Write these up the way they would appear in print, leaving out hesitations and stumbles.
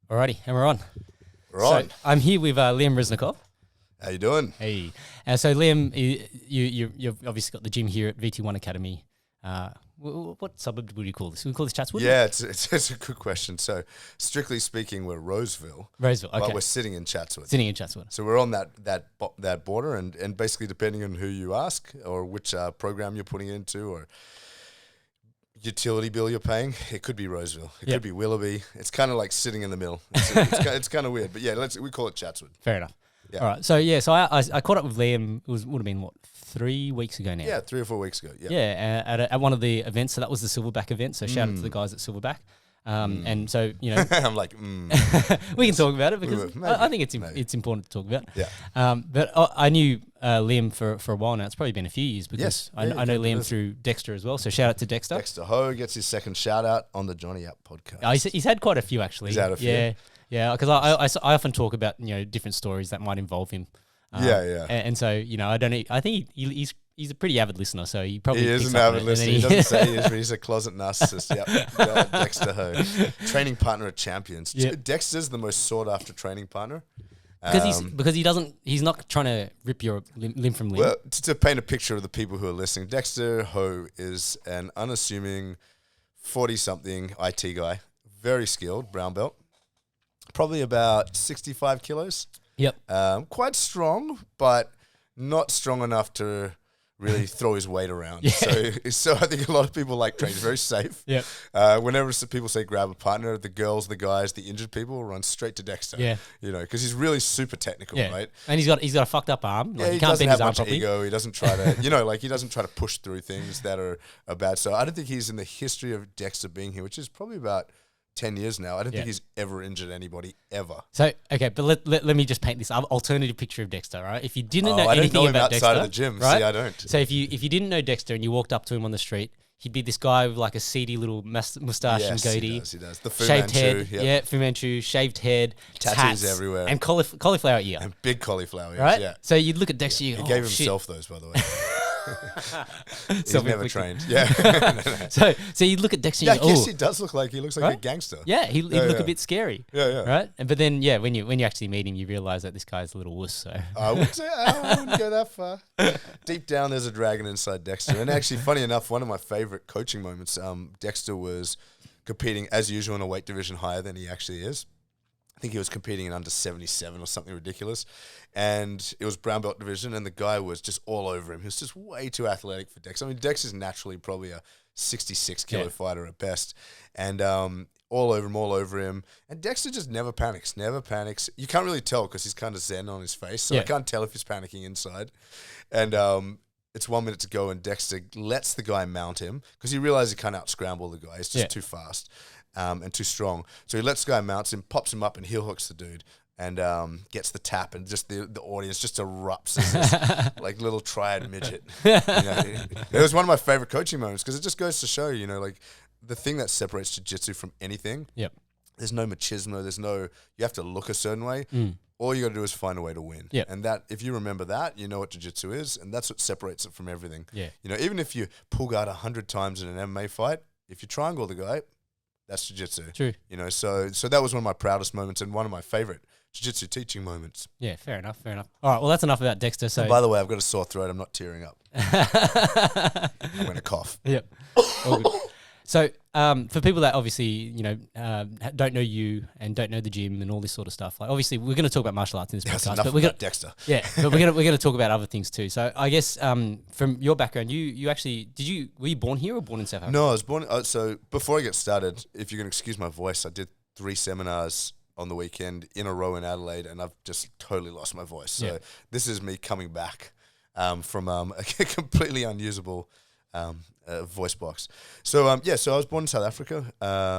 Alrighty, and we're on. We're on. So I'm here with Liam Resnekov. How you doing? Hey. So Liam, you've obviously got the gym here at VT1 Academy. What suburb would you call this? Would we call this Chatswood? Yeah, it's a good question. So strictly speaking, we're Roseville. Roseville, okay. But we're sitting in Chatswood. Sitting in Chatswood. So we're on that border, and basically depending on who you ask or which program you're putting into or utility bill you're paying, it could be Roseville. It could be Willoughby. It's kind of like sitting in the middle. It's kind of weird, but yeah, we call it Chatswood. Fair enough. Yeah. All right. So I caught up with Liam. Would have been what, 3 weeks ago now? Yeah, 3 or 4 weeks ago. Yeah. Yeah, at one of the events. So that was the Silverback event. So shout out to the guys at Silverback. And so, you know, I'm like, we can talk about it because I think it's important to talk about. Yeah. But I knew Liam for a while now. It's probably been a few years because I know Liam through Dexter as well. So shout out to Dexter. Dexter Ho gets his second shout out on the Johnny Up podcast. He's had quite a few actually. He's had a few. Yeah. Because I often talk about different stories that might involve him. And so I don't know. I think he's a pretty avid listener, so he probably is an avid listener. He doesn't say he is, but he's a closet narcissist. Yep, Dexter Ho, training partner at Champions. Yep. Dexter's the most sought after training partner because he's not trying to rip your limb from limb. Well, to paint a picture of the people who are listening, Dexter Ho is an unassuming 40-something IT guy, very skilled, brown belt, probably about 65 kilos. Yep. Quite strong, but not strong enough to really throw his weight around. Yeah. So I think a lot of people like training. Very safe. Yep. Whenever people say grab a partner, the girls, the guys, the injured people run straight to Dexter. Yeah. Because he's really super technical, right? And he's got a fucked up arm. Like, he doesn't have much ego. He doesn't try to, he doesn't try to push through things that are bad. So I don't think he's in the history of Dexter being here, which is probably about 10 years now. I don't think he's ever injured anybody, ever. So, okay, but let me just paint this alternative picture of Dexter, right? If you didn't know I anything don't know him about outside Dexter, of the gym. right? See, I don't. So if you didn't know Dexter and you walked up to him on the street, he'd be this guy with like a seedy little moustache and goatee. He does. The Fu shaved Manchu, head. Yeah, Fu Manchu, shaved head, tattoos tats, everywhere. and cauliflower ear. And big cauliflower ears, right? yeah. So you'd look at Dexter, He gave himself those, by the way. He's never trained. Yeah. So you look at Dexter. Yeah, and I guess he does look like a gangster. Yeah, he'd look a bit scary. Yeah. Right, but then when you actually meet him, you realize that this guy's a little wuss. So I wouldn't go that far. Deep down, there's a dragon inside Dexter. And actually, funny enough, one of my favorite coaching moments, Dexter was competing as usual in a weight division higher than he actually is. I think he was competing in under 77 or something ridiculous. And it was brown belt division, and the guy was just all over him. He was just way too athletic for Dex. I mean, Dex is naturally probably a 66-kilo fighter at best. And all over him. And Dexter just never panics. You can't really tell because he's kind of zen on his face, so I can't tell if he's panicking inside. And it's 1 minute to go, and Dexter lets the guy mount him because he realizes he can't out-scramble the guy. He's just too fast. And too strong. So he lets the guy, mounts him, pops him up, and heel hooks the dude, and gets the tap, and just the audience just erupts as this like little triad midget. It was one of my favorite coaching moments because it just goes to show, like the thing that separates jiu-jitsu from anything. Yep. There's no machismo. You have to look a certain way. All you got to do is find a way to win. Yep. And that, if you remember that, you know what jiu-jitsu is, and that's what separates it from everything. Yeah. Even if you pull guard 100 times in an MMA fight, if you triangle the guy, that's jiu-jitsu. True. So that was one of my proudest moments and one of my favorite jiu-jitsu teaching moments. Yeah, fair enough. All right, well, that's enough about Dexter. So, and by the way, I've got a sore throat. I'm not tearing up. I'm going to cough. Yep. All good. So, for people that obviously, don't know you and don't know the gym and all this sort of stuff, like obviously we're going to talk about martial arts in this podcast, but we're going Dexter. Yeah, but we're going to talk about other things too. So, I guess from your background, you actually were you born here or born in South Africa? No, I was born. So before I get started, if you're going to excuse my voice, I did 3 seminars on the weekend in a row in Adelaide, and I've just totally lost my voice. So this is me coming back from a completely unusable voice box. So so I was born in South Africa.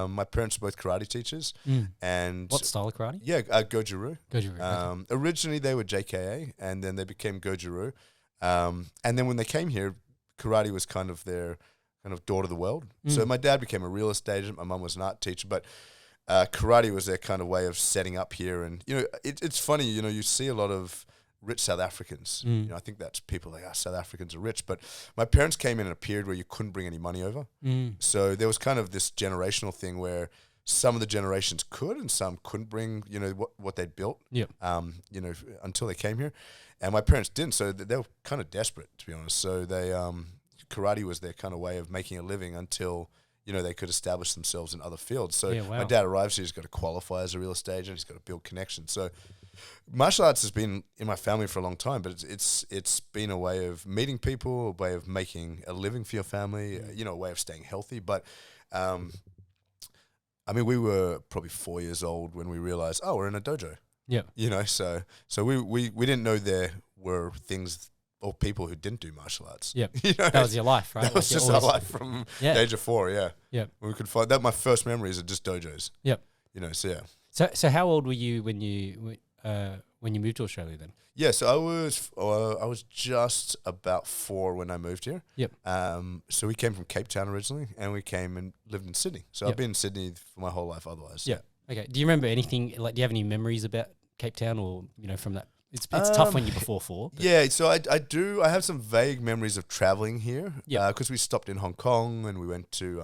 My parents were both karate teachers. And what style of karate? Yeah, Goju-Ryu. Okay. Originally they were JKA, and then they became Goju-Ryu. And then when they came here, karate was kind of their door to the world. So my dad became a real estate agent. My mum was an art teacher, but karate was their kind of way of setting up here. And it's funny, you see a lot of rich South Africans. I think that's people like, South Africans are rich. But my parents came in a period where you couldn't bring any money over. So there was kind of this generational thing where some of the generations could and some couldn't bring, you know, what they'd built, you know, until they came here. And my parents didn't, so they were kind of desperate, to be honest. So they, karate was their kind of way of making a living until, you know, they could establish themselves in other fields. So my dad arrives here, he's got to qualify as a real estate agent, he's got to build connections. So martial arts has been in my family for a long time, but it's been a way of meeting people, a way of making a living for your family, you know, a way of staying healthy. But, I mean, we were probably 4 years old when we realized, oh, we're in a dojo. Yeah. You know, so we didn't know there were things or people who didn't do martial arts. Yeah. You know, that was your life, right? That was just our life from the age of 4, Yeah. We could find that. My first memories are just dojos. Yep. You know, so yeah. So how old were you when you moved to Australia then? Yeah, so I was just about 4 when I moved here. Yep. So we came from Cape Town originally, and we came and lived in Sydney. So I've been in Sydney for my whole life otherwise. Yeah. Okay. Do you remember anything, like, do you have any memories about Cape Town or, you know, from that? It's tough when you're before 4. Yeah, so I do. I have some vague memories of traveling here. Yeah. Because we stopped in Hong Kong and we went to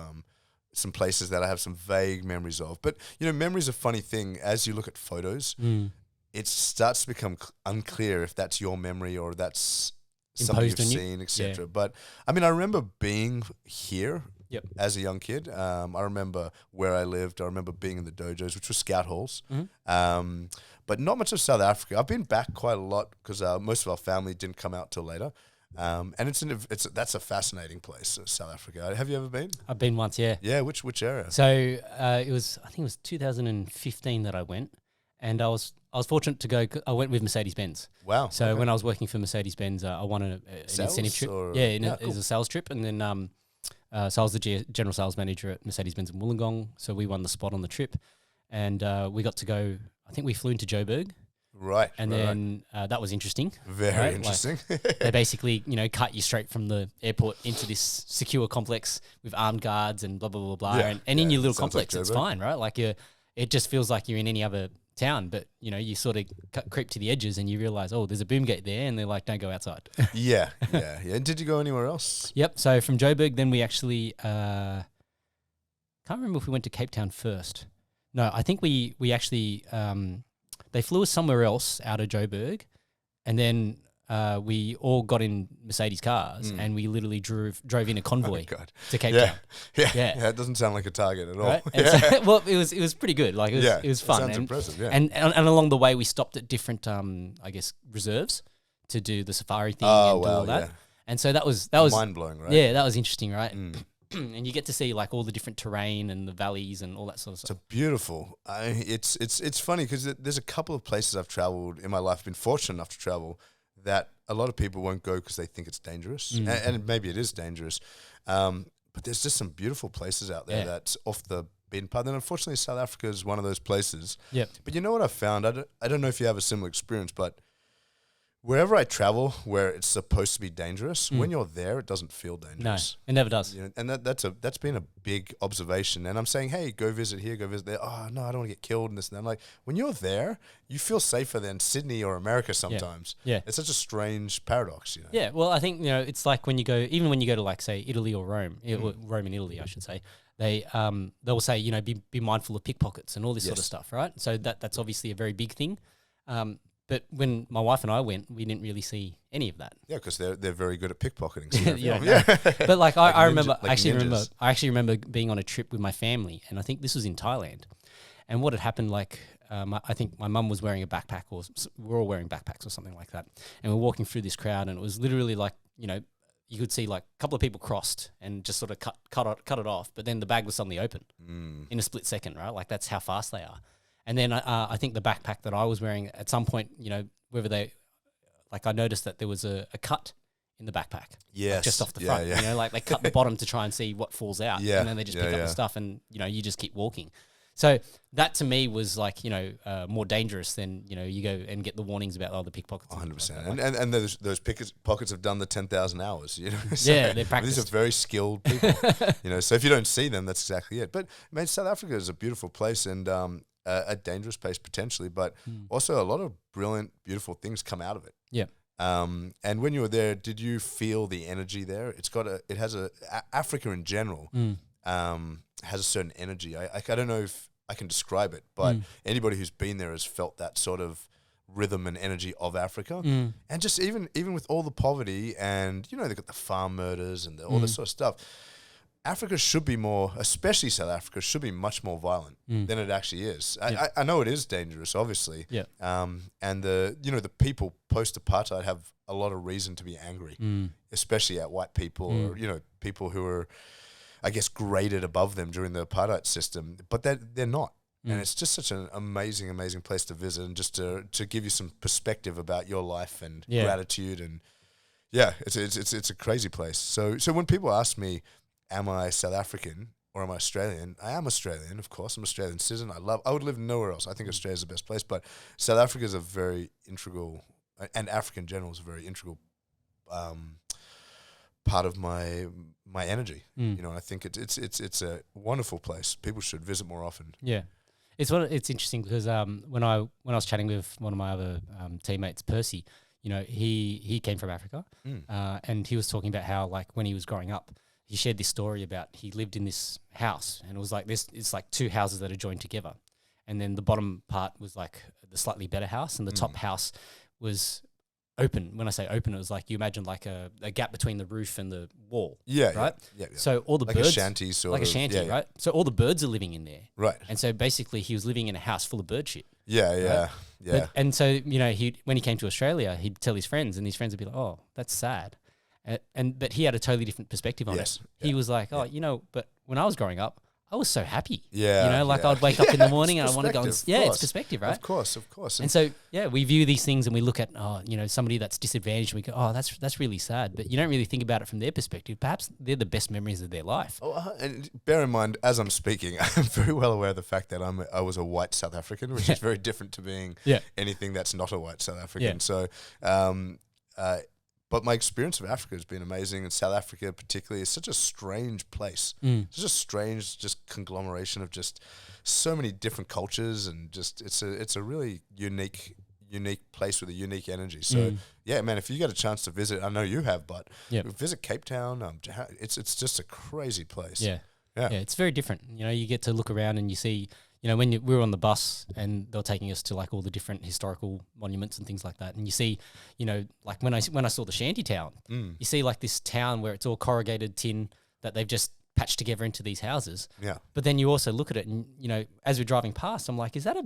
some places that I have some vague memories of. But, you know, memory's a funny thing. As you look at photos, it starts to become unclear if that's your memory or that's something you've seen, etc. But, I mean, I remember being here as a young kid. I remember where I lived. I remember being in the dojos, which were scout halls. But not much of South Africa. I've been back quite a lot because most of our family didn't come out till later. And that's a fascinating place, South Africa. Have you ever been? I've been once, yeah. Yeah, which area? So I think it was 2015 that I went, and I was fortunate to go. I went with Mercedes-Benz. Wow. So when I was working for Mercedes-Benz, I won an incentive trip. It was a sales trip, and then so I was the general sales manager at Mercedes-Benz in Wollongong. So we won the spot on the trip, and we got to go. I think we flew into Joburg. Right. And then that was interesting. Very interesting. Like, they basically, you know, cut you straight from the airport into this secure complex with armed guards and blah, blah, blah, blah. Yeah, and in your little complex, like it's fine, right? Like it just feels like you're in any other town, but, you know, you sort of creep to the edges and you realize, oh, there's a boom gate there, and they're like, don't go outside. Yeah. And did you go anywhere else? Yep. So from Joburg, then we actually, can't remember if we went to Cape Town first. No, I think we actually, they flew us somewhere else out of Joburg, and then we all got in Mercedes cars and we literally drove in a convoy to Cape Town. Yeah, it doesn't sound like a target at all. Right? So, well, it was pretty good. Like it was fun. Sounds impressive. Yeah. And along the way we stopped at different, I guess, reserves to do the safari thing and do all that. Yeah. And so that was mind blowing, right? Yeah, that was interesting, right? And you get to see like all the different terrain and the valleys and all that sort of stuff. It's beautiful. It's funny because there's a couple of places I've traveled in my life, been fortunate enough to travel, that a lot of people won't go because they think it's dangerous. And maybe it is dangerous. But there's just some beautiful places out there that's off the beaten path. And unfortunately, South Africa is one of those places. Yep. But you know what I've found? I don't know if you have a similar experience, but wherever I travel where it's supposed to be dangerous, when you're there, it doesn't feel dangerous. No, it never does. You know, and that's been a big observation. And I'm saying, hey, go visit here, go visit there. Oh, no, I don't want to get killed and this and that. I'm like, when you're there, you feel safer than Sydney or America sometimes. Yeah. It's such a strange paradox, you know. Yeah, well, I think, you know, it's like when you go to like, say, Italy or Rome, Rome and Italy, I should say, they'll say, you know, be mindful of pickpockets and all this sort of stuff, right? So that's obviously a very big thing. But when my wife and I went, we didn't really see any of that. Yeah, because they're very good at pickpocketing. So But like I remember, like I actually remember being on a trip with my family, and I think this was in Thailand. And what had happened, like I think my mum was wearing a backpack, or we're all wearing backpacks or something like that. And we're walking through this crowd, and it was literally like, you know, you could see like a couple of people crossed and just sort of cut it off, but then the bag was suddenly open in a split second, right? Like that's how fast they are. And then I think the backpack that I was wearing at some point, you know, I noticed that there was a cut in the backpack. Yes. Like just off the front. You know, like they cut the bottom to try and see what falls out. Yeah. And then they just pick up the stuff and, you know, you just keep walking. So that to me was like, you know, more dangerous than, you know, you go and get the warnings about the pickpockets. 100%. And those pockets have done the 10,000 hours, you know. So yeah, they're practiced. These are very skilled people, you know. So if you don't see them, that's exactly it. But, man, South Africa is a beautiful place and a dangerous place potentially, but also a lot of brilliant, beautiful things come out of it. Yeah. And when you were there, did you feel the energy there? Africa in general has a certain energy. I don't know if I can describe it, but anybody who's been there has felt that sort of rhythm and energy of Africa. And just even with all the poverty and, you know, they've got the farm murders and all this sort of stuff, Africa should be more, especially South Africa, should be much more violent than it actually is. I know it is dangerous, obviously. Yeah. And the people post-apartheid have a lot of reason to be angry, especially at white people or, you know, people who are, I guess, graded above them during the apartheid system, but they're not. And it's just such an amazing, amazing place to visit, and just to give you some perspective about your life and gratitude. And it's a crazy place. So when people ask me, am I South African or am I Australian? I am Australian, of course. I'm Australian citizen. I would live nowhere else. I think Australia's the best place, but South Africa is a very integral, and Africa in general is a very integral part of my energy. You know, I think it's a wonderful place. People should visit more often. Yeah. It's interesting because when I was chatting with one of my other teammates, Percy, you know, he came from Africa, and he was talking about how, like, when he was growing up, he shared this story about he lived in this house, and it was like this. It's like two houses that are joined together, and then the bottom part was like the slightly better house, and the top house was open. When I say open, it was like you imagine like a gap between the roof and the wall. Yeah, right. Yeah. So all the like birds, a shanty, sort like of, a shanty, right? So all the birds are living in there, right? And so basically, he was living in a house full of bird shit. Yeah. And so, you know, when he came to Australia, he'd tell his friends, and his friends would be like, "Oh, that's sad," but he had a totally different perspective on it. He was like, "Oh, you know, but when I was growing up, I was so happy." Yeah. You know, like I'd wake up in the morning and I want to go and it's perspective, right? Of course. And so, we view these things and we look at, you know, somebody that's disadvantaged and we go, "Oh, that's really sad." But you don't really think about it from their perspective. Perhaps they're the best memories of their life. And bear in mind, as I'm speaking, I'm very well aware of the fact that I was a white South African, which is very different to being anything that's not a white South African. So, but my experience of Africa has been amazing, and South Africa particularly is such a strange place. It's just a strange, just conglomeration of just so many different cultures, and just it's a really unique place with a unique energy. So man, if you get a chance to visit, I know you have, but visit Cape Town. It's just a crazy place. Yeah, it's very different. You know, you get to look around and you see. You know, when we were on the bus and they were taking us to like all the different historical monuments and things like that, and you see, you know, like when I saw the shanty town, you see like this town where it's all corrugated tin that they've just patched together into these houses. Yeah. But then you also look at it, and you know, as we're driving past, I'm like, is that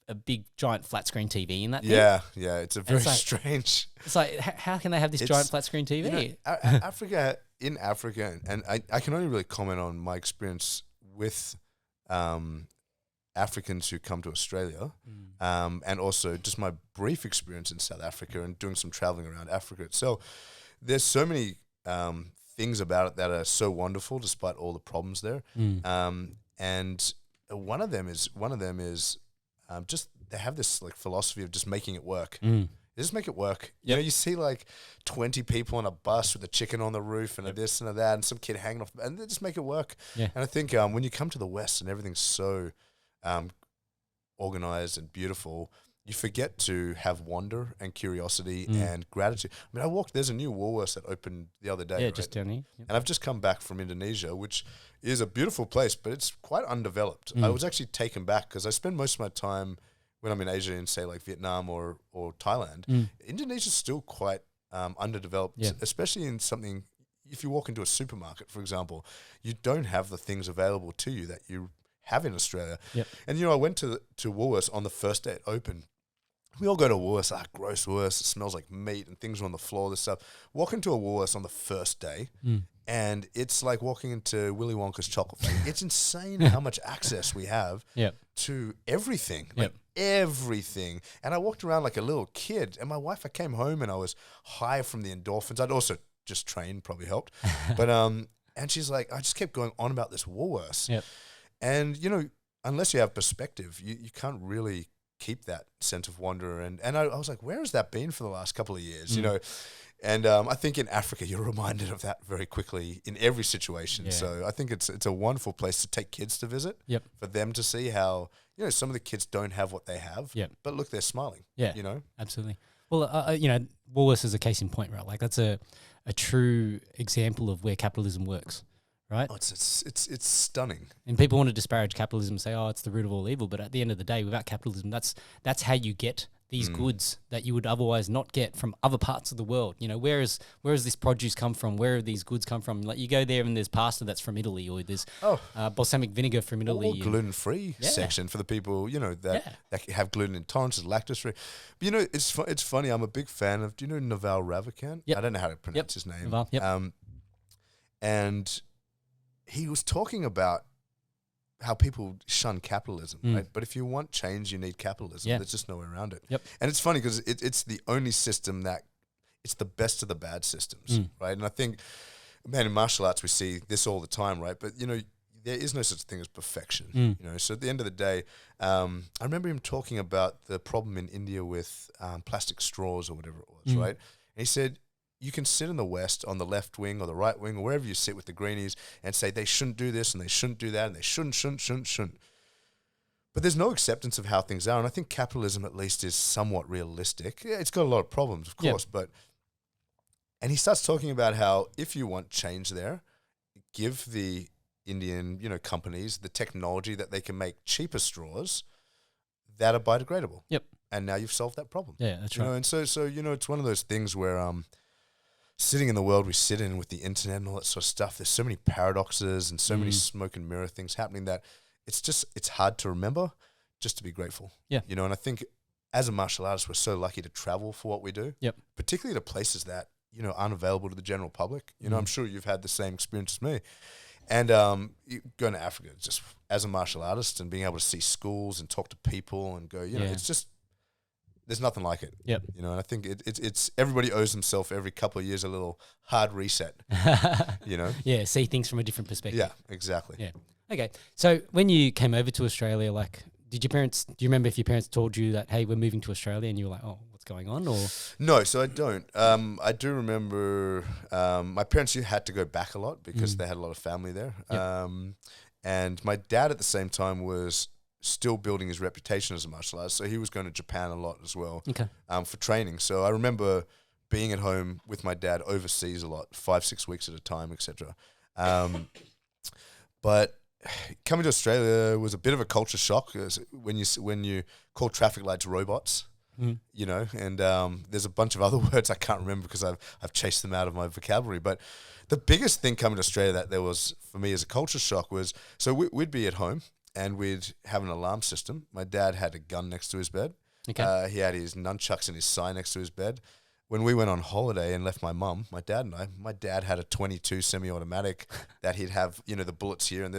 a big giant flat screen TV in that thing? Yeah. It's a very strange. It's like, how can they have this giant flat screen TV? You know, in Africa, and I can only really comment on my experience with Africans who come to Australia, and also just my brief experience in South Africa and doing some traveling around Africa itself. There's so many things about it that are so wonderful, despite all the problems there. And one of them is just they have this like philosophy of just making it work. They just make it work. You know, you see like 20 people on a bus with a chicken on the roof and a this and a that, and some kid hanging off, and they just make it work. And I think when you come to the West and everything's so organized and beautiful, you forget to have wonder and curiosity and gratitude. I mean, there's a new Woolworths that opened the other day. Just down here. And I've just come back from Indonesia, which is a beautiful place, but it's quite undeveloped. I was actually taken back because I spend most of my time when I'm in Asia in, say, like Vietnam or Thailand. Indonesia's still quite underdeveloped, especially in something, if you walk into a supermarket, for example, you don't have the things available to you that you have in Australia. And, you know, I went to Woolworths on the first day it opened. We all go to Woolworths, gross Woolworths, it smells like meat and things are on the floor, this stuff. Walk into a Woolworths on the first day, and it's like walking into Willy Wonka's chocolate factory. It's insane how much access we have to everything, everything. And I walked around like a little kid, and my wife, I came home and I was high from the endorphins. I'd also just trained, probably helped. But, and she's like, I just kept going on about this Woolworths. And, you know, unless you have perspective, you can't really keep that sense of wonder. And I was like, where has that been for the last couple of years, you know? And I think in Africa, you're reminded of that very quickly in every situation. So I think it's a wonderful place to take kids to visit, for them to see how, you know, some of the kids don't have what they have, but look, they're smiling, you know? Absolutely. Well, you know, Woolworths is a case in point, right? Like that's a true example of where capitalism works. right? Oh, it's stunning. And people want to disparage capitalism and say, oh, it's the root of all evil. But at the end of the day, without capitalism, that's how you get these goods that you would otherwise not get from other parts of the world. You know, where has this produce come from? Where have these goods come from? Like you go there and there's pasta that's from Italy, or there's balsamic vinegar from Italy. Or gluten-free section for the people, you know, that have gluten intolerance, lactose-free. But, you know, it's funny. I'm a big fan of, do you know Naval Ravikant? Yep. I don't know how to pronounce his name. Naval, yep. And he was talking about how people shun capitalism, right? But if you want change, you need capitalism. Yeah. There's just no way around it. Yep. And it's funny because it's the only system that it's the best of the bad systems, right? And I think, man, in martial arts we see this all the time, right? But you know, there is no such thing as perfection. You know, so at the end of the day, I remember him talking about the problem in India with plastic straws or whatever it was, right? And he said, you can sit in the West on the left wing or the right wing or wherever you sit with the greenies and say they shouldn't do this and they shouldn't do that and they shouldn't. But there's no acceptance of how things are. And I think capitalism at least is somewhat realistic. Yeah, it's got a lot of problems, of course, and he starts talking about how if you want change there, give the Indian, you know, companies the technology that they can make cheaper straws that are biodegradable. Yep. And now you've solved that problem. Yeah, that's right. You know, and so you know, it's one of those things where sitting in the world we sit in with the internet and all that sort of stuff, there's so many paradoxes and so many smoke and mirror things happening that it's hard to remember just to be grateful. Yeah. You know, and I think as a martial artist, we're so lucky to travel for what we do. Yep. Particularly to places that, you know, aren't available to the general public. You know, I'm sure you've had the same experience as me. And going to Africa, just as a martial artist and being able to see schools and talk to people and go, you know, it's just, there's nothing like it. Yep. You know, and I think it's everybody owes himself every couple of years a little hard reset. You know? Yeah, see things from a different perspective. Yeah, exactly. Yeah. Okay. So when you came over to Australia, like, do you remember if your parents told you that, hey, we're moving to Australia, and you were like, oh, what's going on? Or no, so I don't. I do remember my parents had to go back a lot because they had a lot of family there. Yep. And my dad at the same time was still building his reputation as a martial artist, so he was going to Japan a lot as well, for training. So I remember being at home with my dad overseas a lot, 5-6 weeks at a time, etc. But coming to Australia was a bit of a culture shock when you call traffic lights robots, you know, and there's a bunch of other words I can't remember because I've chased them out of my vocabulary. But the biggest thing coming to Australia that there was for me as a culture shock was, so we'd be at home and we'd have an alarm system. My dad had a gun next to his bed. Okay. He had his nunchucks and his sai next to his bed. When we went on holiday and left my mum, my dad and I, my dad had a 22 semi-automatic that he'd have, you know, the bullets here. And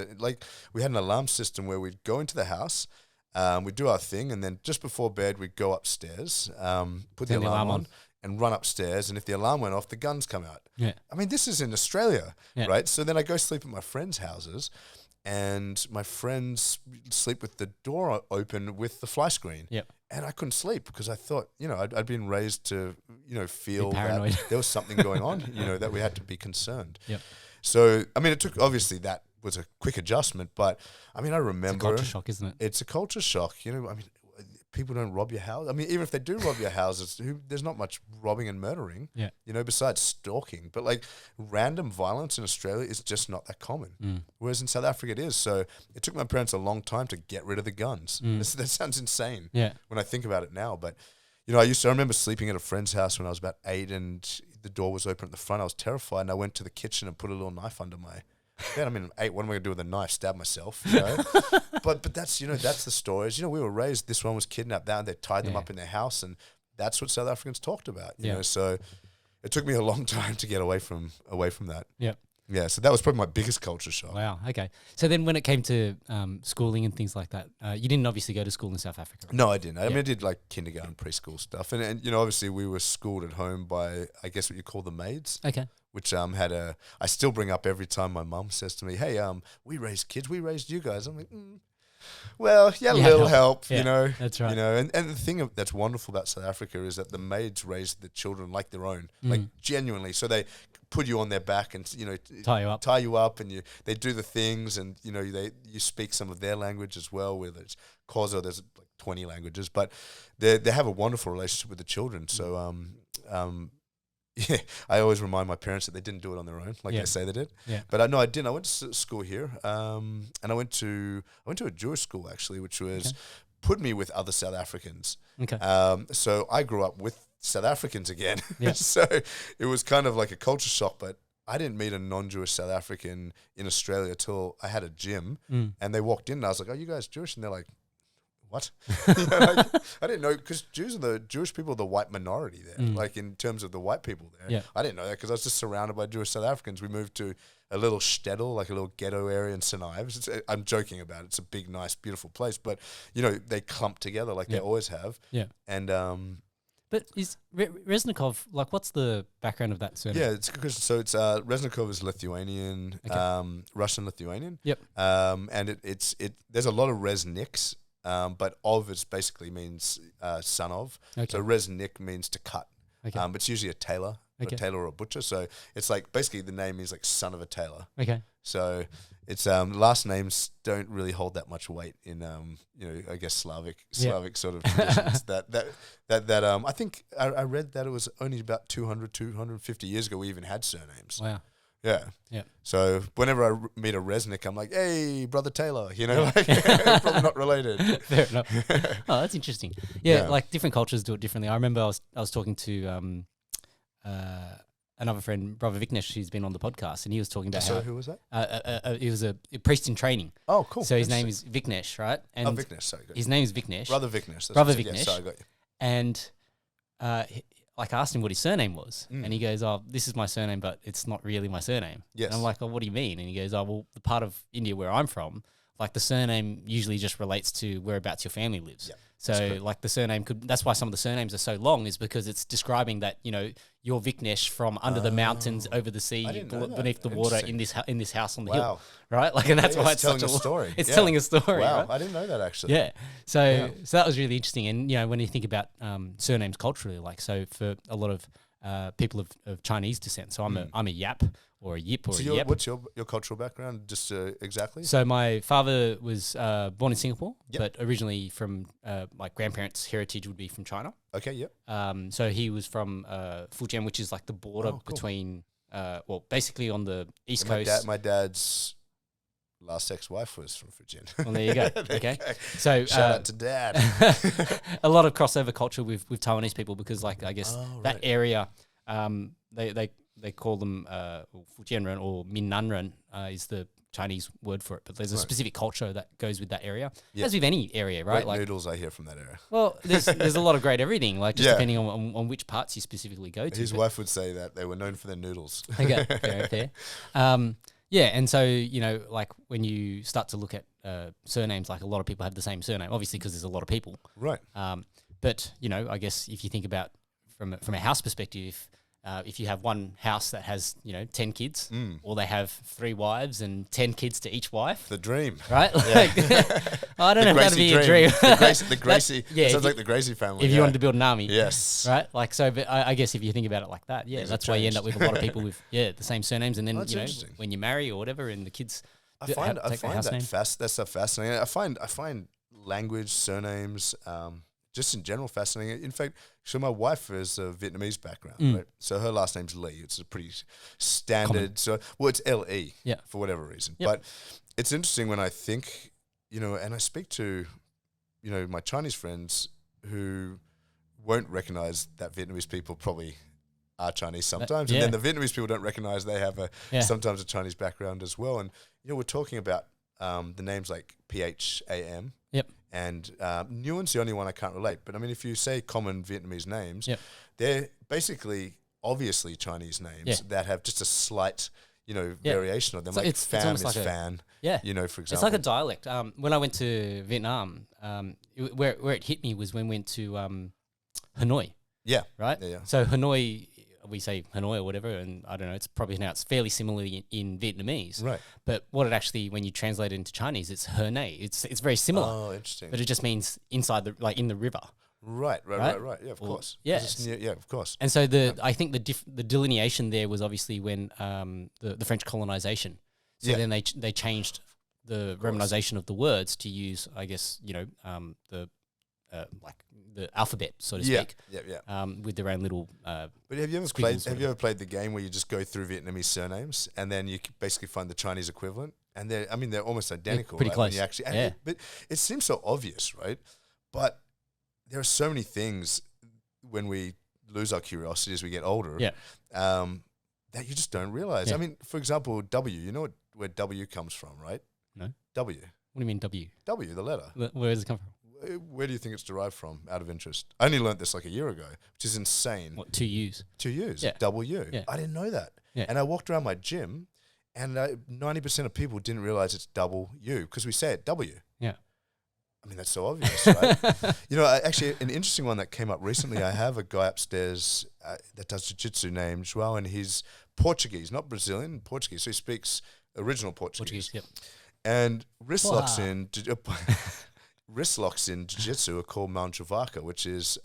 we had an alarm system where we'd go into the house, we'd do our thing, and then just before bed, we'd go upstairs, put the alarm on, and run upstairs. And if the alarm went off, the guns come out. Yeah. I mean, this is in Australia, right? So then I go sleep at my friends' houses, and my friends sleep with the door open with the fly screen. Yep. And I couldn't sleep because I thought, you know, I'd been raised to, you know, feel that there was something going on, you know, that we had to be concerned. Yep. So, I mean, obviously that was a quick adjustment, but I mean, I remember. It's a culture shock, isn't it? It's a culture shock. You know, I mean, people don't rob your house. I mean, even if they do rob your houses, there's not much robbing and murdering, you know, besides stalking. But like random violence in Australia is just not that common. Whereas in South Africa it is. So it took my parents a long time to get rid of the guns. That sounds insane when I think about it now. But, you know, I remember sleeping at a friend's house when I was about 8 and the door was open at the front. I was terrified and I went to the kitchen and put a little knife under my I mean, 8, what am I going to do with a knife? Stab myself, you know? but that's, you know, that's the stories. You know, we were raised, this one was kidnapped down, they tied them up in their house, and that's what South Africans talked about, you know? So it took me a long time to get away from that. Yeah. Yeah, so that was probably my biggest culture shock. Wow, okay. So then when it came to schooling and things like that, you didn't obviously go to school in South Africa, right? No, I didn't. I mean, I did like kindergarten, preschool stuff. And, you know, obviously we were schooled at home by, I guess what you call the maids. Okay. Which I still bring up every time my mum says to me, hey, we raised kids, we raised you guys. I'm like, well, yeah, a little help, you know. That's right. You know, and the thing that's wonderful about South Africa is that the maids raise the children like their own, like genuinely. So they put you on their back and, you know, tie you up and they do the things and, you know, you speak some of their language as well, whether it's Xhosa, there's like 20 languages, but they have a wonderful relationship with the children. So, Yeah, I always remind my parents that they didn't do it on their own, like they say they did. Yeah. But no, I didn't. I went to school here, and I went to a Jewish school actually, which was put me with other South Africans. Okay. So I grew up with South Africans again. Yeah. So it was kind of like a culture shock, but I didn't meet a non-Jewish South African in Australia till I had a gym, and they walked in and I was like, "Are you guys Jewish?" And they're like, "What?" Like, I didn't know, because Jewish people are the white minority there, like in terms of the white people there. Yeah. I didn't know that because I was just surrounded by Jewish South Africans. We moved to a little shtetl, like a little ghetto area in St. Ives. I'm joking about it. It's a big, nice, beautiful place, but they clump together like they always have. Yeah. And but is Resnekov, like, what's the background of that surname? yeah, it's good. So it's Resnekov is Lithuanian, Russian Lithuanian. Yep. And it's there's a lot of Resniks. But of it basically means son of. Okay. So Resnik means to cut. Okay. It's usually a tailor, or a butcher. So it's like basically the name is like son of a tailor. Okay. So it's last names don't really hold that much weight in I guess Slavic sort of traditions. that I think I read that it was only about 250 years ago we even had surnames. Wow. Yeah. Yeah. So whenever I meet a Resnik, I'm like, "Hey, brother Taylor," like probably not related. Fair enough. Oh, that's interesting. Yeah, like different cultures do it differently. I remember I was talking to another friend, brother Viknesh, who's been on the podcast, and he was talking about So who was that? he was a priest in training. Oh, cool. So his name is Viknesh, right? And Viknesh. Sorry, his name is Viknesh. Brother Viknesh. Brother Viknesh. Yeah, sorry, I got you. And I asked him what his surname was, and he goes, "Oh, this is my surname, but it's not really my surname." Yes. And I'm like, "Oh, what do you mean?" And he goes, "Oh, well, the part of India where I'm from, like the surname usually just relates to whereabouts your family lives. Yep. So like the surname that's why some of the surnames are so long, is because it's describing that, you're Viknesh from under the mountains, over the sea, beneath the water, in this house on the hill, right? Like, and that's why it's telling such a story. It's telling a story. Wow, right? I didn't know that actually. Yeah. So that was really interesting. And when you think about surnames culturally, like, so for a lot of people of Chinese descent, so I'm a Yap or a Yip or a Yep. What's your cultural background? Just exactly. So my father was born in Singapore, but originally from my grandparents' heritage would be from China. Okay. Yep. So he was from Fujian, which is like the border between, basically on the east coast. My dad's last ex-wife was from Fujian. Well, there you go. Okay. So shout out to Dad. A lot of crossover culture with Taiwanese people, because, like, I guess that area, they call them Fujianren or Minnanren is the Chinese word for it, but there's a specific culture that goes with that area, as with any area, right? Great like noodles I hear from that area. Well, there's a lot of great everything, like just depending on which parts you specifically go to. His wife would say that they were known for their noodles. Okay, fair. And so, like when you start to look at surnames, like a lot of people have the same surname, obviously because there's a lot of people. Right. But, I guess if you think about from a house perspective, if you have one house that has, 10 kids, or they have 3 wives and 10 kids to each wife. The dream. Right? Like, I don't know if that'd be a dream. The Gracie. Sounds like the Gracie family. If you wanted to build an army. Yes. Right? Like, so, but I guess if you think about it like that, that's why you end up with a lot of people with, the same surnames. And then, when you marry or whatever and the kids I find that stuff fascinating. I find language, surnames, just in general fascinating. In fact, so my wife is a Vietnamese background, right? So her last name's Lee. It's a pretty standard. So it's L-E for whatever reason. Yep. But it's interesting when I think, and I speak to, my Chinese friends who won't recognize that Vietnamese people probably are Chinese sometimes. And then the Vietnamese people don't recognize they have sometimes a Chinese background as well. And, we're talking about the names like Pham. Yep. And Nguyen's the only one I can't relate. But I mean, if you say common Vietnamese names, they're basically obviously Chinese names that have just a slight, variation of them. So like Pham is like fan, for example. It's like a dialect. When I went to Vietnam, where it hit me was when we went to Hanoi. Yeah. Right? Yeah. So Hanoi, we say Hanoi or whatever, and I don't know, it's probably pronounced fairly similarly in Vietnamese. Right. But what it actually, when you translate it into Chinese, it's Hernay. It's very similar. Oh, interesting. But it just means inside in the river. Right. Yeah, of course. Yeah. Of course. And so I think the delineation there was obviously when the French colonization. So then they changed the romanization of the words to use, I guess, the like the alphabet, so to Yeah, speak. yeah. With their own little. But have you ever played the game where you just go through Vietnamese surnames and then you basically find the Chinese equivalent? And they're almost identical. Pretty right? close. When you actually, Yeah. But it seems so obvious, right? But there are so many things when we lose our curiosity as we get older. Yeah. That you just don't realize. Yeah. I mean, for example, W. You know where W comes from, right? No. W. What do you mean W? W, the letter. Where does it come from? Where do you think it's derived from, out of interest? I only learnt this like a year ago, which is insane. What, 2 U's? 2 U's, Yeah. W. Yeah. I didn't know that. Yeah. And I walked around my gym, and 90% of people didn't realize it's double U because we say it W. Yeah. I mean, that's so obvious, right? You know, actually, an interesting one that came up recently, I have a guy upstairs that does jiu-jitsu named João, and he's Portuguese, not Brazilian, Portuguese. So he speaks original Portuguese. Yep. And wrist locks in jiu-jitsu are called Mount Javaka, which is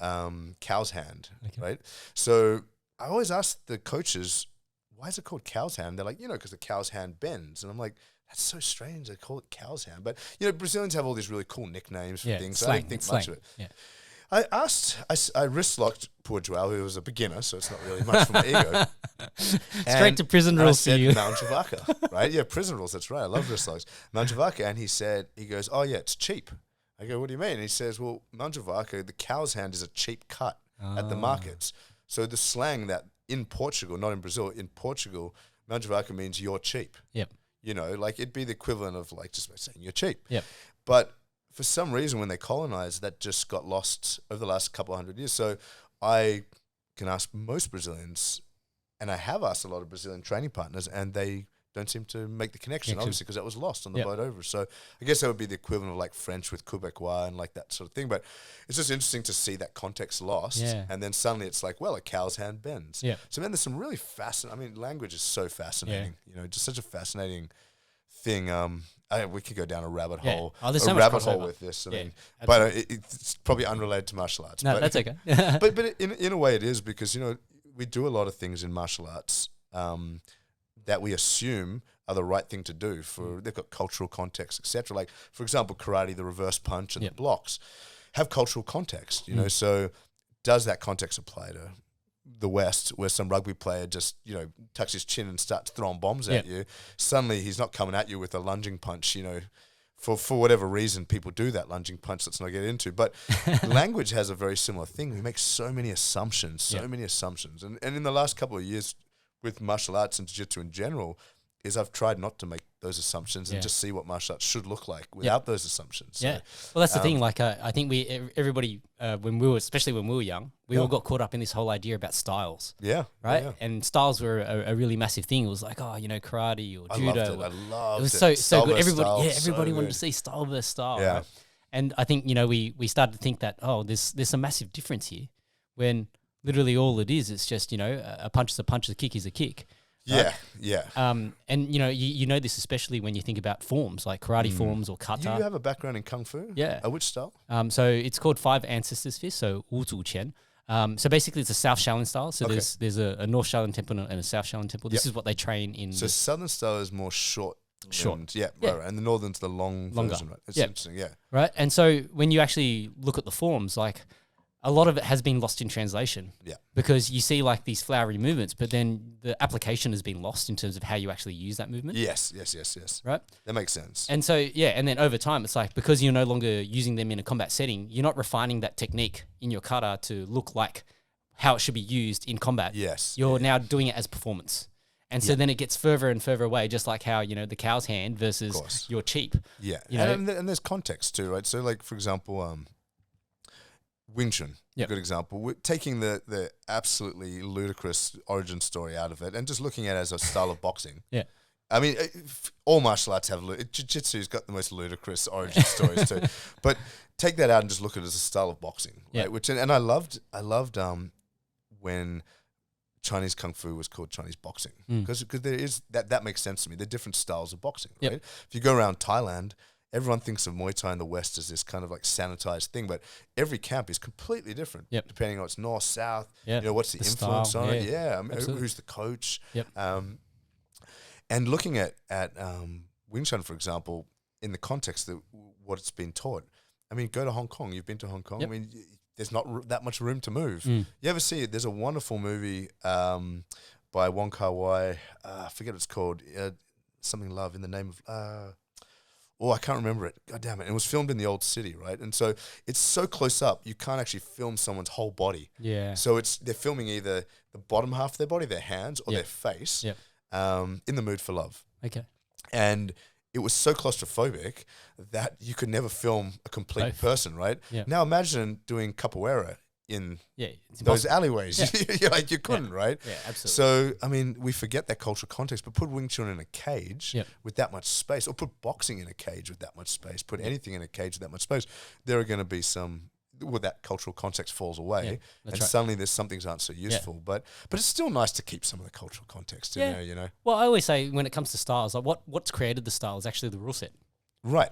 cow's hand, right? So I always ask the coaches, why is it called cow's hand? They're like, because the cow's hand bends. And I'm like, that's so strange. They call it cow's hand. But, Brazilians have all these really cool nicknames for things. So I didn't think much of it. Yeah. I wrist locked poor Joao, who was a beginner, so it's not really much for my ego. Straight to prison rules for you. Mount Javaka, right? Yeah, prison rules, that's right. I love wrist locks. Mount Javaka, and he goes, oh yeah, it's cheap. I go, what do you mean? And he says, well, Mount Javaka, the cow's hand is a cheap cut at the markets. So the slang that in Portugal, not in Brazil, in Portugal, Mount Javaka means you're cheap. Yep. Like it'd be the equivalent of like just saying you're cheap. Yep. But for some reason, when they colonized, that just got lost over the last couple of hundred years. So I can ask most Brazilians, and I have asked a lot of Brazilian training partners, and they don't seem to make the connection, obviously, because that was lost on the boat over. So I guess that would be the equivalent of like French with Quebecois and like that sort of thing. But it's just interesting to see that context lost. Yeah. And then suddenly it's like, well, a cow's hand bends. Yeah. So then there's some really fascinating, I mean, language is so fascinating, just such a fascinating thing. We could go down a rabbit hole, so rabbit hole with this. I mean, but it's probably unrelated to martial arts. No, but, that's okay. but in a way it is, because, we do a lot of things in martial arts that we assume are the right thing to do for, they've got cultural context, etc. Like, for example, karate, the reverse punch and the blocks have cultural context, so does that context apply to the West, where some rugby player just, tucks his chin and starts throwing bombs at you? Suddenly he's not coming at you with a lunging punch, for whatever reason people do that lunging punch, let's not get into. But language has a very similar thing. We make so many assumptions, And in the last couple of years with martial arts and jiu-jitsu in general, is I've tried not to make those assumptions and just see what martial arts should look like without those assumptions. So, well, that's the thing. Like, I think everybody, especially when we were young, we all got caught up in this whole idea about styles. Yeah. Right? Yeah. And styles were a really massive thing. It was like, karate or judo. I loved it. It was so good. Everybody wanted to see style versus style. Yeah. Right? And I think, we started to think that, there's a massive difference here, when literally all it is, it's just, a punch is a punch, a kick is a kick. Right? Yeah. And you know this, especially when you think about forms like karate forms or kata. You have a background in kung fu. Yeah. Which style? So it's called Five Ancestors Fist. So Wu Zu Qian. So basically, it's a South Shaolin style. So there's a North Shaolin temple and a South Shaolin temple. This is what they train in. So Southern style is more short. Right. And the Northern's the longer version. Right. It's interesting. Yeah. Right. And so when you actually look at the forms, like, a lot of it has been lost in translation. Yeah. Because you see like these flowery movements, but then the application has been lost in terms of how you actually use that movement. Yes. Right? That makes sense. And so, and then over time, it's like, because you're no longer using them in a combat setting, you're not refining that technique in your kata to look like how it should be used in combat. Yes. You're now doing it as performance. And so then it gets further and further away, just like how, the cow's hand versus your cheap. Yeah. And there's context too, right? So like, for example, Wing Chun, a good example. We're taking the absolutely ludicrous origin story out of it and just looking at it as a style of boxing. Yeah. I mean, all martial arts have jiu-jitsu's got the most ludicrous origin stories too. But take that out and just look at it as a style of boxing, right? Which and I loved when Chinese kung fu was called Chinese boxing, because there is that makes sense to me. They're different styles of boxing, right? If you go around Thailand, everyone thinks of Muay Thai in the West as this kind of like sanitized thing, but every camp is completely different depending on it's north, south. What's the influence on it? I mean, who's the coach? And looking at Wing Chun, for example, in the context of what it's been taught, I mean, go to Hong Kong. You've been to Hong Kong. Yep. I mean, there's not that much room to move. Mm. You ever see it? There's a wonderful movie by Wong Kar-wai. I forget what it's called. Something Love in the Name of... I can't remember it. God damn it. And it was filmed in the old city, right? And so it's so close up, you can't actually film someone's whole body. Yeah. So they're filming either the bottom half of their body, their hands, or Yep. their face, Yep. In the mood for love. Okay. And it was so claustrophobic that you could never film a complete Both. person, right? Yeah. Now imagine doing capoeira in Yeah. It's those impossible. alleyways. You're like, you couldn't, right? Yeah, absolutely. So, I mean, we forget that cultural context, but put Wing Chun in a cage Yep. with that much space, or put boxing in a cage with that much space, put anything in a cage with that much space, there are going to be that cultural context falls away, Yeah, and that's right. suddenly there's some things aren't so useful. But it's still nice to keep some of the cultural context in Yeah. there, you know? Well, I always say when it comes to styles, like what's created the style is actually the rule set. Right.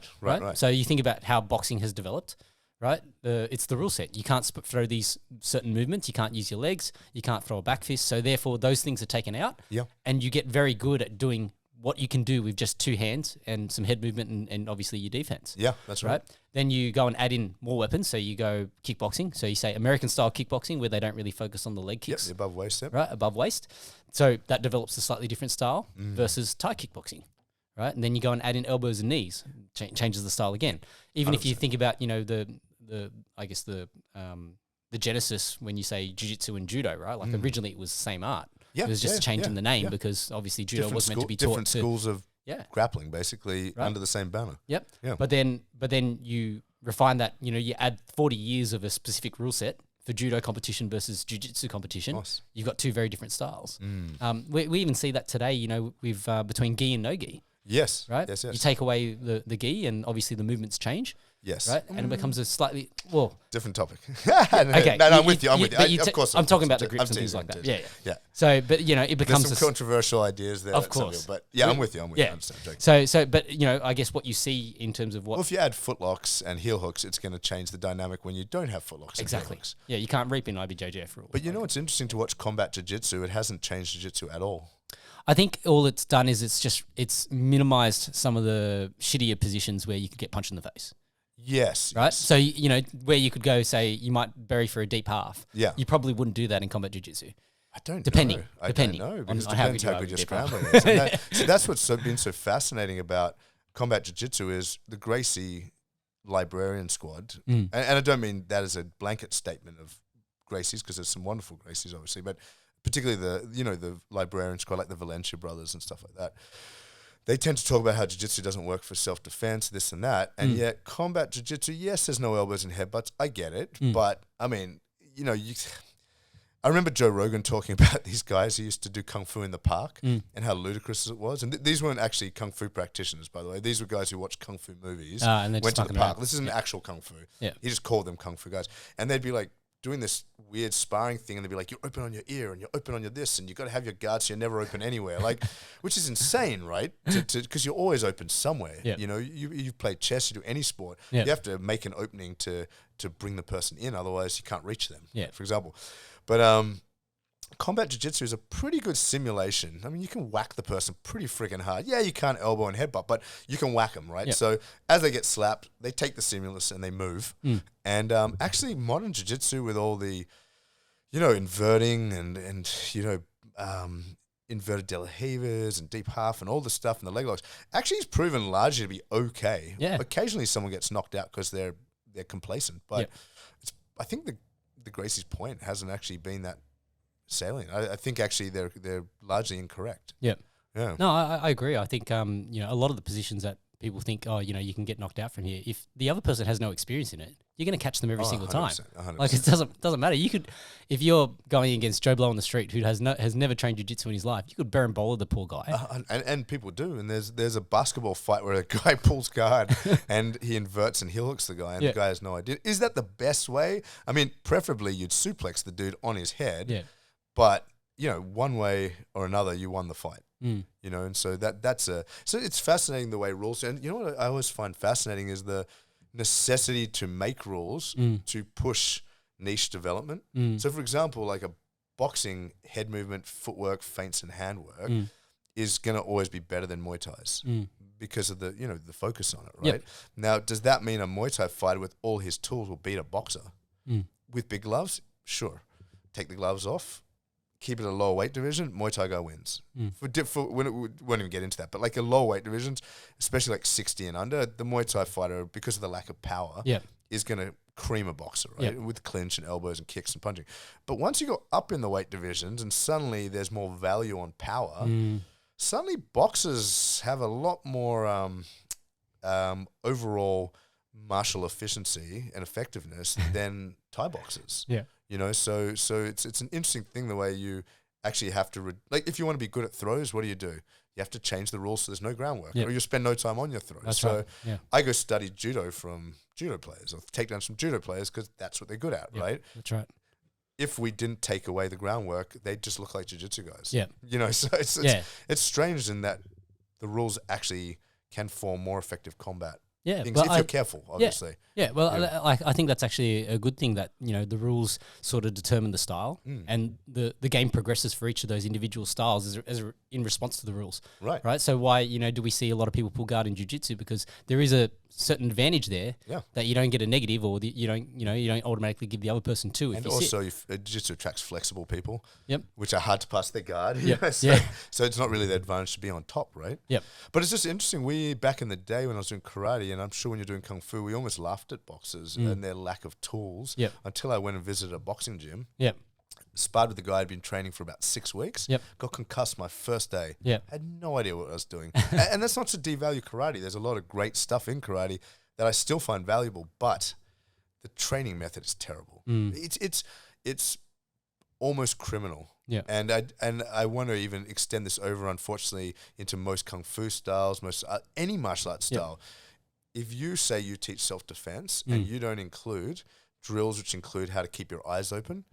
So you think about how boxing has developed, right? It's the rule set. You can't throw these certain movements. You can't use your legs. You can't throw a back fist. So therefore, those things are taken out. Yeah. And you get very good at doing what you can do with just two hands and some head movement and obviously your defense. Yeah, that's right. Then you go and add in more weapons. So you go kickboxing. So you say American style kickboxing where they don't really focus on the leg Yep, kicks. the above waist step. Right, above waist. So that develops a slightly different style versus Thai kickboxing, right? And then you go and add in elbows and knees, changes the style again. Even if you 100%. think about, you know, the genesis when you say jiu-jitsu and judo, right? Like originally it was the same art. Yeah, It was just a change in the name yeah. because obviously judo was meant to be different taught to schools of yeah. grappling, basically, Right. under the same banner. Yep. Yeah. But then you refine that, you know, you add 40 years of a specific rule set for judo competition versus jiu-jitsu competition. Nice. You've got two very different styles. We even see that today, you know, with between gi and no gi, Yes. right? Yes. You take away the gi and obviously the movements change, Yes. right? And it becomes a slightly, Different topic. Okay. No, I'm with you. I'm with you. but Of course. I'm talking about the I'm grips and teasing, things like I'm that. teasing. Yeah. Yeah. So, but you know, it There's becomes some controversial ideas there. Of that some course. people- But yeah, I'm with you. yeah. I understand. I'm joking. So, but you know, I guess what you see in terms of what Well, if you add footlocks and heel hooks, it's going to change the dynamic when you don't have footlocks. exactly. And heel hooks. Yeah, you can't reap in IBJJF rules. But you know what's interesting to watch combat jiu-jitsu? It hasn't changed jiu-jitsu at all. I think all it's done is it's minimized some of the shittier positions where you could get punched in the face. Yes. Right. yes. So, you know, where you could go, say, you might bury for a deep half. Yeah. You probably wouldn't do that in combat jiu-jitsu. I don't Depending. know. I Depending don't know on because it how depends good you how are good your with deep half. scrambling is. And so that's what's been so fascinating about combat jiu-jitsu is the Gracie librarian squad. And I don't mean that as a blanket statement of Gracies because there's some wonderful Gracies obviously, but particularly the librarian squad like the Valencia brothers and stuff like that. They tend to talk about how jiu-jitsu doesn't work for self-defense, this and that. And yet combat jiu-jitsu, yes, there's no elbows and headbutts. I get it. But, I mean, you know, I remember Joe Rogan talking about these guys who used to do kung fu in the park and how ludicrous it was. And these weren't actually kung fu practitioners, by the way. These were guys who watched kung fu movies, And they're went just to the mucking park. around. This is an actual kung fu. Yeah. He just called them kung fu guys. And they'd be like doing this weird sparring thing and they'd be like, you're open on your ear and you're open on your this and you've got to have your guard so you're never open anywhere. Like, which is insane, right? Because you're always open somewhere. Yeah. You know, you play chess, you do any sport. Yeah. You have to make an opening to bring the person in. Otherwise, you can't reach them, Yeah. for example. But combat jiu-jitsu is a pretty good simulation. I mean, you can whack the person pretty freaking hard. Yeah, you can't elbow and headbutt, but you can whack them, right? Yeah. So as they get slapped, they take the stimulus and they move. And actually, modern jiu-jitsu with all the, you know, inverting and you know, inverted de la rivas and deep half and all the stuff and the leg locks, actually is proven largely to be okay. Yeah. Occasionally, someone gets knocked out because they're complacent, but Yeah. I think the Gracie's point hasn't actually been that salient. I think actually they're largely incorrect. Yeah. Yeah. No, I agree. I think, you know, a lot of the positions that people think, oh, you know, you can get knocked out from here. If the other person has no experience in it, you're going to catch them every single time. 100%. Like it doesn't matter. You could, if you're going against Joe Blow on the street who has never trained jiu-jitsu in his life, you could bear and bowler the poor guy. And people do. And there's a basketball fight where a guy pulls guard and he inverts and heel hooks the guy and the guy has no idea. Is that the best way? I mean, preferably you'd suplex the dude on his head. Yeah. But, you know, one way or another, you won the fight. You know, and so so it's fascinating the way rules, and you know what I always find fascinating is the necessity to make rules to push niche development. So for example, like a boxing head movement, footwork, feints and handwork is going to always be better than Muay Thai's because of the the focus on it, right? Yep. Now, does that mean a Muay Thai fighter with all his tools will beat a boxer with big gloves? Sure. Take the gloves off, keep it a lower weight division, Muay Thai guy wins. We won't even get into that, but like a lower weight divisions, especially like 60 and under, the Muay Thai fighter, because of the lack of power, is going to cream a boxer, right? With clinch and elbows and kicks and punching. But once you go up in the weight divisions and suddenly there's more value on power, suddenly boxers have a lot more overall martial efficiency and effectiveness than Thai boxers. So it's an interesting thing the way you actually have to like if you want to be good at throws, what do? You have to change the rules so there's no groundwork, or you spend no time on your throws. That's so right. Yeah. I go study judo from judo players, or take down some judo players because that's what they're good at, right? That's right. If we didn't take away the groundwork, they'd just look like jiu-jitsu guys. So it's strange in that the rules actually can form more effective combat. If you're careful, obviously. I think that's actually a good thing that, the rules sort of determine the style and the game progresses for each of those individual styles as in response to the rules. Right. So why, do we see a lot of people pull guard in jiu-jitsu? Because there is a certain advantage there that you don't get a negative or you don't automatically give the other person two. And also jiu-jitsu attracts flexible people, which are hard to pass their guard. So it's not really the advantage to be on top, right? But it's just interesting. Back in the day when I was doing karate, and I'm sure when you're doing kung fu, we almost laughed at boxers and their lack of tools until I went and visited a boxing gym. Sparred with a guy I'd been training for about 6 weeks. Got concussed my first day. Had no idea what I was doing. And that's not to devalue karate. There's a lot of great stuff in karate that I still find valuable, but the training method is terrible. It's almost criminal. And I want to even extend this over, unfortunately, into most kung fu styles, most any martial arts style. If you say you teach self-defense and you don't include drills which include how to keep your eyes open,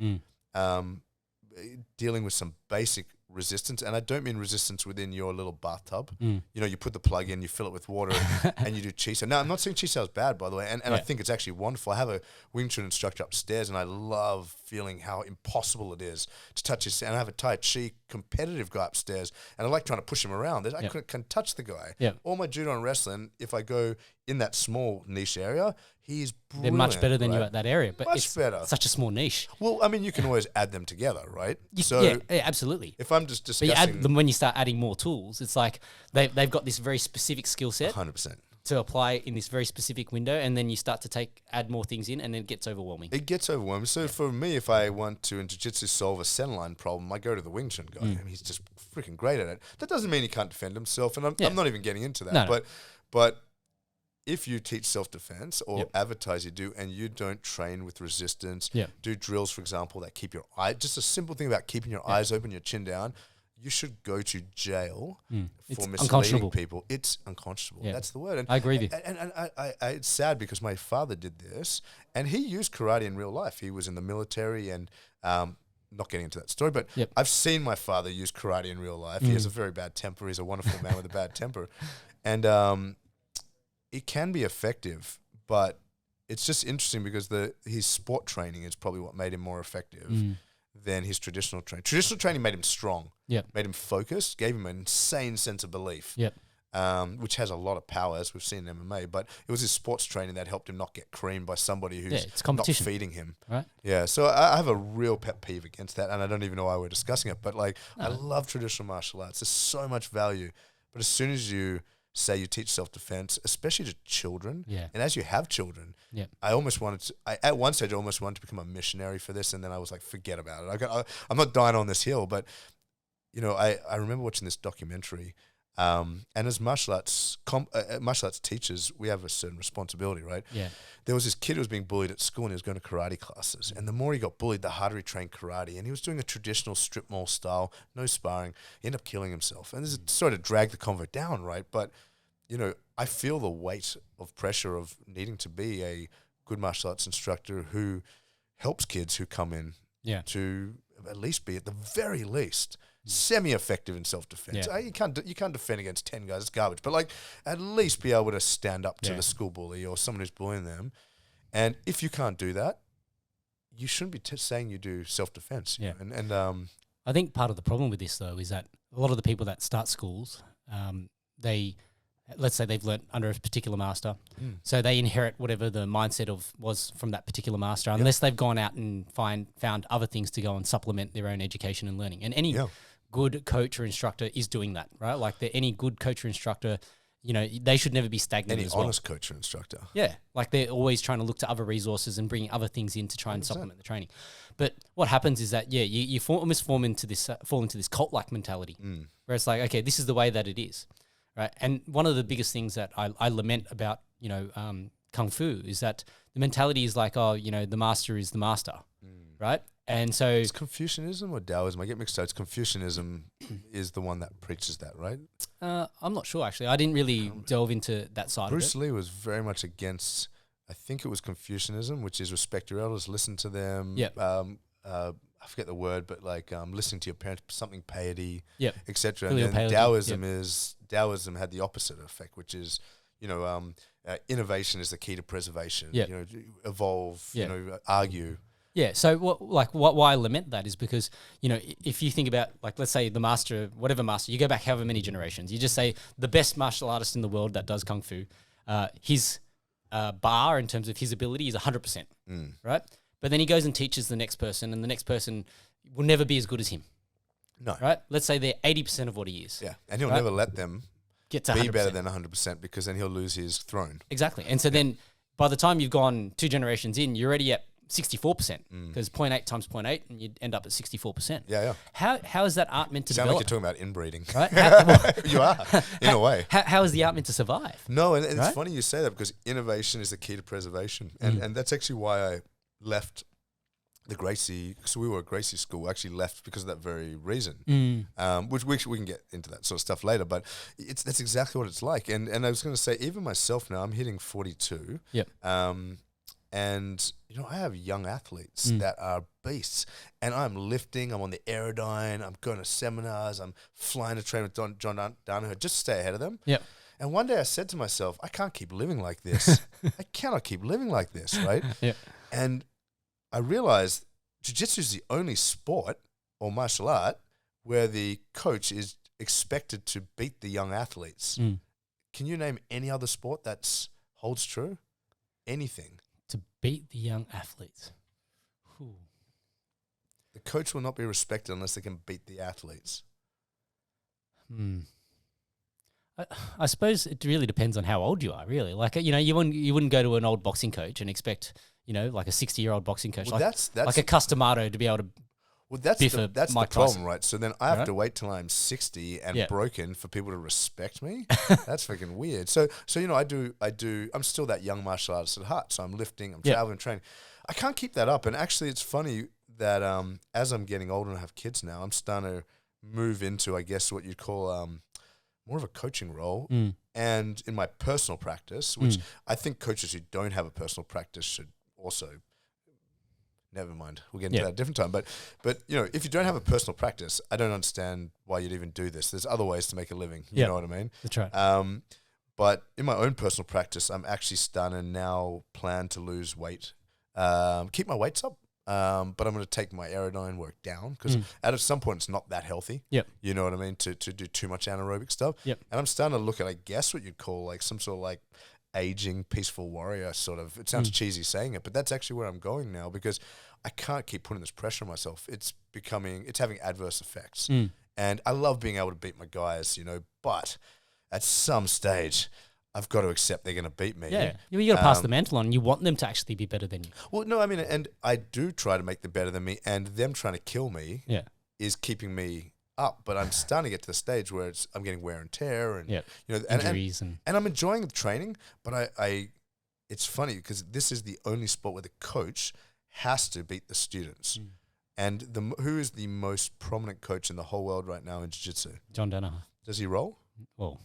dealing with some basic resistance, and I don't mean resistance within your little bathtub. You put the plug in, you fill it with water, and you do chi sao. Now, I'm not saying chi sao is bad, by the way, and I think it's actually wonderful. I have a Wing Chun instructor upstairs, and I love feeling how impossible it is to touch his. And I have a Tai Chi competitive guy upstairs, and I like trying to push him around. I can touch the guy. All my judo and wrestling, if I go in that small niche area, he's brilliant. They're much better than you at that area, but much better. Such a small niche. Well, I mean, you can always add them together, right? Absolutely. If I'm just discussing, but you add them when you start adding more tools. It's like they've got this very specific skill set, 100%, to apply in this very specific window, and then you start to add more things in, and then it gets overwhelming. So for me, if I want to in jiu-jitsu solve a center line problem, I go to the Wing Chun guy, and he's just freaking great at it. That doesn't mean he can't defend himself, and I'm not even getting into that. But if you teach self-defense or advertise you do, and you don't train with resistance, do drills, for example, that keep your eye, just a simple thing about keeping your eyes open, your chin down, you should go to jail for misleading people. It's unconscionable. That's the word. And I agree with you. And it's sad because my father did this, and he used karate in real life. He was in the military, and not getting into that story, but I've seen my father use karate in real life. He has a very bad temper. He's a wonderful man with a bad temper. And it can be effective, but it's just interesting because his sport training is probably what made him more effective than his traditional training. Traditional training made him strong, made him focused, gave him an insane sense of belief, which has a lot of power, as we've seen in MMA. But it was his sports training that helped him not get creamed by somebody who's not feeding him. Right? Yeah, so I have a real pet peeve against that, and I don't even know why we're discussing it. But I love traditional martial arts. There's so much value. But as soon as you say you teach self-defense, especially to children, and as you have children, I almost wanted to, at one stage I almost wanted to become a missionary for this, and then I was like, forget about it. I'm not dying on this hill, but I remember watching this documentary, and as martial arts teachers, we have a certain responsibility, right? There was this kid who was being bullied at school, and he was going to karate classes, and the more he got bullied, the harder he trained karate, and he was doing a traditional strip mall style, no sparring. He ended up killing himself, and this is sort of dragged the convo down, right? But I feel the weight of pressure of needing to be a good martial arts instructor who helps kids who come in to at least be, at the very least, semi-effective in self-defense. You can't defend against 10 guys, it's garbage. But at least be able to stand up to the school bully or someone who's bullying them. And if you can't do that, you shouldn't be saying you do self-defense. And I think part of the problem with this, though, is that a lot of the people that start schools, let's say they've learnt under a particular master, so they inherit whatever the mindset was from that particular master, unless they've gone out and found other things to go and supplement their own education and learning. And any good coach or instructor is doing that, right? Like any good coach or instructor, they should never be stagnant Any as well. honest coach or instructor. Yeah, like they're always trying to look to other resources and bringing other things in to try and 100%. supplement the training. But what happens is that, you almost fall into this cult-like mentality where it's like, okay, this is the way that it is, right? And one of the biggest things that I lament about, Kung Fu is that the mentality is like, the master is the master, right? And so it's Confucianism or Taoism. I get mixed up. It's Confucianism is the one that preaches that, right? I'm not sure, actually. I didn't really delve into that side Bruce of it. Lee was very much against, I think it was Confucianism, which is respect your elders, listen to them. Yep. I forget the word, but like listening to your parents, something piety, Yep. etc. Filial And then piety, Taoism had the opposite effect, which is, innovation is the key to preservation. Yep. Evolve, Yep. Argue. Yeah, so why I lament that is because, if you think about, like, let's say the master, whatever master, you go back however many generations, you just say the best martial artist in the world that does Kung Fu, his bar in terms of his ability is 100%, right? But then he goes and teaches the next person, and the next person will never be as good as him. No. Right? Let's say they're 80% of what he is. Yeah, and he'll right? never let them Get to be 100%. better than 100% because then he'll lose his throne. Exactly. And so then by the time you've gone 2 generations in, you're already at 64% because 0.8 times 0.8 and you'd end up at 64%. Yeah. How is that art meant to Sound develop? like you're talking about inbreeding. Right? You are, in a way. How is the art meant to survive? No, and Right? it's funny you say that because innovation is the key to preservation. And that's actually why I left the Gracie, so we were at Gracie school, actually left because of that very reason, which we can get into that sort of stuff later, but that's exactly what it's like. And I was going to say, even myself now, I'm hitting 42. Yep. And, I have young athletes that are beasts. And I'm lifting, I'm on the Aerodyne, I'm going to seminars, I'm flying to train with John Danaher just to stay ahead of them. Yep. And one day I said to myself, I can't keep living like this. I cannot keep living like this, right? Yeah. And I realized jiu-jitsu is the only sport or martial art where the coach is expected to beat the young athletes. Can you name any other sport that holds true? Anything. To beat the young athletes. Ooh. The coach will not be respected unless they can beat the athletes. I suppose it really depends on how old you are, really. Like, you wouldn't go to an old boxing coach and expect, like a 60-year-old boxing coach, Well, that's like a Customato to be able to. Well, that's Biff the a problem, Mike Tyson. right? So then I have Right. to wait till I'm 60 and Yeah. broken for people to respect me. That's freaking weird. So I'm still that young martial artist at heart. So I'm lifting, I'm traveling, training. I can't keep that up. And actually, it's funny that as I'm getting older and I have kids now, I'm starting to move into, I guess, what you'd call more of a coaching role. And in my personal practice, which I think coaches who don't have a personal practice should also. Never mind. We'll get into that at a different time. But if you don't have a personal practice, I don't understand why you'd even do this. There's other ways to make a living. You know what I mean? That's right. But in my own personal practice, I'm actually starting to now plan to lose weight, keep my weights up. But I'm going to take my Aerodyne work down because at some point it's not that healthy. Yep. You know what I mean? To do too much anaerobic stuff. Yep. And I'm starting to look at, I guess, what you'd call like some sort of like aging peaceful warrior sort of. It sounds cheesy saying it, but that's actually where I'm going now because I can't keep putting this pressure on myself. It's having adverse effects. And I love being able to beat my guys, but at some stage I've got to accept they're going to beat me. Yeah. You got to pass the mantle on. You want them to actually be better than you. Well, no, I mean, and I do try to make them better than me, and them trying to kill me is keeping me up. But I'm starting to get to the stage where I'm getting wear and tear, and Injuries and I'm enjoying the training. But it's funny because this is the only sport where the coach has to beat the students. And who is the most prominent coach in the whole world right now in jiu-jitsu? John Danaher. Does he roll? Well,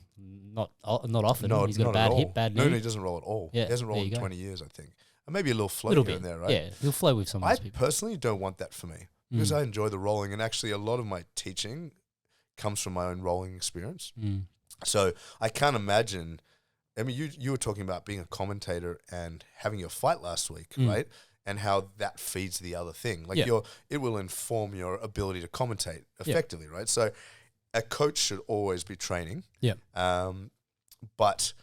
not often. No, He's got not a bad at all. hip, bad knee. No, he doesn't roll at all. Yeah, he hasn't rolled there you in go. 20 years, I think. And maybe a little flow Little here bit and there, right? Yeah, he'll flow with some of I those people. personally don't want that for me because I enjoy the rolling, and actually a lot of my teaching comes from my own rolling experience. So I can't imagine. I mean, you were talking about being a commentator and having your fight last week, right? And how that feeds the other thing. Like it will inform your ability to commentate effectively, right? So a coach should always be training. Yeah. But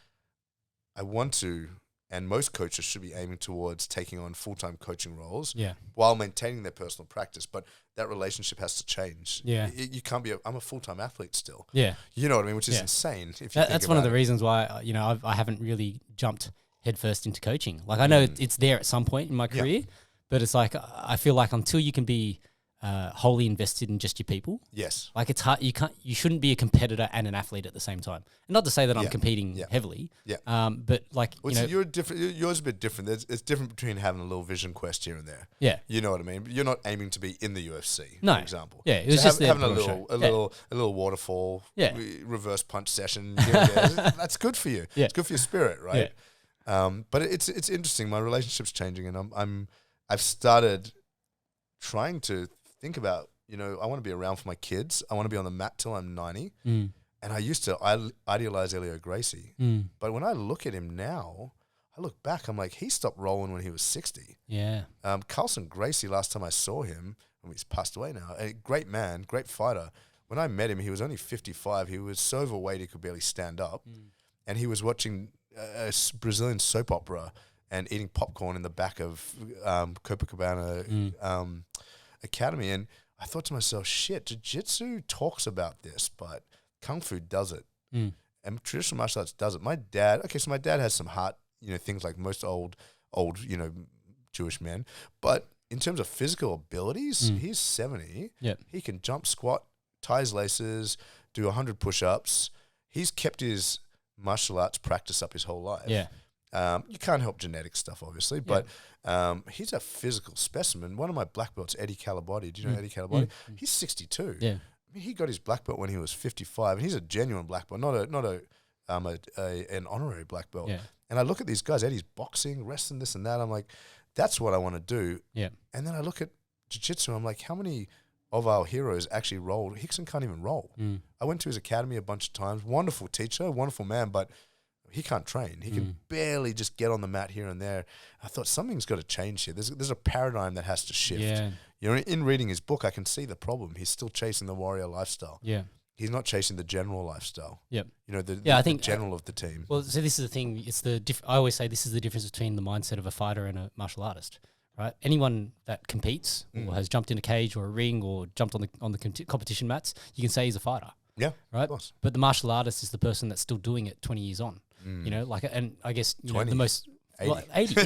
I want to, and most coaches should be aiming towards taking on full-time coaching roles while maintaining their personal practice. But that relationship has to change. Yeah. You can't be, I'm a full-time athlete still. Yeah. You know what I mean? Which is insane. If you That's one of the reasons why, you know, I haven't really jumped headfirst into coaching. Like I know it's there at some point in my career, but it's like, I feel like until you can be wholly invested in just your people. Yes. Like it's hard. You shouldn't be a competitor and an athlete at the same time. And not to say that I'm competing heavily. Yeah. But like, you're different. Yours is a bit different. It's different between having a little vision quest here and there. Yeah. You know what I mean? You're not aiming to be in the UFC, no. for example. Yeah. It was just having a little waterfall, reverse punch session. Here and there, that's good for you. Yeah. It's good for your spirit, right? Yeah. But it's interesting. My relationship's changing, and I've started trying to think about, you know, I want to be around for my kids. I want to be on the mat till I'm 90. And I used to idealize Elio Gracie. But when I look at him now, I look back, I'm like, he stopped rolling when he was 60. Yeah. Carlson Gracie, last time I saw him, he's passed away now, a great man, great fighter. When I met him, he was only 55. He was so overweight he could barely stand up. And he was watching a Brazilian soap opera and eating popcorn in the back of Copacabana Academy. And I thought to myself, shit, jiu-jitsu talks about this, but kung fu does it. And traditional martial arts does it. My dad has some heart, you know, things like most old, you know, Jewish men. But in terms of physical abilities, he's 70. Yep. He can jump, squat, tie his laces, do 100 push-ups. He's kept his martial arts practice up his whole life. Yeah. You can't help genetic stuff, obviously, but he's a physical specimen. One of my black belts, Eddie Calabotti. Do you know Eddie Calabotti? He's 62. Yeah. I mean, he got his black belt when he was 55, and he's a genuine black belt, not an honorary black belt. Yeah. And I look at these guys, Eddie's boxing, wrestling, this and that. I'm like, that's what I want to do. Yeah. And then I look at jiu-jitsu, I'm like, how many of our heroes actually rolled? Hickson can't even roll. I went to his academy a bunch of times. Wonderful teacher, wonderful man, but he can't train. He can barely just get on the mat here and there. I thought something's got to change here. There's a paradigm that has to shift. Yeah. You know, in reading his book, I can see the problem. He's still chasing the warrior lifestyle. Yeah. He's not chasing the general lifestyle. Yep. You know, I think the general of the team. Well, so this is the thing. It's I always say this is the difference between the mindset of a fighter and a martial artist. Right? Anyone that competes or has jumped in a cage or a ring or jumped on the competition mats, you can say he's a fighter. Yeah. Right. Of course. But the martial artist is the person that's still doing it 20 years on. You know, like, and I guess you know, the most 80. Like 80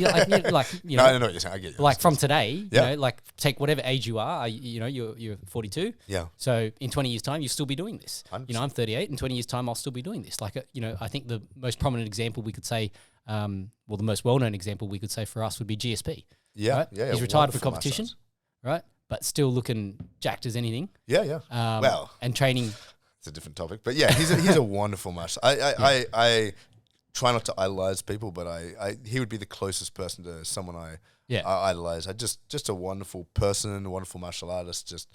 like you know, no, I know what you're saying. I get you. Like from today, you know, like take whatever age you are. You know, you're 42. Yeah. So in 20 years' time, you'll still be doing this. 100%. You know, I'm 38. In 20 years' time, I'll still be doing this. Like, you know, I think the most prominent example we could say, well, the most well-known example we could say for us would be GSP. Yeah. Right? Yeah. He's retired for competition, right? But still looking jacked as anything. Yeah. Yeah. Well, and training. It's a different topic, but yeah, he's a wonderful master. I try not to idolize people, but he would be the closest person to someone I idolize. Just a wonderful person, a wonderful martial artist, just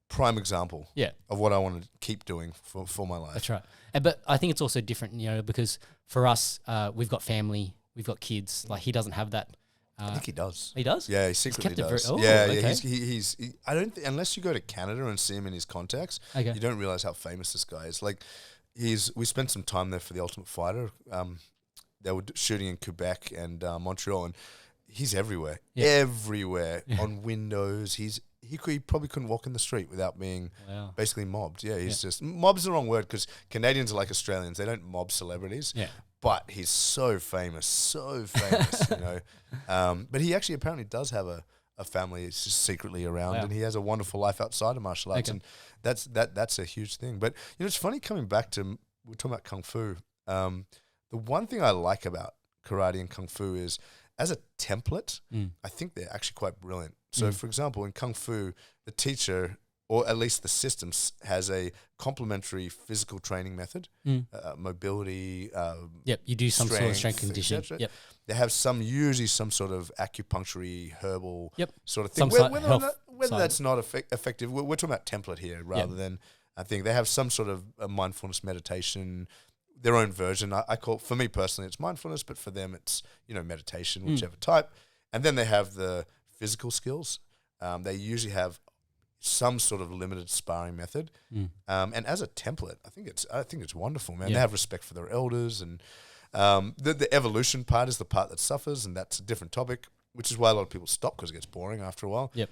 prime example of what I want to keep doing for my life. That's right. But I think it's also different, you know, because for us, we've got family, we've got kids. Like he doesn't have that. I think he does. He does? Yeah, he secretly does. I don't think, unless you go to Canada and see him in his contacts, you don't realize how famous this guy is. Like, we spent some time there for the Ultimate Fighter. They were shooting in Quebec and Montreal, and he's everywhere. Yeah. Everywhere. On windows. He probably couldn't walk in the street without being basically mobbed. Yeah, he's just... Mob's the wrong word, because Canadians are like Australians. They don't mob celebrities. Yeah. But he's so famous, you know. But he actually apparently does have a family. It's just secretly around, and he has a wonderful life outside of martial arts, and that's a huge thing. But you know, it's funny coming back to we're talking about kung fu. The one thing I like about karate and kung fu is, as a template, I think they're actually quite brilliant. So, for example, in kung fu, the teacher, or at least the system, has a complementary physical training method, mobility. You do some sort of strength conditioning. Yep. They have usually some sort of acupuncture, herbal sort of thing. Whether that's not effective, we're talking about template here rather than, I think they have some sort of a mindfulness meditation, their own version. I call, for me personally, it's mindfulness, but for them it's, you know, meditation, whichever type. And then they have the physical skills. They usually have some sort of limited sparring method. And as a template, I think it's wonderful, man. Yeah. They have respect for their elders, and the evolution part is the part that suffers, and that's a different topic, which is why a lot of people stop, because it gets boring after a while. Yep.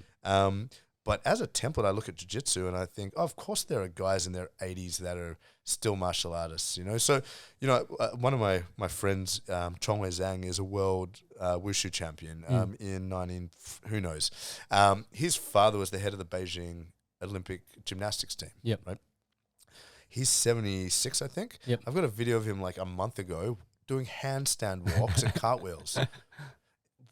But as a template, I look at jiu-jitsu and I think, of course there are guys in their 80s that are still martial artists, you know. So, you know, one of my friends, Chong Wei Zhang, is a world wushu champion in who knows. His father was the head of the Beijing Olympic gymnastics team. Yep. Right. He's 76, I think. Yep. I've got a video of him like a month ago doing handstand walks and cartwheels.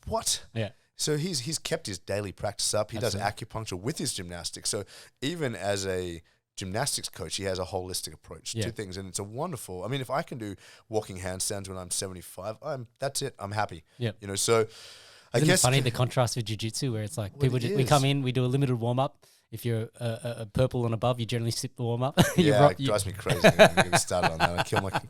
What? Yeah. So he's kept his daily practice up. He does acupuncture with his gymnastics. So even as a gymnastics coach, he has a holistic approach to things, and it's a wonderful. I mean, if I can do walking handstands when I'm 75, that's it. I'm happy. Yeah. You know, so I Isn't guess it funny the contrast with jiu-jitsu, where it's like Well, people it we come is. in, we do a limited warm up. If you're a purple and above, you generally skip the warm up. Yeah, it drives me crazy. I'm going to start on that. I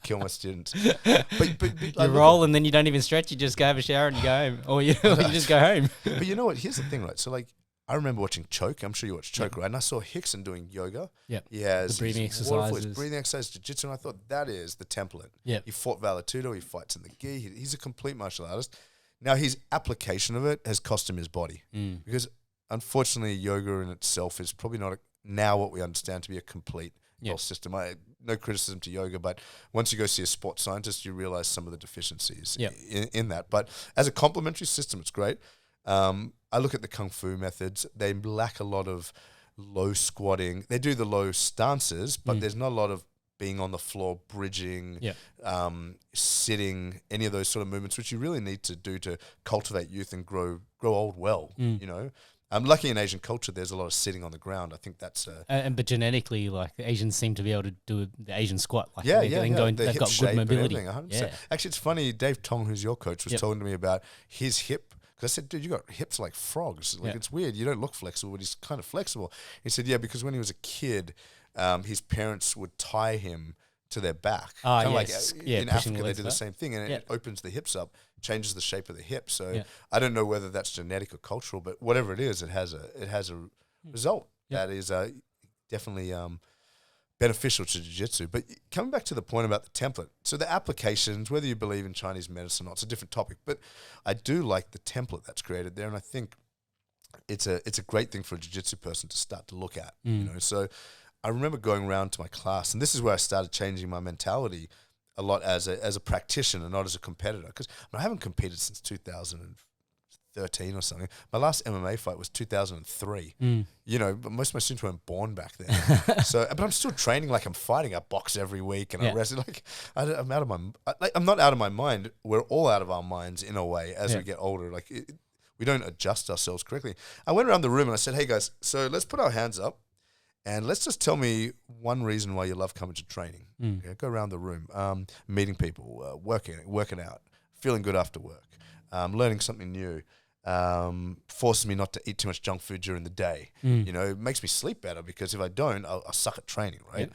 kill my students. But You roll and then you don't even stretch. You just go have a shower and you go home, or you just go home. But you know what? Here's the thing, right? So like, I remember watching Choke. I'm sure you watched Choke, right? And I saw Hickson doing yoga. Yeah. He has The breathing his waterfall, his exercises. breathing exercise, jiu-jitsu, and I thought that is the template. Yeah. He fought Valetudo. He fights in the gi. He's a complete martial artist. Now, his application of it has cost him his body. Because, unfortunately, yoga in itself is probably not now what we understand to be a complete health system. No criticism to yoga, but once you go see a sports scientist, you realize some of the deficiencies in that. But as a complementary system, it's great. I look at the Kung Fu methods. They lack a lot of low squatting. They do the low stances, but there's not a lot of being on the floor, bridging, sitting, any of those sort of movements, which you really need to do to cultivate youth and grow old well, you know. I'm lucky in Asian culture, there's a lot of sitting on the ground. I think that's... but genetically, like, the Asians seem to be able to do the Asian squat. Like, they've got good mobility. 100%. Yeah. Actually, it's funny, Dave Tong, who's your coach, was talking to me about his hip. Because I said, dude, you got hips like frogs. Like, it's weird. You don't look flexible, but he's kind of flexible. He said, yeah, because when he was a kid, his parents would tie him to their back. Kind of like in Africa, they do the same thing, and it opens the hips up, changes the shape of the hip. So I don't know whether that's genetic or cultural, but whatever it is, it has a result that is definitely beneficial to jiu-jitsu. But coming back to the point about the template, so the applications, whether you believe in Chinese medicine or not, it's a different topic. But I do like the template that's created there, and I think it's a great thing for a jiu-jitsu person to start to look at. You know, so I remember going around to my class, and this is where I started changing my mentality a lot as a practitioner, not as a competitor. Because I haven't competed since 2013 or something. My last MMA fight was 2003. You know, but most of my students weren't born back then. So, but I'm still training like I'm fighting. I box every week and I wrestle. Like I'm out of my. I'm not out of my mind. We're all out of our minds in a way as we get older. Like we don't adjust ourselves correctly. I went around the room and I said, "Hey guys, so let's put our hands up." And let's just tell me one reason why you love coming to training. Okay, go around the room, meeting people, working out, feeling good after work, learning something new, forces me not to eat too much junk food during the day. You know, it makes me sleep better because if I don't, I'll suck at training, right?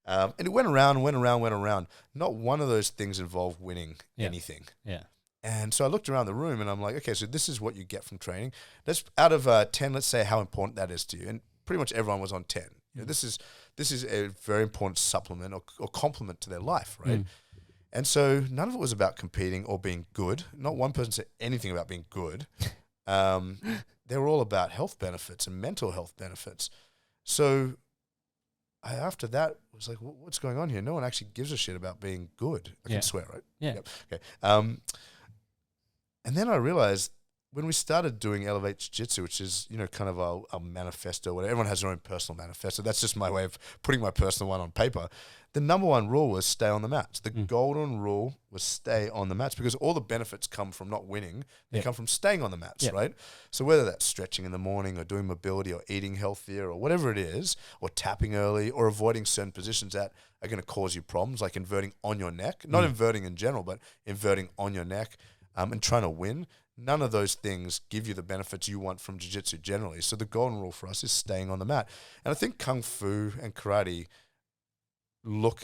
And it went around. Not one of those things involved winning anything. Yeah. And so I looked around the room and I'm like, okay, so this is what you get from training. Out of 10, let's say how important that is to you. And pretty much everyone was on 10. You know, this is a very important supplement or complement to their life, right? And so none of it was about competing or being good. Not one person said anything about being good. They were all about health benefits and mental health benefits. So after that, I was like, what's going on here? No one actually gives a shit about being good. I can swear, right? Yeah. Yep. Okay. And then I realized when we started doing Elevate Jiu-Jitsu, which is, you know, kind of a manifesto, whatever, everyone has their own personal manifesto. That's just my way of putting my personal one on paper. The number one rule was stay on the mats. The golden rule was stay on the mats because all the benefits come from not winning. They come from staying on the mats, right? So whether that's stretching in the morning or doing mobility or eating healthier or whatever it is, or tapping early or avoiding certain positions that are going to cause you problems, like inverting on your neck, not inverting in general, but inverting on your neck and trying to win. None of those things give you the benefits you want from jiu-jitsu generally. So the golden rule for us is staying on the mat. And I think Kung Fu and karate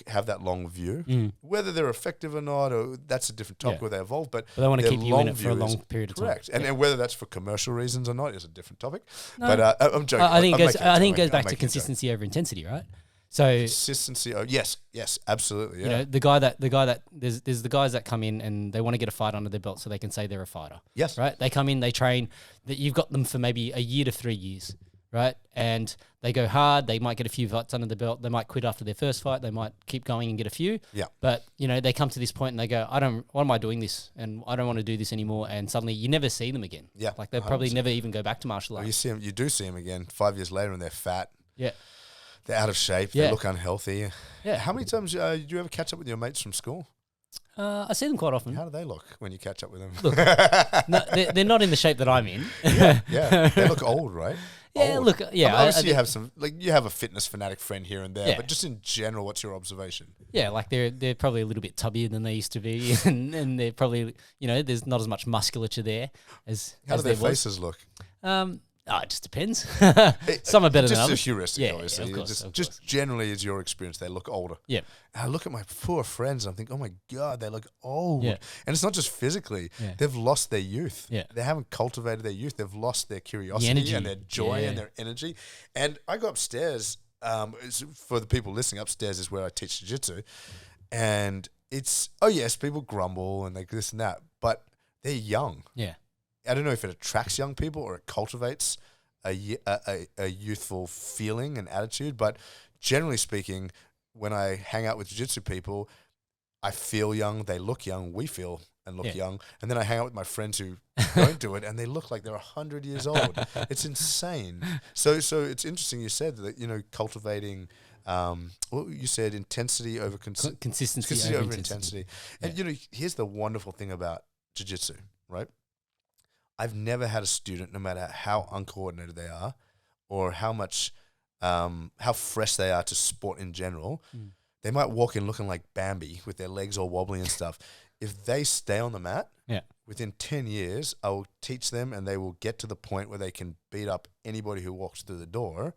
have that long view. Mm. Whether they're effective or not, or that's a different topic where they evolve. But they want to their keep you in long it for a view long is period of time. correct. And whether that's for commercial reasons or not is a different topic. No. But I'm joking. I think it goes back I'm to making a joke. consistency over intensity, right? So Consistency. Oh, yes, absolutely. Yeah. you know, the guy that there's the guys that come in and they want to get a fight under their belt so they can say they're a fighter. Yes. Right? They come in, they train, that you've got them for maybe a year to 3 years, right? And they go hard, they might get a few fights under the belt, they might quit after their first fight, they might keep going and get a few. Yeah. But, you know, they come to this point and they go, why am I doing this? And I don't want to do this anymore. And suddenly you never see them again. Yeah. Like they probably never even go back to martial arts. You do see them again 5 years later and they're fat. Yeah. They're out of shape. Yeah. They look unhealthy. Yeah. How many times do you ever catch up with your mates from school? I see them quite often. How do they look when you catch up with them? Look, no, they're not in the shape that I'm in. Yeah. They look old, right? Yeah, Old. look, yeah. I mean, obviously, you have you have a fitness fanatic friend here and there, Yeah. but just in general, what's your observation? Yeah, like they're probably a little bit tubbier than they used to be, and they're probably, you know, there's not as much musculature there as How do there their was. faces look? It just depends. Some are better than Just a others. heuristic, Yeah, obviously. of course, Just generally, is your experience, they look older. Yeah. And I look at my poor friends and I think, oh my God, they look old. Yeah. And it's not just physically. Yeah. They've lost their youth. Yeah. They haven't cultivated their youth. They've lost their curiosity energy. and their joy Yeah. and their energy. And I go upstairs, for the people listening, upstairs is where I teach jiu-jitsu. And it's, oh yes, people grumble and they this and that, but they're young. Yeah. I don't know if it attracts young people or it cultivates a youthful feeling and attitude, but generally speaking, when I hang out with jiu-jitsu people, I feel young, they look young, we feel and look young, and then I hang out with my friends who don't do it, and they look like they're 100 years old. It's insane. So it's interesting you said that, you know, cultivating, what you said, intensity over Consistency over intensity. And, you know, here's the wonderful thing about jiu-jitsu, right? I've never had a student, no matter how uncoordinated they are or how much, how fresh they are to sport in general, they might walk in looking like Bambi with their legs all wobbly and stuff. If they stay on the mat, within 10 years, I will teach them and they will get to the point where they can beat up anybody who walks through the door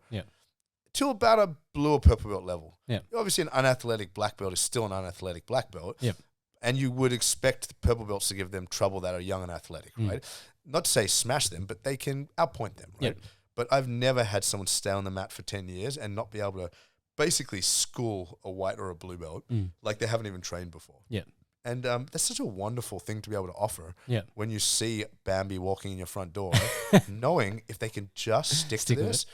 to about a blue or purple belt level. Yeah. Obviously, an unathletic black belt is still an unathletic black belt. Yep. And you would expect the purple belts to give them trouble that are young and athletic, right? Not to say smash them, but they can outpoint them, right? Yep. But I've never had someone stay on the mat for 10 years and not be able to basically school a white or a blue belt like they haven't even trained before. Yeah. And that's such a wonderful thing to be able to offer when you see Bambi walking in your front door, knowing if they can just stick to this,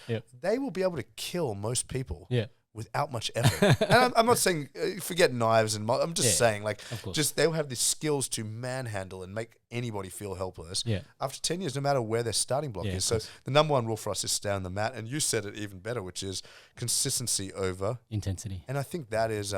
they will be able to kill most people without much effort. And I'm not saying forget knives and I'm just saying like just they'll have the skills to manhandle and make anybody feel helpless. After 10 years, no matter where their starting block is. So the number one rule for us is stay on the mat, and you said it even better, which is consistency over intensity. And I think that is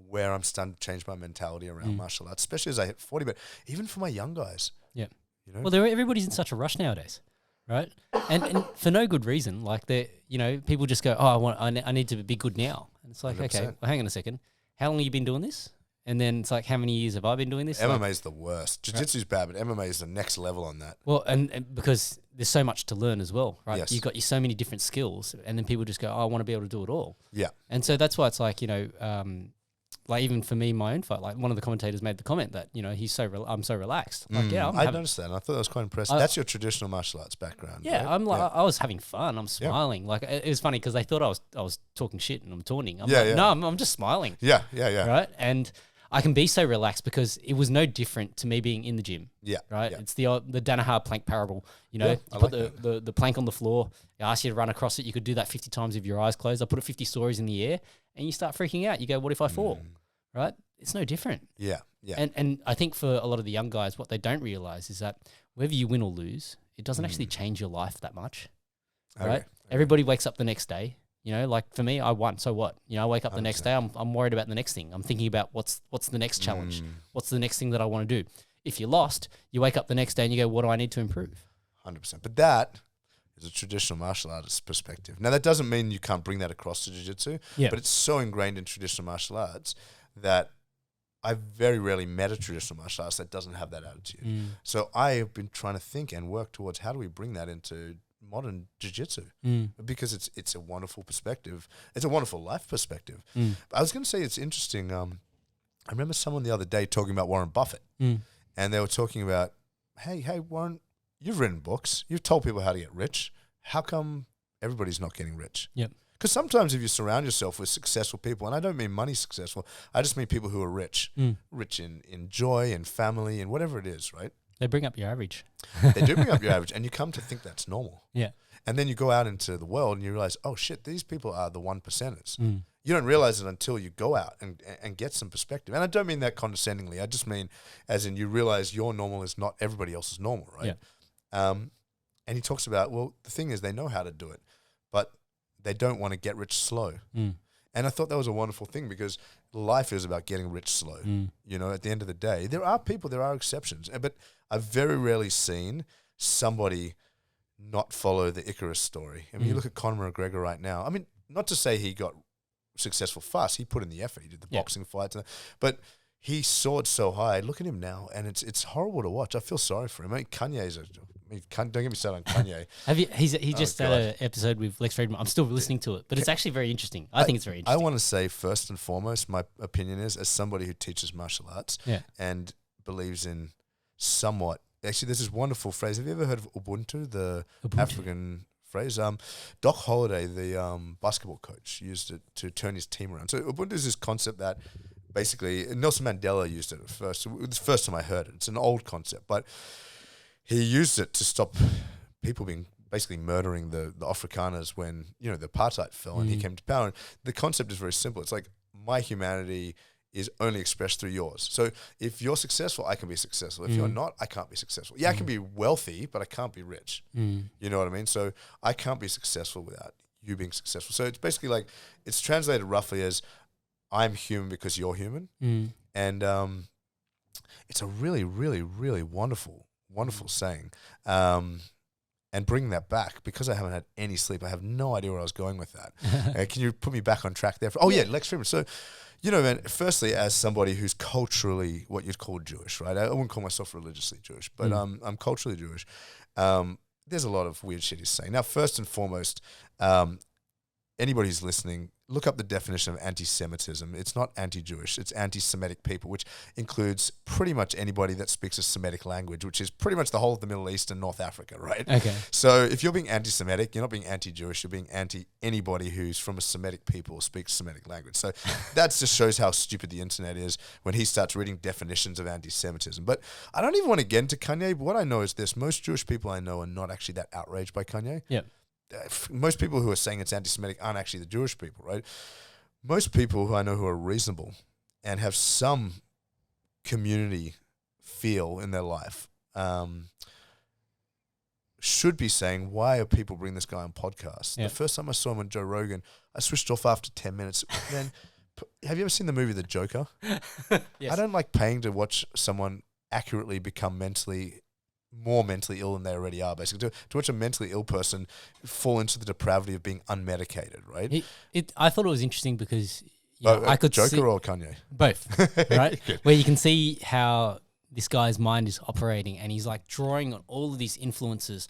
where I'm starting to change my mentality around martial arts, especially as I hit 40, but even for my young guys. Yeah. You know? Well, everybody's in such a rush nowadays, right? And for no good reason. Like you know, people just go, "Oh, I need to be good now." And it's like, 100%. okay, well, hang on a second. How long have you been doing this? And then it's like, how many years have I been doing this? MMA is the worst. Jiu-jitsu's bad, but MMA is the next level on that. Well, and because there's so much to learn as well, right? Yes. You've got so many different skills, and then people just go, "Oh, I want to be able to do it all." Yeah. And so that's why it's like, you know, like even for me, my own fight, like one of the commentators made the comment that, you know, I'm so relaxed. Like, I noticed that. And I thought that was quite impressive. That's your traditional martial arts background. Yeah, right? I'm like, I was having fun. I'm smiling. Like it was funny because they thought I was talking shit and I'm taunting. I'm like, no, I'm just smiling. Yeah. Right. And I can be so relaxed because it was no different to me being in the gym. Yeah. Right. Yeah. It's the Danaher plank parable. You know, you put the plank on the floor. I ask you to run across it. You could do that 50 times with your eyes closed. I put it 50 stories in the air, and you start freaking out. You go, "What if I fall?" Right. It's no different. Yeah, yeah. And I think for a lot of the young guys, what they don't realize is that whether you win or lose, it doesn't actually change your life that much, right? Everybody wakes up the next day. You know, like for me, I won. So what? You know, I wake up the next day. I'm worried about the next thing. I'm thinking about what's the next challenge. What's the next thing that I want to do? If you lost, you wake up the next day and you go, "What do I need to improve?" 100%. But that is a traditional martial artist perspective. Now, that doesn't mean you can't bring that across to jiu-jitsu, but it's so ingrained in traditional martial arts that I've very rarely met a traditional martial artist that doesn't have that attitude. So I have been trying to think and work towards how do we bring that into modern jiu-jitsu Mm. because it's a wonderful perspective. It's a wonderful life perspective. Mm. I was going to say it's interesting. I remember someone the other day talking about Warren Buffett, and they were talking about, hey, Warren, you've written books. You've told people how to get rich. How come everybody's not getting rich? Yep. Because sometimes if you surround yourself with successful people, and I don't mean money successful, I just mean people who are rich, rich in joy and family and whatever it is, right? They bring up your average. They do bring up your average, and you come to think that's normal. Yeah. And then you go out into the world and you realize, oh shit, these people are the 1%ers. Mm. You don't realize it until you go out and get some perspective. And I don't mean that condescendingly. I just mean as in you realize your normal is not everybody else's normal, right? Yeah. And he talks about, well, the thing is they know how to do it, but they don't want to get rich slow. Mm. And I thought that was a wonderful thing because life is about getting rich slow. You know, at the end of the day, there are people, there are exceptions, but I've very rarely seen somebody not follow the Icarus story. I mean, you look at Conor McGregor right now. I mean, not to say he got successful fast. He put in the effort. He did the boxing fights, but he soared so high. Look at him now, and it's horrible to watch. I feel sorry for him. I mean, Kanye's don't get me started on Kanye. He just had an episode with Lex Fridman. I'm still listening to it, but it's actually very interesting. I think it's very interesting. I want to say first and foremost, my opinion is as somebody who teaches martial arts and believes in somewhat. Actually, there's this wonderful phrase. Have you ever heard of Ubuntu, the African phrase? Doc Holliday, the basketball coach, used it to turn his team around. So Ubuntu is this concept that basically Nelson Mandela used it at first. It was the first time I heard it. It's an old concept, but he used it to stop people being basically murdering the Afrikaners when, you know, the apartheid fell and he came to power. And the concept is very simple. It's like my humanity is only expressed through yours. So if you're successful, I can be successful. If you're not, I can't be successful. Yeah, I can be wealthy, but I can't be rich. You know what I mean? So I can't be successful without you being successful. So it's basically like, it's translated roughly as I'm human because you're human. And it's a really, really, really wonderful saying. And bringing that back, because I haven't had any sleep, I have no idea where I was going with that. Can you put me back on track there? Lex Fridman. So, you know, man, firstly, as somebody who's culturally what you'd call Jewish, right? I wouldn't call myself religiously Jewish, but I'm culturally Jewish. There's a lot of weird shit he's saying. Now, first and foremost, anybody who's listening, look up the definition of anti-Semitism. It's not anti-Jewish, it's anti-Semitic people, which includes pretty much anybody that speaks a Semitic language, which is pretty much the whole of the Middle East and North Africa, right? Okay. So if you're being anti-Semitic, you're not being anti-Jewish, you're being anti-anybody who's from a Semitic people or speaks Semitic language. So that just shows how stupid the internet is when he starts reading definitions of anti-Semitism. But I don't even want to get into Kanye, but what I know is this. Most Jewish people I know are not actually that outraged by Kanye. Yeah. Most people who are saying it's anti-Semitic aren't actually the Jewish people, right? Most people who I know who are reasonable and have some community feel in their life should be saying, why are people bringing this guy on podcasts? The first time I saw him on Joe Rogan, I switched off after 10 minutes. Man, have you ever seen the movie The Joker? Yes. I don't like paying to watch someone accurately become more mentally ill than they already are, basically. To watch a mentally ill person fall into the depravity of being unmedicated, right? I thought it was interesting because I could Joker see or Kanye? both, right? Where you can see how this guy's mind is operating and he's like drawing on all of these influences.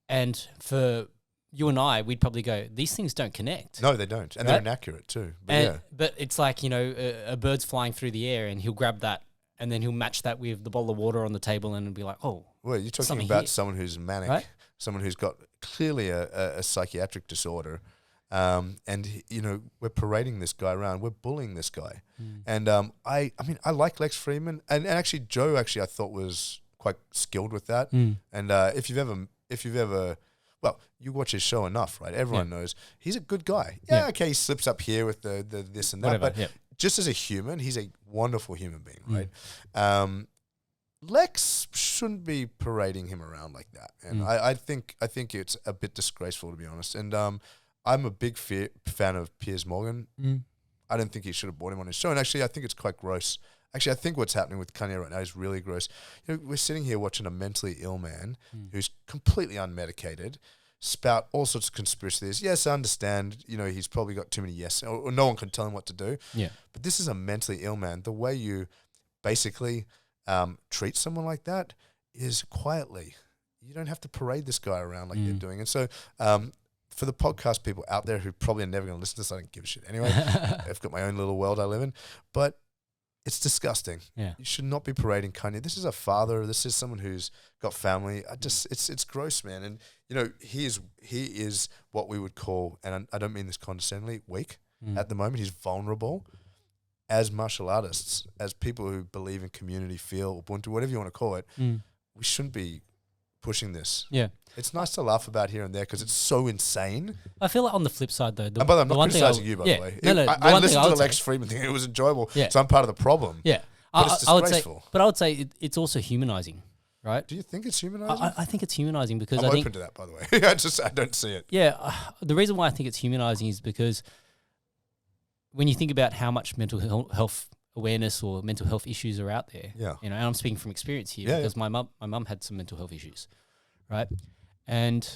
And for you and I, we'd probably go, these things don't connect. No, they don't. And they're inaccurate too. But it's like, you know, a bird's flying through the air and he'll grab that and then he'll match that with the bottle of water on the table and it'll be like, oh, well, you're talking about someone who's manic, right? Someone who's got clearly a psychiatric disorder. And, you know, we're parading this guy around. We're bullying this guy. And I mean, I like Lex Fridman. And actually, Joe, I thought was quite skilled with that. And if you've ever, well, you watch his show enough, right? Everyone knows he's a good guy. Yeah, okay, he slips up here with the this and that. But just as a human, he's a wonderful human being, right? Lex shouldn't be parading him around like that, and I think it's a bit disgraceful, to be honest. And I'm a big fan of Piers Morgan. I don't think he should have brought him on his show, and actually, I think it's quite gross. Actually, I think what's happening with Kanye right now is really gross. You know, we're sitting here watching a mentally ill man who's completely unmedicated spout all sorts of conspiracy theories. Yes, I understand. You know, he's probably got too many or no one can tell him what to do. Yeah, but this is a mentally ill man. The way you basically treat someone like that is quietly. you don't have to parade this guy around like they're doing. And so for the podcast people out there who probably are never going to listen to this, I don't give a shit anyway. I've got my own little world I live in. But it's disgusting. Yeah. You should not be parading Kanye. This is a father. This is someone who's got family. It's gross, man. And, you know, he is what we would call, and I don't mean this condescendingly, weak at the moment. He's vulnerable. As martial artists, as people who believe in community, feel, Ubuntu, whatever you want to call it, we shouldn't be pushing this. Yeah. It's nice to laugh about here and there because it's so insane. I feel like on the flip side, though. And by the way, I'm not criticizing you, by the way. I listened to the Lex Friedman thing. It was enjoyable. Yeah. So I'm part of the problem. Yeah. But it's disgraceful. I would say it's also humanizing, right? Do you think it's humanizing? I think it's humanizing because I'm I think... open to that, by the way. I don't see it. Yeah. The reason why I think it's humanizing is because when you think about how much mental health awareness or mental health issues are out there, you know, and I'm speaking from experience here because my mum had some mental health issues, right? And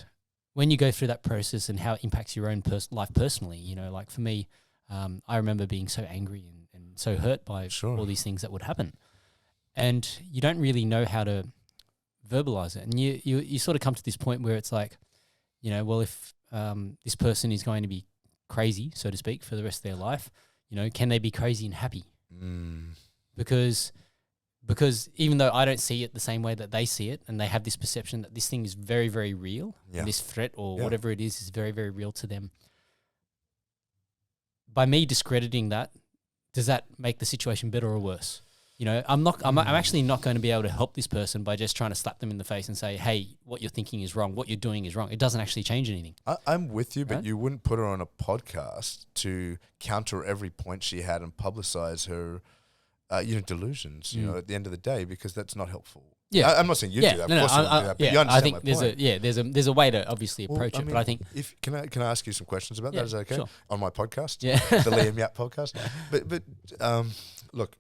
when you go through that process and how it impacts your own life personally, you know, like for me, I remember being so angry and so hurt by all these things that would happen. And you don't really know how to verbalize it. And you sort of come to this point where it's like, you know, well, if this person is going to be crazy, so to speak, for the rest of their life, you know, can they be crazy and happy? Because even though I don't see it the same way that they see it, and they have this perception that this thing is very, very real, and this threat or whatever it is very, very real to them. By me discrediting that, does that make the situation better or worse? You know, I'm actually not going to be able to help this person by just trying to slap them in the face and say, hey, what you're thinking is wrong, what you're doing is wrong. It doesn't actually change anything. I'm with you, but you wouldn't put her on a podcast to counter every point she had and publicize her, delusions, you know, at the end of the day, because that's not helpful. Yeah. I'm not saying you do that. Of course you do that, but you understand I think my point. there's a way to obviously approach it, but I think... Can I ask you some questions about that? Is that okay? Sure. On my podcast? Yeah. The Liam Yap podcast? But look,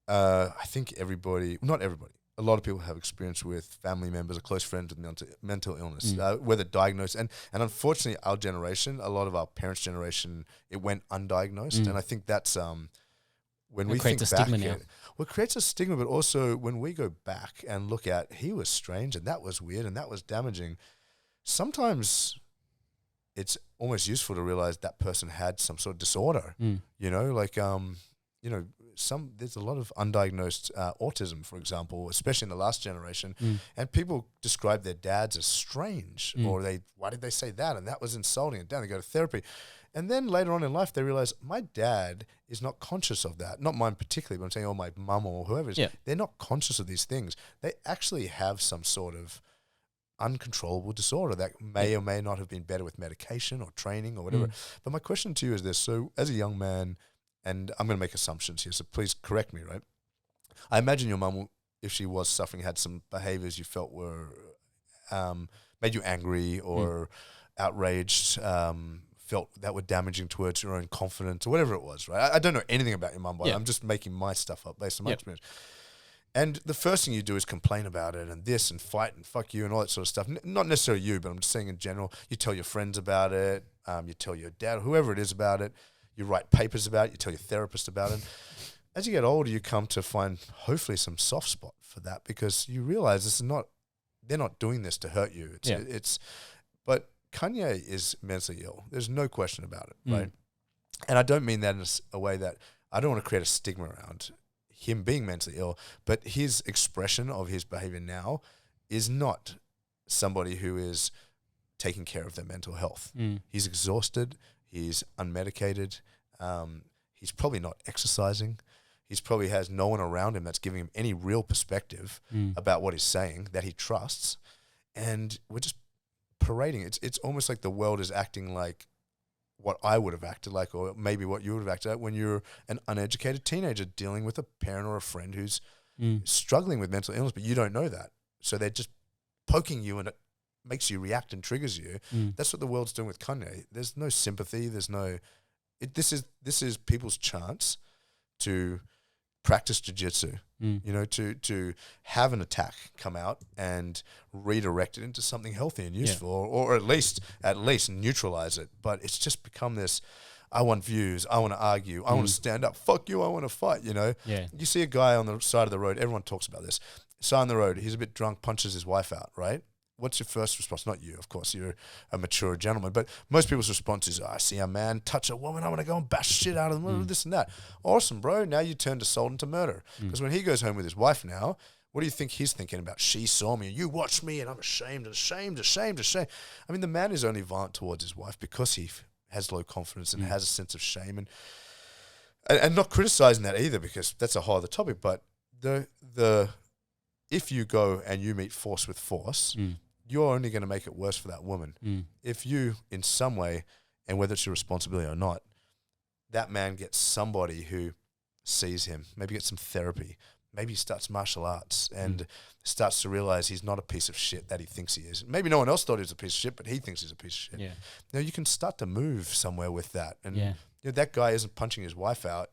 I think not everybody, a lot of people have experience with family members or close friends with mental illness, whether diagnosed. And unfortunately, our generation, a lot of our parents' generation, it went undiagnosed. And I think that's... when we think back, it creates a stigma, but also when we go back and look at, he was strange and that was weird and that was damaging, sometimes it's almost useful to realize that person had some sort of disorder, you know, like, there's a lot of undiagnosed autism, for example, especially in the last generation, and people describe their dads as strange, or why did they say that? And that was insulting, and down they go to therapy. And then later on in life, they realize my dad is not conscious of that. Not mine particularly, but I'm saying, my mum or whoever is. Yeah. They're not conscious of these things. They actually have some sort of uncontrollable disorder that may or may not have been better with medication or training or whatever. But my question to you is this. So as a young man, and I'm going to make assumptions here, so please correct me, right? I imagine your mum, if she was suffering, had some behaviors you felt were made you angry or outraged, felt that were damaging towards your own confidence or whatever it was, right? I don't know anything about your mum, but I'm just making my stuff up based on my experience. And the first thing you do is complain about it and this and fight and fuck you and all that sort of stuff. Not necessarily you, but I'm just saying in general. You tell your friends about it. You tell your dad or whoever it is about it. You write papers about it. You tell your therapist about it. As you get older, you come to find hopefully some soft spot for that because you realize they're not doing this to hurt you. But Kanye is mentally ill. There's no question about it, right? And I don't mean that in a way that I don't want to create a stigma around him being mentally ill, but his expression of his behavior now is not somebody who is taking care of their mental health. He's exhausted. He's unmedicated. He's probably not exercising. He's probably has no one around him that's giving him any real perspective about what he's saying that he trusts. And we're just parading. It's almost like the world is acting like what I would have acted like, or maybe what you would have acted like when you're an uneducated teenager dealing with a parent or a friend who's struggling with mental illness, but you don't know that. So they're just poking you and it makes you react and triggers you. That's what the world's doing with Kanye. There's no sympathy. There's no... This is people's chance to practice jiu-jitsu, you know, to have an attack come out and redirect it into something healthy and useful, or at least neutralize it. But it's just become this, I want views, I want to argue, I want to stand up, fuck you, I want to fight, you know. You see a guy on the side of the road, everyone talks about this, side on the road, he's a bit drunk, punches his wife out, right? what's your first response? Not you, of course, you're a mature gentleman, but most people's response is, I see a man touch a woman, I want to go and bash shit out of them, this and that. Awesome, bro. Now you turned assault into murder. Because when he goes home with his wife now, what do you think he's thinking about? She saw me, and you watched me, and I'm ashamed. I mean, the man is only violent towards his wife because he has low confidence and has a sense of shame, and not criticizing that either, because that's a whole other topic. But if you go and you meet force with force, you're only going to make it worse for that woman. If you, in some way, and whether it's your responsibility or not, that man gets somebody who sees him, maybe gets some therapy, maybe he starts martial arts and starts to realize he's not a piece of shit that he thinks he is. Maybe no one else thought he was a piece of shit, but he thinks he's a piece of shit. Yeah. Now you can start to move somewhere with that. And you know, that guy isn't punching his wife out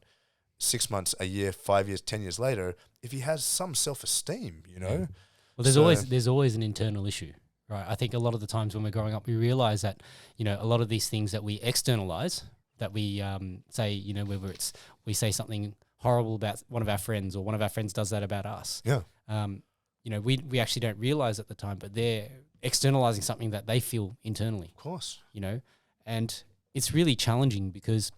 6 months, a year, 5 years, 10 years later, if he has some self-esteem, you know. Well, there's always an internal issue, right? I think a lot of the times when we're growing up, we realize that, you know, a lot of these things that we externalize, that we say, you know, whether it's we say something horrible about one of our friends, or one of our friends does that about us. Yeah. You know, we actually don't realize at the time, but they're externalizing something that they feel internally. Of course. You know, and it's really challenging because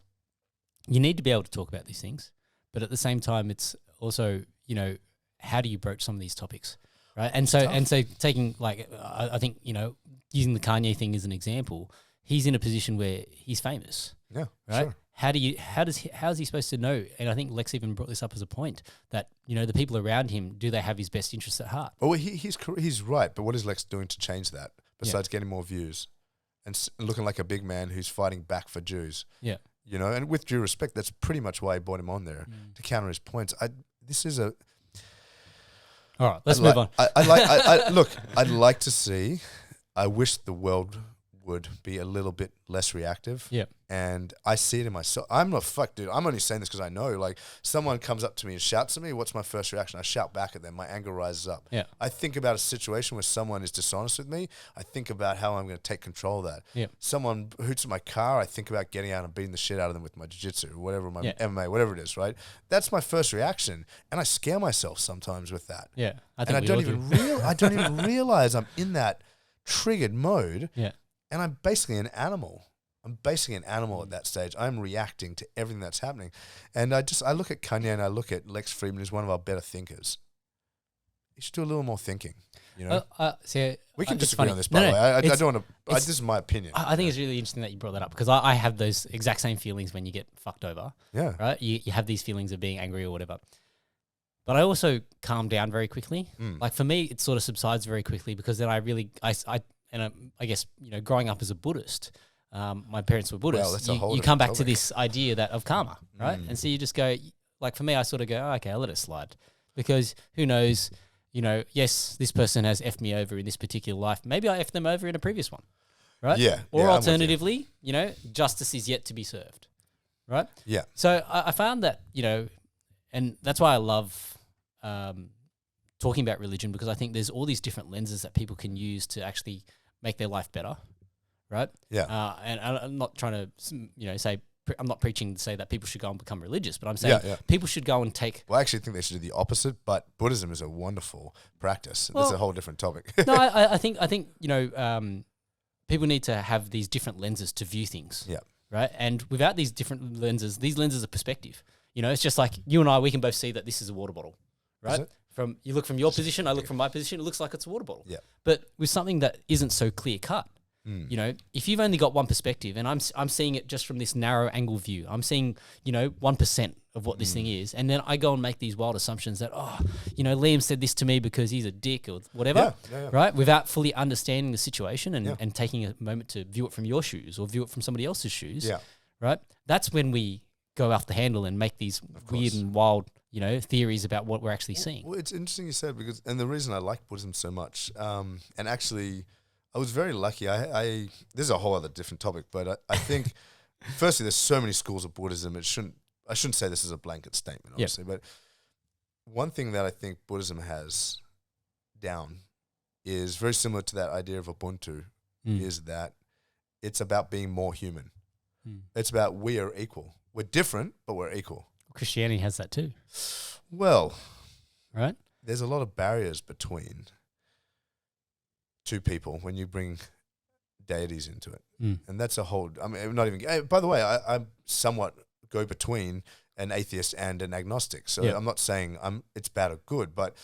you need to be able to talk about these things, but at the same time, it's also, you know, how do you broach some of these topics, right? And so taking, like, I think, you know, using the Kanye thing as an example, he's in a position where he's famous. Yeah, right. Sure. How is he supposed to know? And I think Lex even brought this up as a point that, you know, the people around him, do they have his best interests at heart? Well, he's right, but what is Lex doing to change that besides getting more views and looking like a big man who's fighting back for Jews? Yeah, you know, and with due respect, that's pretty much why I brought him on there to counter his points. All right, let's move on. Look, I'd like to see. I wish the world would be a little bit less reactive. Yeah. And I see it in myself. I'm not dude. I'm only saying this because I know, like, someone comes up to me and shouts at me. What's my first reaction? I shout back at them. My anger rises up. Yeah. I think about a situation where someone is dishonest with me. I think about how I'm going to take control of that. Yeah. Someone hoots at my car. I think about getting out and beating the shit out of them with my jiu-jitsu or whatever, my MMA, whatever it is, right? That's my first reaction. And I scare myself sometimes with that. Yeah. I don't even realize I'm in that triggered mode. Yeah. And I'm basically an animal. at that stage. I'm reacting to everything that's happening. And I look at Kanye and I look at Lex Friedman, who's one of our better thinkers. He should do a little more thinking, you know? We can disagree on this, by the way. I don't want to... This is my opinion. I think it's really interesting that you brought that up, because I have those exact same feelings when you get fucked over. Yeah. Right? You have these feelings of being angry or whatever. But I also calm down very quickly. Like, for me, it sort of subsides very quickly, because then I guess, you know, growing up as a Buddhist, my parents were Buddhists. Well, you come back to this idea of karma, right? And so you just go, like, for me, I sort of go, okay, I'll let it slide, because who knows, you know, yes, this person has effed me over in this particular life. Maybe I effed them over in a previous one, right? Yeah. Or alternatively, you know, justice is yet to be served, right? Yeah. So I found that, you know, and that's why I love talking about religion, because I think there's all these different lenses that people can use to actually make their life better, right? Yeah. And I'm not trying to, you know, I'm not preaching to say that people should go and become religious, but I'm saying people should go and take... Well, I actually think they should do the opposite, but Buddhism is a wonderful practice. That's a whole different topic. No, I think you know, people need to have these different lenses to view things. Yeah. Right? And without these different lenses, these lenses are perspective. You know, it's just like you and I, we can both see that this is a water bottle, right? You look from your position, I look from my position, it looks like it's a water bottle. Yeah. But with something that isn't so clear cut, you know, if you've only got one perspective, and I'm seeing it just from this narrow angle view, I'm seeing, you know, 1% of what this thing is, and then I go and make these wild assumptions that, oh, you know, Liam said this to me because he's a dick or whatever, right? Without fully understanding the situation and taking a moment to view it from your shoes or view it from somebody else's shoes, right? That's when we go off the handle and make these weird and wild, you know, theories about what we're actually seeing. Well, it's interesting you said, because, and the reason I like Buddhism so much, and actually I was very lucky. This is a whole other different topic, but I think firstly, there's so many schools of Buddhism. I shouldn't say this as a blanket statement, obviously, but one thing that I think Buddhism has down is very similar to that idea of Ubuntu, is that it's about being more human. It's about we are equal. We're different, but we're equal. Christianity has that too. Well, right? There's a lot of barriers between to people when you bring deities into it. Mm. And that's a whole, I mean, not even, by the way, I somewhat go between an atheist and an agnostic. So I'm not saying it's bad or good, but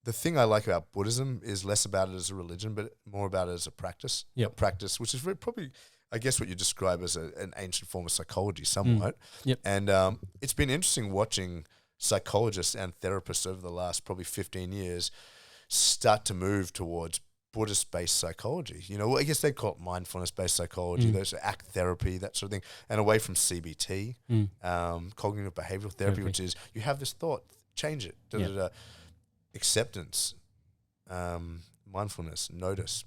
the thing I like about Buddhism is less about it as a religion, but more about it as a practice. A practice, which is probably, I guess, what you describe as an ancient form of psychology somewhat. And it's been interesting watching psychologists and therapists over the last probably 15 years start to move towards Buddhist-based psychology. You know, I guess they call it mindfulness-based psychology, those ACT therapy, that sort of thing, and away from CBT, cognitive behavioral therapy, which is you have this thought, change it, acceptance, mindfulness, notice.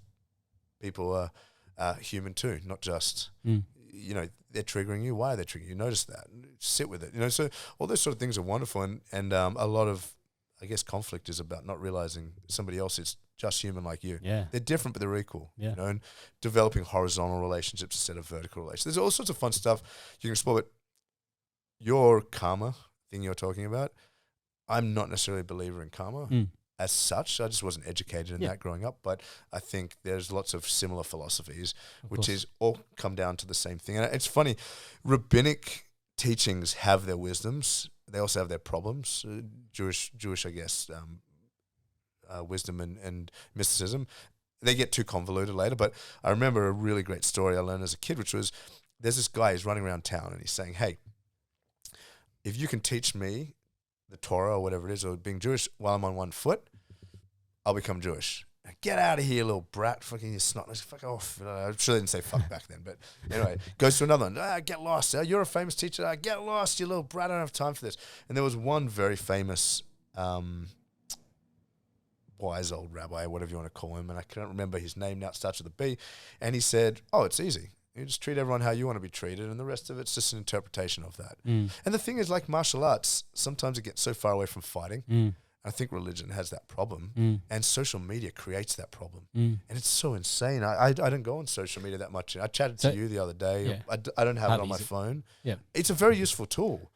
People are human too, not just, you know, they're triggering you. Why are they triggering you? Notice that. Sit with it. You know, so all those sort of things are wonderful, and a lot of, I guess, conflict is about not realizing somebody else is just human like you. Yeah. They're different, but they're equal. You know, and developing horizontal relationships instead of vertical relationships. There's all sorts of fun stuff you can explore, but your karma thing you're talking about, I'm not necessarily a believer in karma as such. I just wasn't educated in that growing up, but I think there's lots of similar philosophies, which is all come down to the same thing. And it's funny, rabbinic teachings have their wisdoms. They also have their problems. Jewish, I guess, wisdom and mysticism, they get too convoluted later. But I remember a really great story I learned as a kid, which was there's this guy who's running around town and he's saying, hey, if you can teach me the Torah or whatever it is, or being Jewish while I'm on one foot, I'll become Jewish. Get out of here, little brat. Fucking you snot. Fuck off. I'm sure they didn't say fuck back then, but anyway, goes to another one. Get lost. You're a famous teacher. Get lost, you little brat. I don't have time for this. And there was one very famous wise old rabbi, whatever you want to call him, and I can't remember his name now. It starts with a B. And he said, oh, it's easy. You just treat everyone how you want to be treated, and the rest of it's just an interpretation of that. And the thing is, like martial arts, sometimes it gets so far away from fighting. I think religion has that problem, and social media creates that problem. And it's so insane. I don't go on social media that much. I chatted to you the other day. I don't have it on my phone. It's a very useful tool.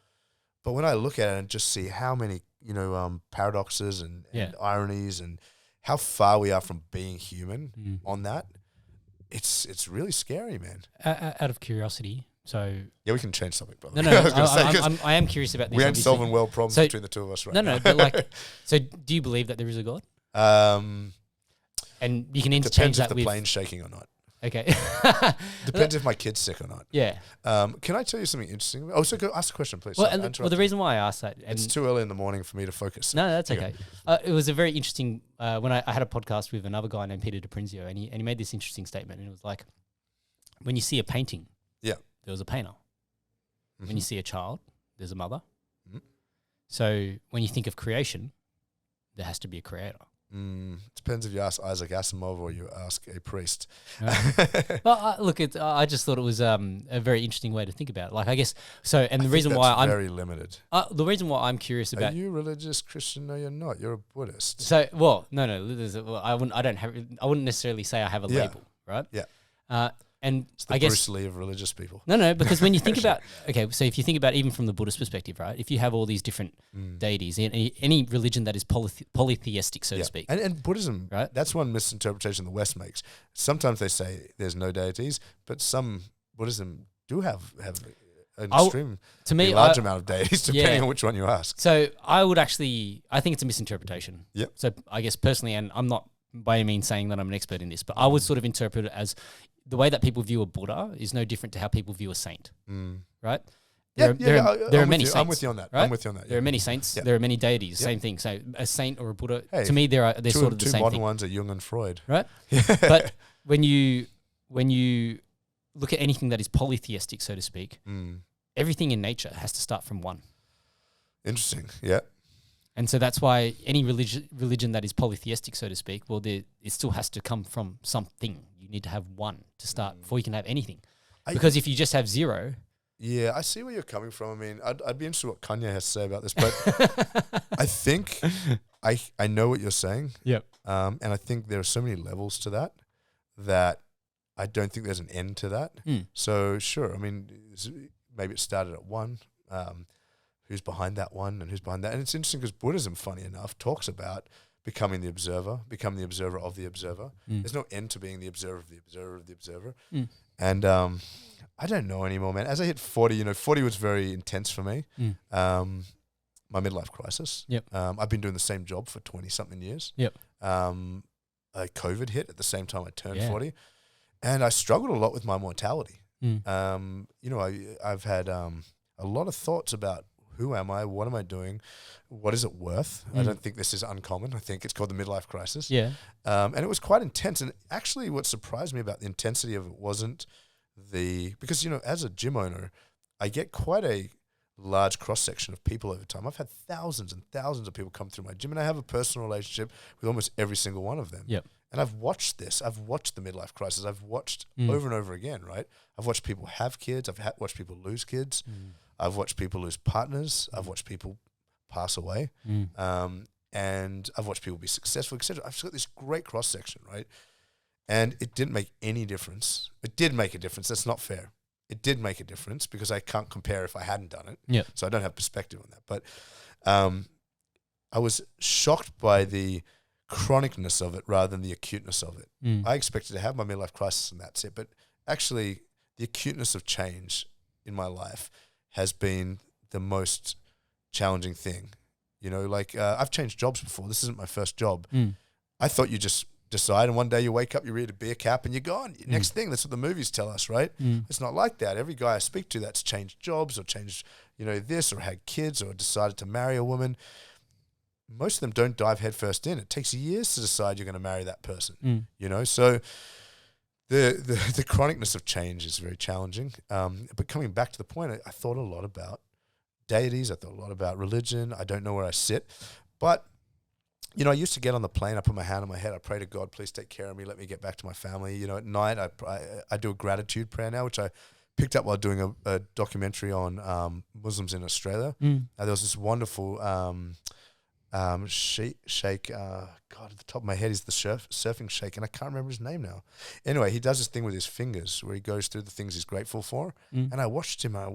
But when I look at it and just see how many, you know, paradoxes and ironies and how far we are from being human on that, it's really scary, man. Out of curiosity, so yeah, we can change topic, brother. No, I am curious about this. We ain't solving world problems between the two of us, right? No, but like, so do you believe that there is a God? And you can interchange that with... Depends if the plane's shaking or not. Okay. Depends if my kid's sick or not. Yeah. Can I tell you something interesting? Oh, so go ask a question, please. Well, the reason why I asked that... it's too early in the morning for me to focus. No, that's okay. It was a very interesting... when I had a podcast with another guy named Peter DiPrinzio, and he made this interesting statement, and it was like, when you see a painting, there was a painter. When you see a child, there's a mother. So when you think of creation, there has to be a creator. Depends if you ask Isaac Asimov or you ask a priest. Well, look, I just thought it was a very interesting way to think about it. Like, I guess so. And the reason why I'm very limited. The reason why I'm curious about... Are you religious Christian? No, you're not. You're a Buddhist. So, well, no. I wouldn't necessarily say I have a label, right? Yeah. And it's the I guess Bruce Lee of religious people. No, because when you think about so if you think about even from the Buddhist perspective, right? If you have all these different deities, any religion that is polytheistic, so to speak, and Buddhism, right? That's one misinterpretation the West makes. Sometimes they say there's no deities, but some Buddhism do have an large amount of deities, depending on which one you ask. So I think it's a misinterpretation. Yep. So I guess personally, and I'm not by any means saying that I'm an expert in this, but I would sort of interpret it as the way that people view a Buddha is no different to how people view a saint, right? There are many saints. I'm with you on that. Right? There are many saints. There are many deities. Same thing. So a saint or a Buddha, to me, they're sort of the same thing. Two modern ones are Jung and Freud, right? But when you look at anything that is polytheistic, so to speak, everything in nature has to start from one. Interesting. Yeah. And so that's why any religion that is polytheistic, so to speak, well, it still has to come from something. You need to have one to start before you can have anything. Because if you just have zero... Yeah, I see where you're coming from. I mean, I'd be interested what Kanye has to say about this, but I think I know what you're saying. Yep. And I think there are so many levels to that I don't think there's an end to that. So sure, I mean, maybe it started at one. Who's behind that one and who's behind that? And it's interesting because Buddhism, funny enough, talks about becoming the observer, become the observer of the observer. There's no end to being the observer of the observer of the observer. And I don't know anymore, man. As I hit 40, 40 was very intense for me. My midlife crisis. I've been doing the same job for 20-something years. COVID hit at the same time I turned 40. And I struggled a lot with my mortality. I've had a lot of thoughts about who am I, what am I doing, what is it worth? I don't think this is uncommon. I think it's called the midlife crisis. And it was quite intense. And actually what surprised me about the intensity of it wasn't because, as a gym owner, I get quite a large cross-section of people over time. I've had thousands and thousands of people come through my gym, and I have a personal relationship with almost every single one of them. And I've watched this. I've watched the midlife crisis. I've watched over and over again, right? I've watched people have kids. I've watched people lose kids. I've watched people lose partners. I've watched people pass away. And I've watched people be successful, etc. I've got this great cross-section, right? And it didn't make any difference. It did make a difference. That's not fair. It did make a difference because I can't compare if I hadn't done it. So I don't have perspective on that. But I was shocked by the chronicness of it rather than the acuteness of it. I expected to have my midlife crisis and that's it. But actually, the acuteness of change in my life has been the most challenging thing. I've changed jobs before. This isn't my first job. I thought you just decide and one day you wake up, you read a beer cap and you're gone. Next thing, that's what the movies tell us, right? It's not like that. Every guy I speak to that's changed jobs or changed, this or had kids or decided to marry a woman, most of them don't dive headfirst in. It takes years to decide you're going to marry that person, So the chronicness of change is very challenging. But coming back to the point, I thought a lot about deities. I thought a lot about religion. I don't know where I sit. But, I used to get on the plane. I put my hand on my head. I pray to God, please take care of me. Let me get back to my family. At night, I do a gratitude prayer now, which I picked up while doing a documentary on Muslims in Australia. There was this wonderful sheikh. God, at the top of my head is the surfing sheikh, and I can't remember his name now. Anyway, he does this thing with his fingers where he goes through the things he's grateful for. And I watched him, and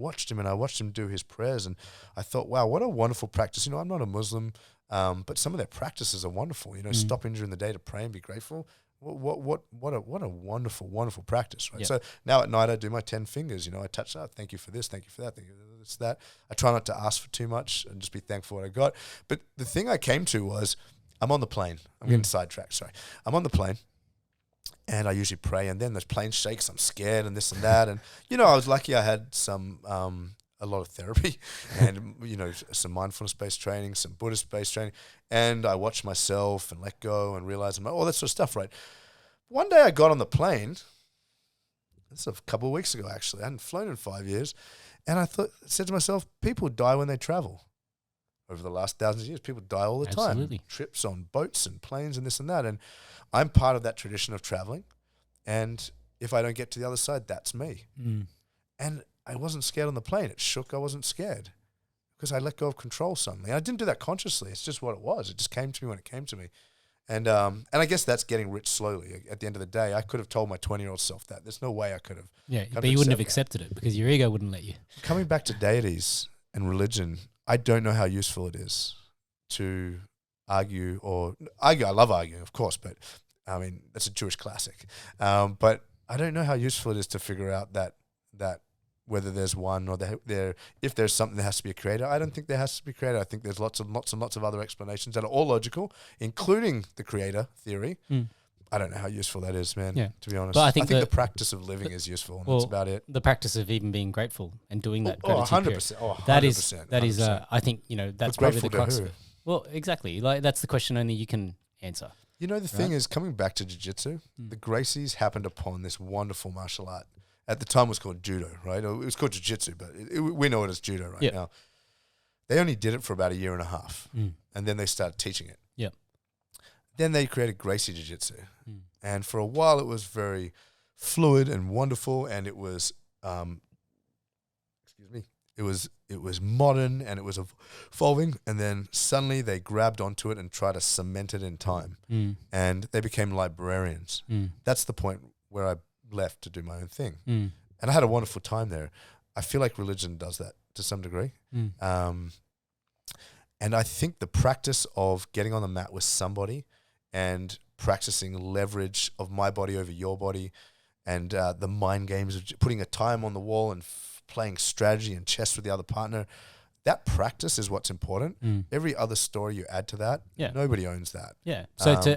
I watched him do his prayers, and I thought, wow, what a wonderful practice. I'm not a Muslim, but some of their practices are wonderful. Stopping during the day to pray and be grateful. What a wonderful, wonderful practice, right? Yeah. So now at night I do my 10 fingers. I touch that. Thank you for this. Thank you for that. Thank you for this, that. I try not to ask for too much and just be thankful for what I got. But the thing I came to was I'm on the plane. I'm getting sidetracked. Sorry. I'm on the plane, and I usually pray. And then the plane shakes. I'm scared and this and that. And I was lucky. I had a lot of therapy and, some mindfulness-based training, some Buddhist-based training. And I watched myself and let go and realize all that sort of stuff, right? One day I got on the plane. This is a couple of weeks ago, actually. I hadn't flown in 5 years. And I said to myself, people die when they travel. Over the last thousands of years, people die all the time. Trips on boats and planes and this and that. And I'm part of that tradition of traveling. And if I don't get to the other side, that's me. And I wasn't scared on the plane. It shook. I wasn't scared because I let go of control suddenly. I didn't do that consciously. It's just what it was. It just came to me when it came to me. And I guess that's getting rich slowly. At the end of the day, I could have told my 20-year-old self that. There's no way I could have. Yeah, but you wouldn't have accepted it because your ego wouldn't let you. Coming back to deities and religion, I don't know how useful it is to argue. I love arguing, of course, but I mean, that's a Jewish classic. But I don't know how useful it is to figure out that whether there's one or if there's something that has to be a creator. I don't think there has to be a creator. I think there's lots and lots of other explanations that are all logical, including the creator theory. I don't know how useful that is, man, to be honest. But I think the practice of living is useful, and that's about it. The practice of even being grateful and doing that gratitude 100%. Oh, 100%. That is, I think, that's probably the crux of it. Well, exactly. Like, that's the question only you can answer. The thing is, coming back to jiu-jitsu, the Gracies happened upon this wonderful martial art. At the time, it was called judo, right? It was called jiu-jitsu, but we know it as judo right now. They only did it for about a year and a half, and then they started teaching it. Then they created Gracie Jiu-Jitsu, and for a while it was very fluid and wonderful, and it was, it was modern and it was evolving, and then suddenly they grabbed onto it and tried to cement it in time, and they became librarians. That's the point where I left to do my own thing, and I had a wonderful time there. I feel like religion does that to some degree, And I think the practice of getting on the mat with somebody and practicing leverage of my body over your body and the mind games of putting a time on the wall and playing strategy and chess with the other partner, that practice is what's important. Every other story you add to that, nobody owns that. Yeah. So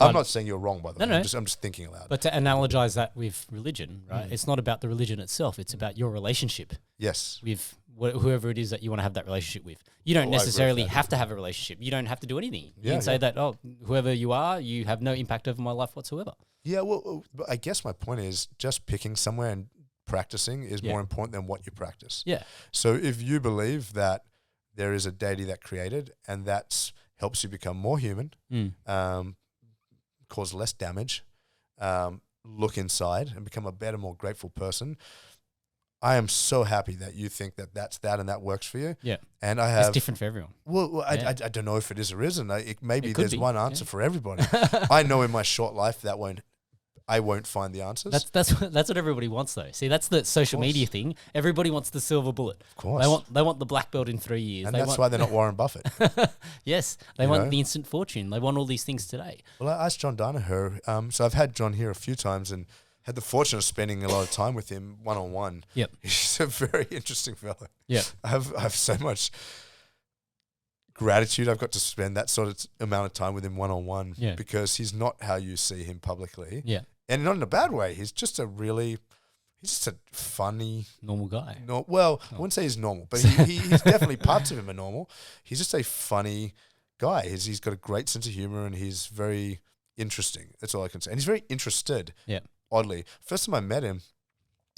I'm not saying you're wrong, by the way. No. I'm just thinking aloud. But to analogize that with religion, right? It's not about the religion itself. It's about your relationship. Yes. With whoever it is that you want to have that relationship with. You don't necessarily have to have a relationship. You don't have to do anything. You can say that, whoever you are, you have no impact over my life whatsoever. Yeah, well, but I guess my point is just picking somewhere and practicing is more important than what you practice. Yeah. So if you believe that there is a deity that created and that helps you become more human, cause less damage, look inside and become a better, more grateful person, I am so happy that you think that that's that and that works for you. Yeah. And I have... It's different for everyone. Well, I don't know if it is or isn't. Maybe there's one answer for everybody. I know in my short life I won't find the answers. That's what everybody wants, though. See, that's the social media thing. Everybody wants the silver bullet. Of course. They want the black belt in 3 years. And that's why they're not Warren Buffett. Yes. They want the instant fortune. They want all these things today. Well, I asked John Danaher. So I've had John here a few times and had the fortune of spending a lot of time with him one-on-one. Yep. He's a very interesting fellow. Yeah. I have so much gratitude I've got to spend that sort of amount of time with him one-on-one because he's not how you see him publicly. Yeah. And not in a bad way. He's just a funny... normal guy. I wouldn't say he's normal, but he's definitely parts of him are normal. He's just a funny guy. He's got a great sense of humor and he's very interesting. That's all I can say. And he's very interested. Yeah. Oddly. First time I met him,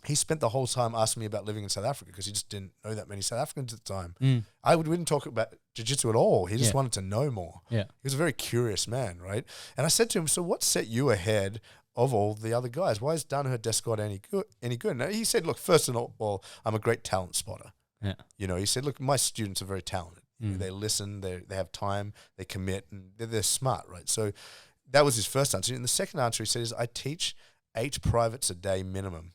he spent the whole time asking me about living in South Africa because he just didn't know that many South Africans at the time. We didn't talk about jiu-jitsu at all. He just wanted to know more. Yeah. He was a very curious man, right? And I said to him, so what set you ahead of all the other guys? Why is Danaher Descott any good? And he said, look, first of all, I'm a great talent spotter. Yeah. He said, look, my students are very talented. They listen, they have time, they commit, and they're smart, right? So that was his first answer. And the second answer he said is, I teach 8 privates a day minimum,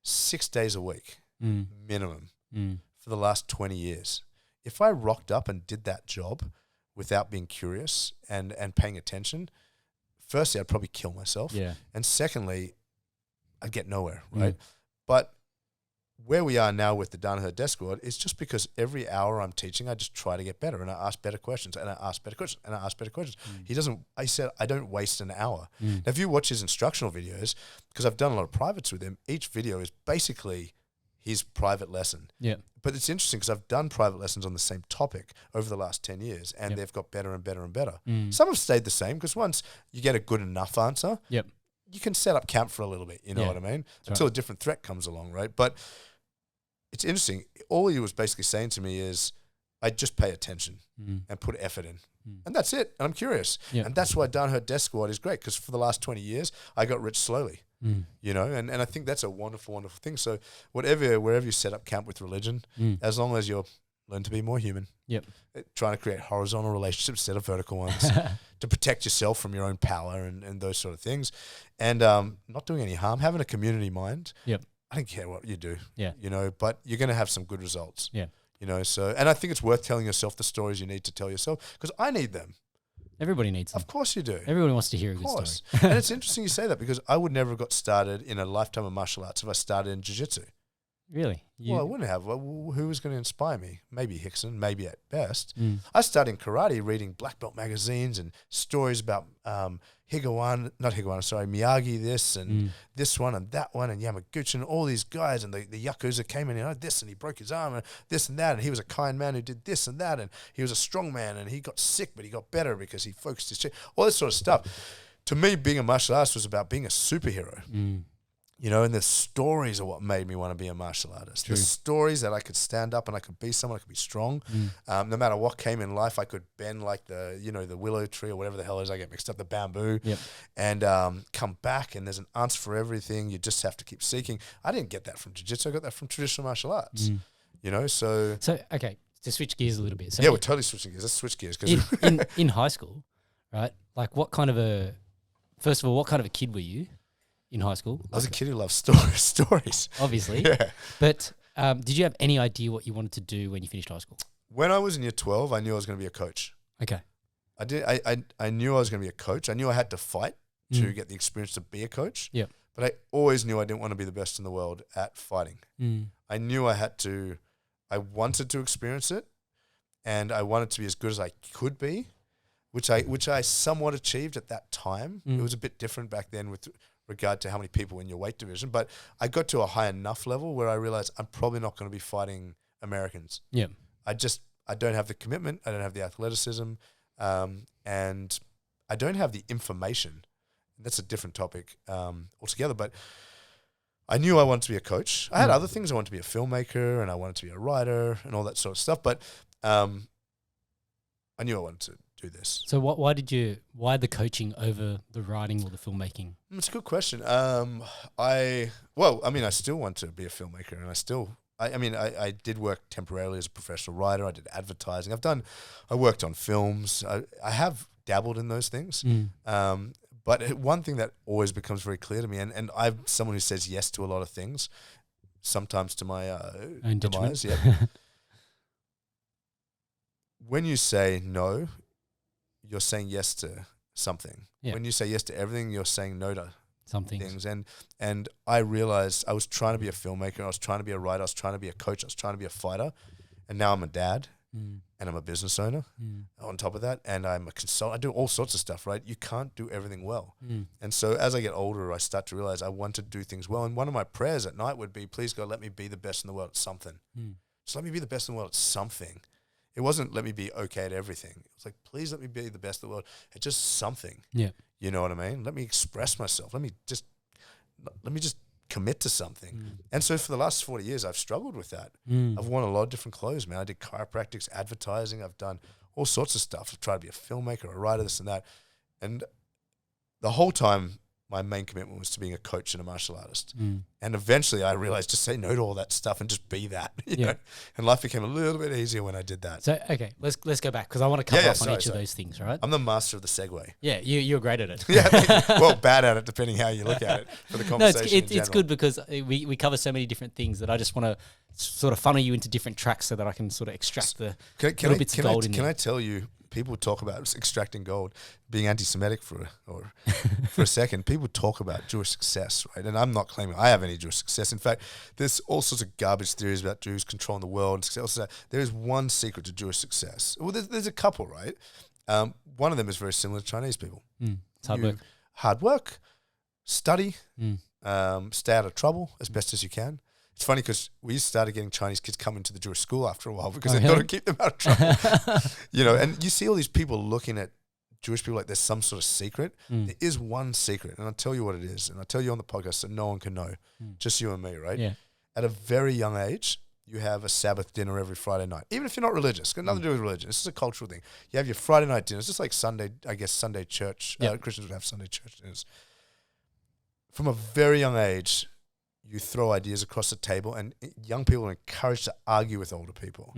6 days a week minimum for the last 20 years. If I rocked up and did that job without being curious and paying attention, firstly, I'd probably kill myself. Yeah. And secondly, I'd get nowhere, right? But where we are now with the Danaher Descott is just because every hour I'm teaching, I just try to get better and I ask better questions and I ask better questions and I ask better questions. I said, I don't waste an hour. Now, if you watch his instructional videos, because I've done a lot of privates with him, each video is basically his private lesson. Yeah. But it's interesting because I've done private lessons on the same topic over the last 10 years and they've got better and better and better. Some have stayed the same because once you get a good enough answer, you can set up camp for a little bit, you know what I mean? Until a different threat comes along, right? But it's interesting. All he was basically saying to me is, I just pay attention and put effort in. And that's it. And I'm curious. And that's why Danaher Descott is great because for the last 20 years, I got rich slowly. And I think that's a wonderful, wonderful thing. So wherever you set up camp with religion, as long as you're learn to be more human, trying to create horizontal relationships instead of vertical ones, to protect yourself from your own power and those sort of things, and not doing any harm, having a community mind. I don't care what you do, but you're going to have some good results. So, and I think it's worth telling yourself the stories you need to tell yourself because I need them. Everybody needs them. Of course you do. Everybody wants to hear a good story. And it's interesting you say that because I would never have got started in a lifetime of martial arts if I started in jiu-jitsu. Really? Well, I wouldn't have. Well, who was going to inspire me? Maybe Hickson, maybe at best. I started in karate reading black belt magazines and stories about Miyagi this and this one and that one and Yamaguchi and all these guys and the Yakuza came in and this and he broke his arm and this and that and he was a kind man who did this and that and he was a strong man and he got sick but he got better because he focused his shit. All this sort of stuff. To me, being a martial artist was about being a superhero. And the stories are what made me want to be a martial artist. True. The stories that I could stand up and I could be someone, I could be strong. No matter what came in life, I could bend like the willow tree or whatever the hell it is. I get mixed up, the bamboo, and come back. And there's an answer for everything. You just have to keep seeking. I didn't get that from jiu-jitsu. I got that from traditional martial arts. So okay, to switch gears a little bit. So yeah, we're totally switching gears. Let's switch gears. In high school, right? Like what kind of a kid were you? In high school? I was a kid who loved stories. Obviously. Yeah. But did you have any idea what you wanted to do when you finished high school? when I was in year 12, I knew I was going to be a coach. Okay. I knew I was going to be a coach. I knew I had to fight to get the experience to be a coach. Yeah. But I always knew I didn't want to be the best in the world at fighting. I knew I wanted to experience it, and I wanted to be as good as I could be, which I somewhat achieved at that time. It was a bit different back then with regard to how many people in your weight division, but I got to a high enough level where I realized I'm probably not going to be fighting Americans. Yeah. I don't have the commitment. I don't have the athleticism. And I don't have the information. That's a different topic altogether. But I knew I wanted to be a coach. I had other things. I wanted to be a filmmaker, and I wanted to be a writer, and all that sort of stuff. But I knew I wanted to do this. So why the coaching over the writing or the filmmaking? It's a good question. I still want to be a filmmaker, and I did work temporarily as a professional writer. I did advertising. I worked on films. I have dabbled in those things. But one thing that always becomes very clear to me, and I'm someone who says yes to a lot of things, sometimes to my demise. Yeah. When you say no, you're saying yes to something. Yeah. When you say yes to everything, you're saying no to some things. And I realized I was trying to be a filmmaker, I was trying to be a writer, I was trying to be a coach, I was trying to be a fighter, and now I'm a dad, and I'm a business owner on top of that, and I'm a consultant. I do all sorts of stuff, right? You can't do everything well. And so as I get older, I start to realize I want to do things well. And one of my prayers at night would be, please God, let me be the best in the world at something. Just let me be the best in the world at something. It wasn't let me be okay at everything. It was like, please let me be the best in the world at just something. Yeah. You know what I mean? Let me express myself. Let me just commit to something. And so for the last 40 years, I've struggled with that. I've worn a lot of different clothes, man. I did chiropractics, advertising. I've done all sorts of stuff. I've tried to be a filmmaker, a writer, this and that. And the whole time, my main commitment was to being a coach and a martial artist. And eventually I realized just say no to all that stuff and just be that. You know? And life became a little bit easier when I did that. So, okay, let's go back because I want to cover off on each of those things, right? I'm the master of the segue. Yeah, you're great at it. Well, bad at it depending how you look at it for the conversation. No, it's good because we cover so many different things that I just want to sort of funnel you into different tracks so that I can sort of extract the little bits of gold in there. Can I tell you, people talk about extracting gold, being anti-Semitic for a second. People talk about Jewish success, right? And I'm not claiming I have any Jewish success. In fact, there's all sorts of garbage theories about Jews controlling the world and success. There is one secret to Jewish success. Well, there's a couple, right? One of them is very similar to Chinese people. It's hard work. Hard work, study, stay out of trouble as best as you can. It's funny because we started getting Chinese kids come into the Jewish school after a while because they don't keep them out of trouble. And you see all these people looking at Jewish people like there's some sort of secret. There is one secret, and I'll tell you what it is, and I'll tell you on the podcast so no one can know, just you and me, right? Yeah. At a very young age, you have a Sabbath dinner every Friday night, even if you're not religious. It's got nothing to do with religion. This is a cultural thing. You have your Friday night dinners, just like Sunday, I guess Sunday church. Christians would have Sunday church dinners. From a very young age, you throw ideas across the table, and young people are encouraged to argue with older people.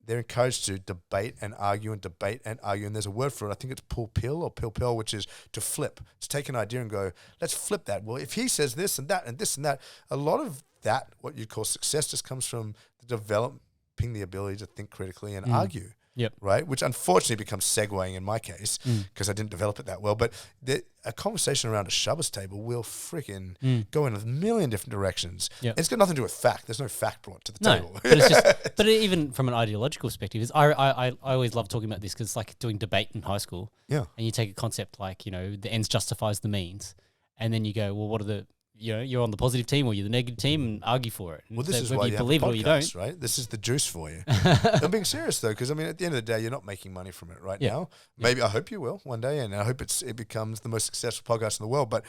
They're encouraged to debate and argue. And there's a word for it. I think it's pil-pil, which is to flip. To take an idea and go, let's flip that. Well, if he says this and that and this and that, a lot of that, what you call success, just comes from developing the ability to think critically and argue. Yep. Right? Which unfortunately becomes segueing in my case because I didn't develop it that well. But a conversation around a Shabbos table will freaking go in a million different directions. Yep. It's got nothing to do with fact. There's no fact brought to the table. But it's just, but even from an ideological perspective, I always love talking about this because it's like doing debate in high school. Yeah. And you take a concept like, the ends justifies the means. And then you go, well, what are the... you're on the positive team or you're the negative team and argue for it. Well, this is why you believe it or you don't. Right? This is the juice for you. I'm being serious though, because at the end of the day, you're not making money from it now. Maybe I hope you will one day, and I hope it becomes the most successful podcast in the world. But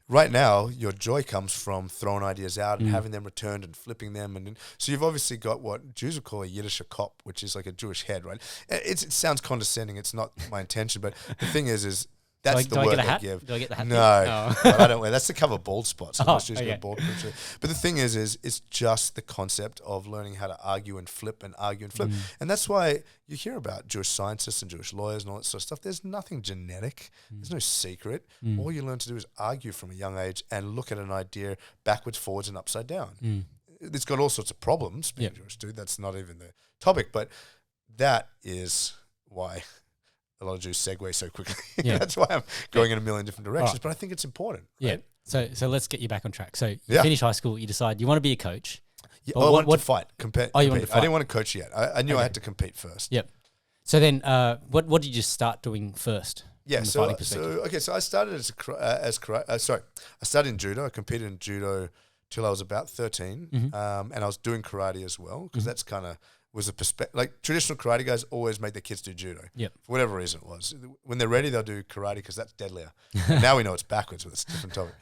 right now, your joy comes from throwing ideas out and having them returned and flipping them. And so you've obviously got what Jews would call a Yiddish kop, which is like a Jewish head, right? It sounds condescending. It's not my intention, but the thing is that's the word they give. Do I get the hat? No, I don't wear. That's to cover bald spots. Most Jews get bald. But the thing is it's just the concept of learning how to argue and flip and argue and flip. And that's why you hear about Jewish scientists and Jewish lawyers and all that sort of stuff. There's nothing genetic. There's no secret. All you learn to do is argue from a young age and look at an idea backwards, forwards, and upside down. it's got all sorts of problems being Yep. Jewish, dude. That's not even the topic, but that is why a lot of Jews segue so quickly. Yeah. That's why I'm going in a million different directions, Right. but I think it's important. Yeah. Right? So let's get you back on track. So you Yeah. finish high school, you decide you want to be a coach. Yeah, But I what- wanted to fight. Compete. Oh, you wanted to I fight. didn't want to coach yet. I knew I Okay. had to compete first. Yep. So then, what did you start doing first? Yeah, from the so fighting perspective? so I started I started in judo. I competed in judo till I was about 13, Mm-hmm. and I was doing karate as well because that's kind of was a perspective. Like traditional karate guys always make their kids do judo. Yep. For whatever reason it was. When they're ready, they'll do karate because that's deadlier. And now we know it's backwards, but it's a different topic.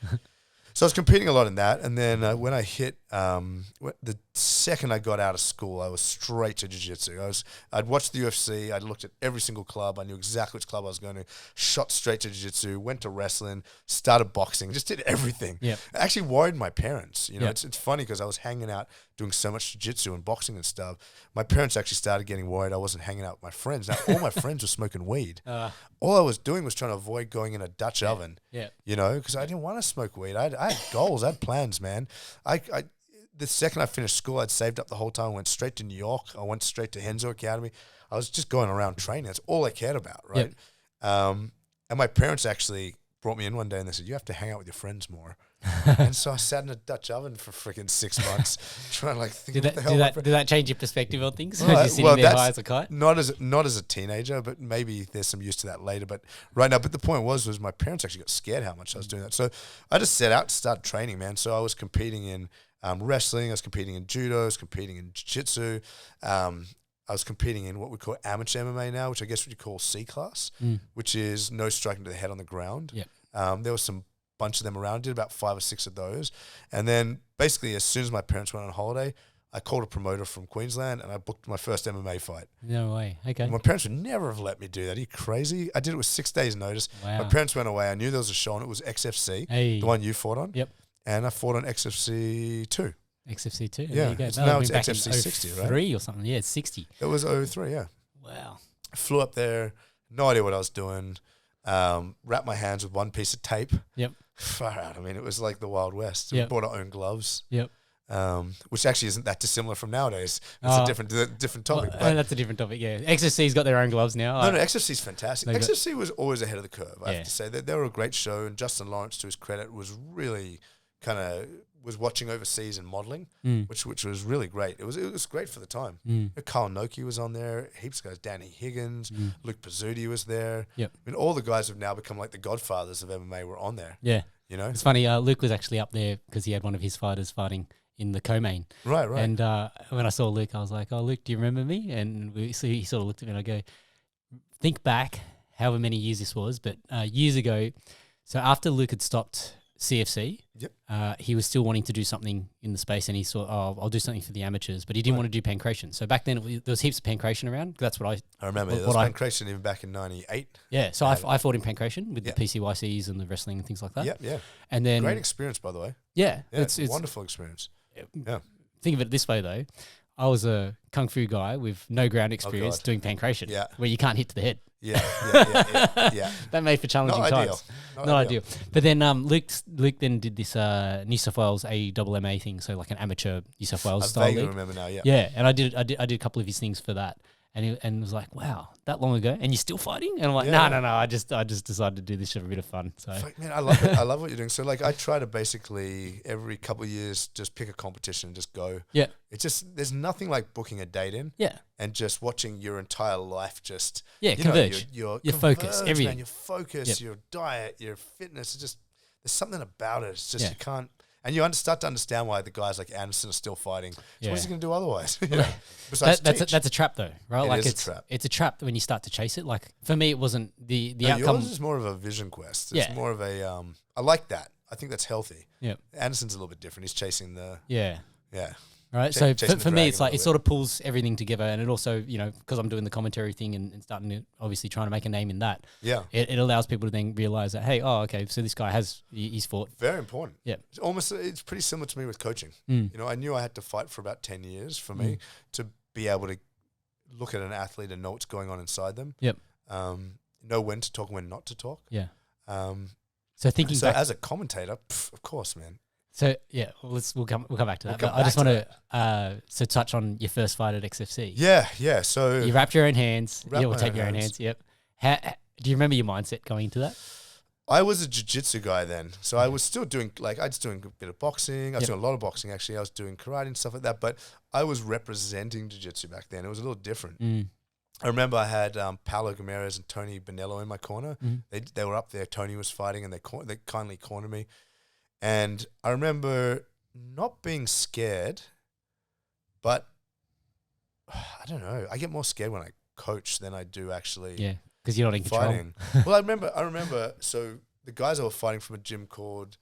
So I was competing a lot in that, and then when I hit the second I got out of school, I was straight to jiu-jitsu. I'd watched the UFC, I'd looked at every single club, I knew exactly which club I was going to, shot straight to jiu-jitsu, went to wrestling, started boxing, just did everything. Yep. I actually worried my parents. You know, Yep. it's funny because I was hanging out doing so much jiu-jitsu and boxing and stuff. My parents actually started getting worried I wasn't hanging out with my friends. Now all my friends were smoking weed. All I was doing was trying to avoid going in a Dutch oven. Yeah. You know, because I didn't want to smoke weed. I had goals, I had plans, man. The second I finished school, I'd saved up the whole time. I went straight to New York. I went straight to VT1 Academy. I was just going around training. That's all I cared about, right? And my parents actually brought me in one day and they said, you have to hang out with your friends more. And so I sat in a Dutch oven for freaking 6 months trying to like think what the hell. Did that change your perspective on things? Well, You're sitting there that's high as a kite? Not as a teenager, but maybe there's some use to that later. But right now, the point was my parents actually got scared how much I was doing that. So I just set out to start training, man. So I was competing in wrestling, I was competing in judo, I was competing in jiu-jitsu. I was competing in what we call amateur MMA now, which I guess what you call C class, which is no striking to the head on the ground. Yep. There was some bunch of them around, did about 5 or 6 of those. And then basically as soon as my parents went on holiday, I called a promoter from Queensland and I booked my first MMA fight. No way. Okay. My parents would never have let me do that. Are you crazy? I did it with 6 days notice. Wow. My parents went away. I knew there was a show on. It was XFC, Hey. the one you fought on. Yep. And I fought on XFC 2. XFC 2. Yeah. There you go. It's That now would've it's been back in XFC 60, right? 03 or something. Yeah, it's 60. It was 03, yeah. Wow. I flew up there, no idea what I was doing. Wrapped my hands with one piece of tape. Yep. Far out. I mean, it was like the Wild West. Yep. We bought our own gloves. Yep. Which actually isn't that dissimilar from nowadays. It's a different topic. Well, that's a different topic, yeah. XFC's got their own gloves now. No, XFC's fantastic. They got- XFC was always ahead of the curve, I Yeah. have to say. They were a great show, and Justin Lawrence, to his credit, was really was watching overseas and modelling, which was really great. It was great for the time. Carl Noki was on there, heaps of guys, Danny Higgins, Luke Pizzuti was there. Yep. I mean, all the guys have now become like the godfathers of MMA were on there. Yeah. You know? It's funny, Luke was actually up there because he had one of his fighters fighting in the co-main. Right. And when I saw Luke, I was like, oh, Luke, do you remember me? And he sort of looked at me and I go, think back however many years this was, but years ago, so after Luke had stopped CFC, he was still wanting to do something in the space, and he thought, I'll do something for the amateurs, but he didn't want to do pancration. So back then, there was heaps of pancration around. That's what I remember. There was pancration even back in 98. Yeah, so I fought in pancration with the PCYCs and the wrestling and things like that. Yeah. And then Great experience, by the way. Yeah. It's a wonderful experience. Yeah. Think of it this way, though. I was a kung fu guy with no ground experience doing pancration, where you can't hit to the head. Yeah. That made for challenging times. Not ideal. But then Luke then did this New South Wales AMMA thing, so like an amateur New South Wales style I vaguely league. remember now, yeah. Yeah, and I did a couple of his things for that. And it was like, wow, that long ago, and you're still fighting? And I'm like, no. I just decided to do this for a bit of fun. So, man, I love it. I love what you're doing. So, like, I try to basically every couple of years just pick a competition and just go. Yeah. It's just there's nothing like booking a date in. Yeah. And just watching your entire life just converge. Your focus, everything. Man, your focus, your diet, your fitness. It's just there's something about it. It's just you can't. And you start to understand why the guys like Anderson are still fighting. So what is he going to do otherwise? Besides that's a trap, though, right? It is a trap. It's a trap when you start to chase it. Like for me, it wasn't the outcome. Yours is more of a vision quest. It's more of a. I like that. I think that's healthy. Yeah. Anderson's a little bit different. He's chasing the. Yeah. Yeah. Right. So for me, it's like it sort of pulls everything together, and it also, because I'm doing the commentary thing and starting to obviously trying to make a name in that. Yeah. It allows people to then realize that, hey, okay, so this guy he's fought. Very important. Yeah. It's pretty similar to me with coaching. I knew I had to fight for about 10 years for me to be able to look at an athlete and know what's going on inside them. Yep. Know when to talk, when not to talk. Yeah. So thinking back as a commentator, of course, man. So yeah, we'll come back to that. We'll But I just want to touch on your first fight at XFC. Yeah. So you wrapped your own hands. Wrap We'll my take own your own hands. hands. Yep. Do you remember your mindset going into that? I was a jiu-jitsu guy then. So I was still doing, I was doing a bit of boxing. I was doing a lot of boxing, actually. I was doing karate and stuff like that. But I was representing jiu-jitsu back then. It was a little different. I remember I had Paulo Gameres and Tony Bonello in my corner. They were up there. Tony was fighting, and they kindly cornered me. And I remember not being scared, but I don't know. I get more scared when I coach than I do actually. Yeah, because you're not in fighting. control. Well, I remember. So the guys I were fighting from a gym called,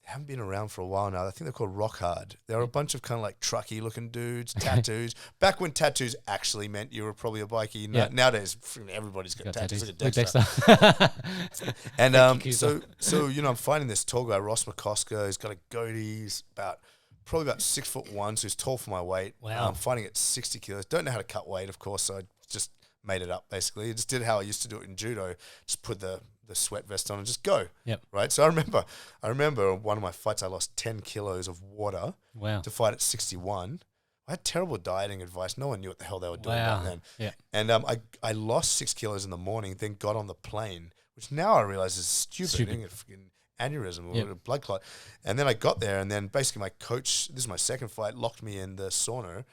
they haven't been around for a while now. I think they're called Rock Hard. They're a bunch of kind of like trucky looking dudes, tattoos. Back when tattoos actually meant you were probably a bikie. Nowadays, everybody's got tattoos. Look at Dexter. And so I'm fighting this tall guy, Ross McCosker. He's got a goatee. He's probably about 6'1", so he's tall for my weight. Wow. I'm fighting at 60 kilos. Don't know how to cut weight, of course, so I just made it up basically. I just did how I used to do it in judo. Just put the sweat vest on and just go. Yep. Right. So I remember one of my fights, I lost 10 kilos of water. Wow. To fight at 61. I had terrible dieting advice. No one knew what the hell they were doing back then. Yeah. And I lost 6 kilos in the morning, then got on the plane, which now I realize is stupid. I think it's a freaking aneurysm or a blood clot. And then I got there, and then basically my coach, this is my second fight, locked me in the sauna,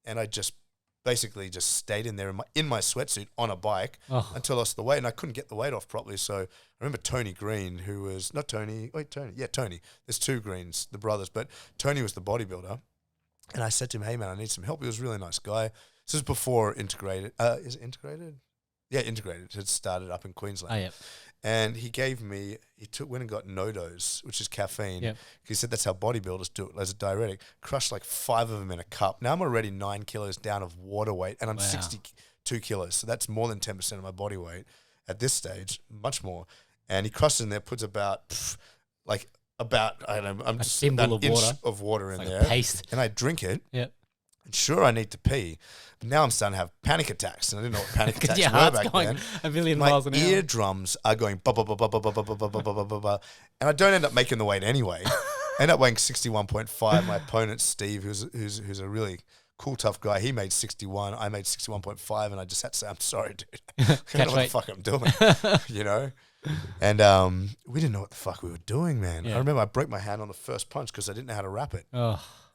and I just basically just stayed in there in my sweatsuit on a bike until I lost the weight, and I couldn't get the weight off properly. So I remember Tony Green, who was not Tony. Wait, Tony. Yeah, Tony. There's two Greens, the brothers, but Tony was the bodybuilder. And I said to him, "Hey man, I need some help." He was a really nice guy. This is before Integrated. Is it Integrated? Yeah, Integrated. It had started up in Queensland. Oh, yeah. And he went and got No-Dose, which is caffeine. Yep. He said that's how bodybuilders do it as a diuretic. Crushed like 5 of them in a cup. Now I'm already 9 kilos down of water weight, and I'm 62 kilos. So that's more than 10% of my body weight at this stage, much more. And he crushes in there, puts about I don't know, I'm just about an inch of water in like there. A paste. And I drink it. Yep. And sure, I need to pee. But now I'm starting to have panic attacks. And I didn't know what panic attacks your were heart's back going then. a million My miles an hour. eardrums are going ba ba ba ba ba ba ba ba ba ba ba ba ba, and I don't end up making the weight anyway. I end up weighing 61.5. My opponent Steve, who's a really cool, tough guy, he made 61. I made 61.5, and I just had to say, "I'm sorry, dude. I don't know what the fuck I'm doing," you know. And we didn't know what the fuck we were doing, man. I remember I broke my hand on the first punch because I didn't know how to wrap it.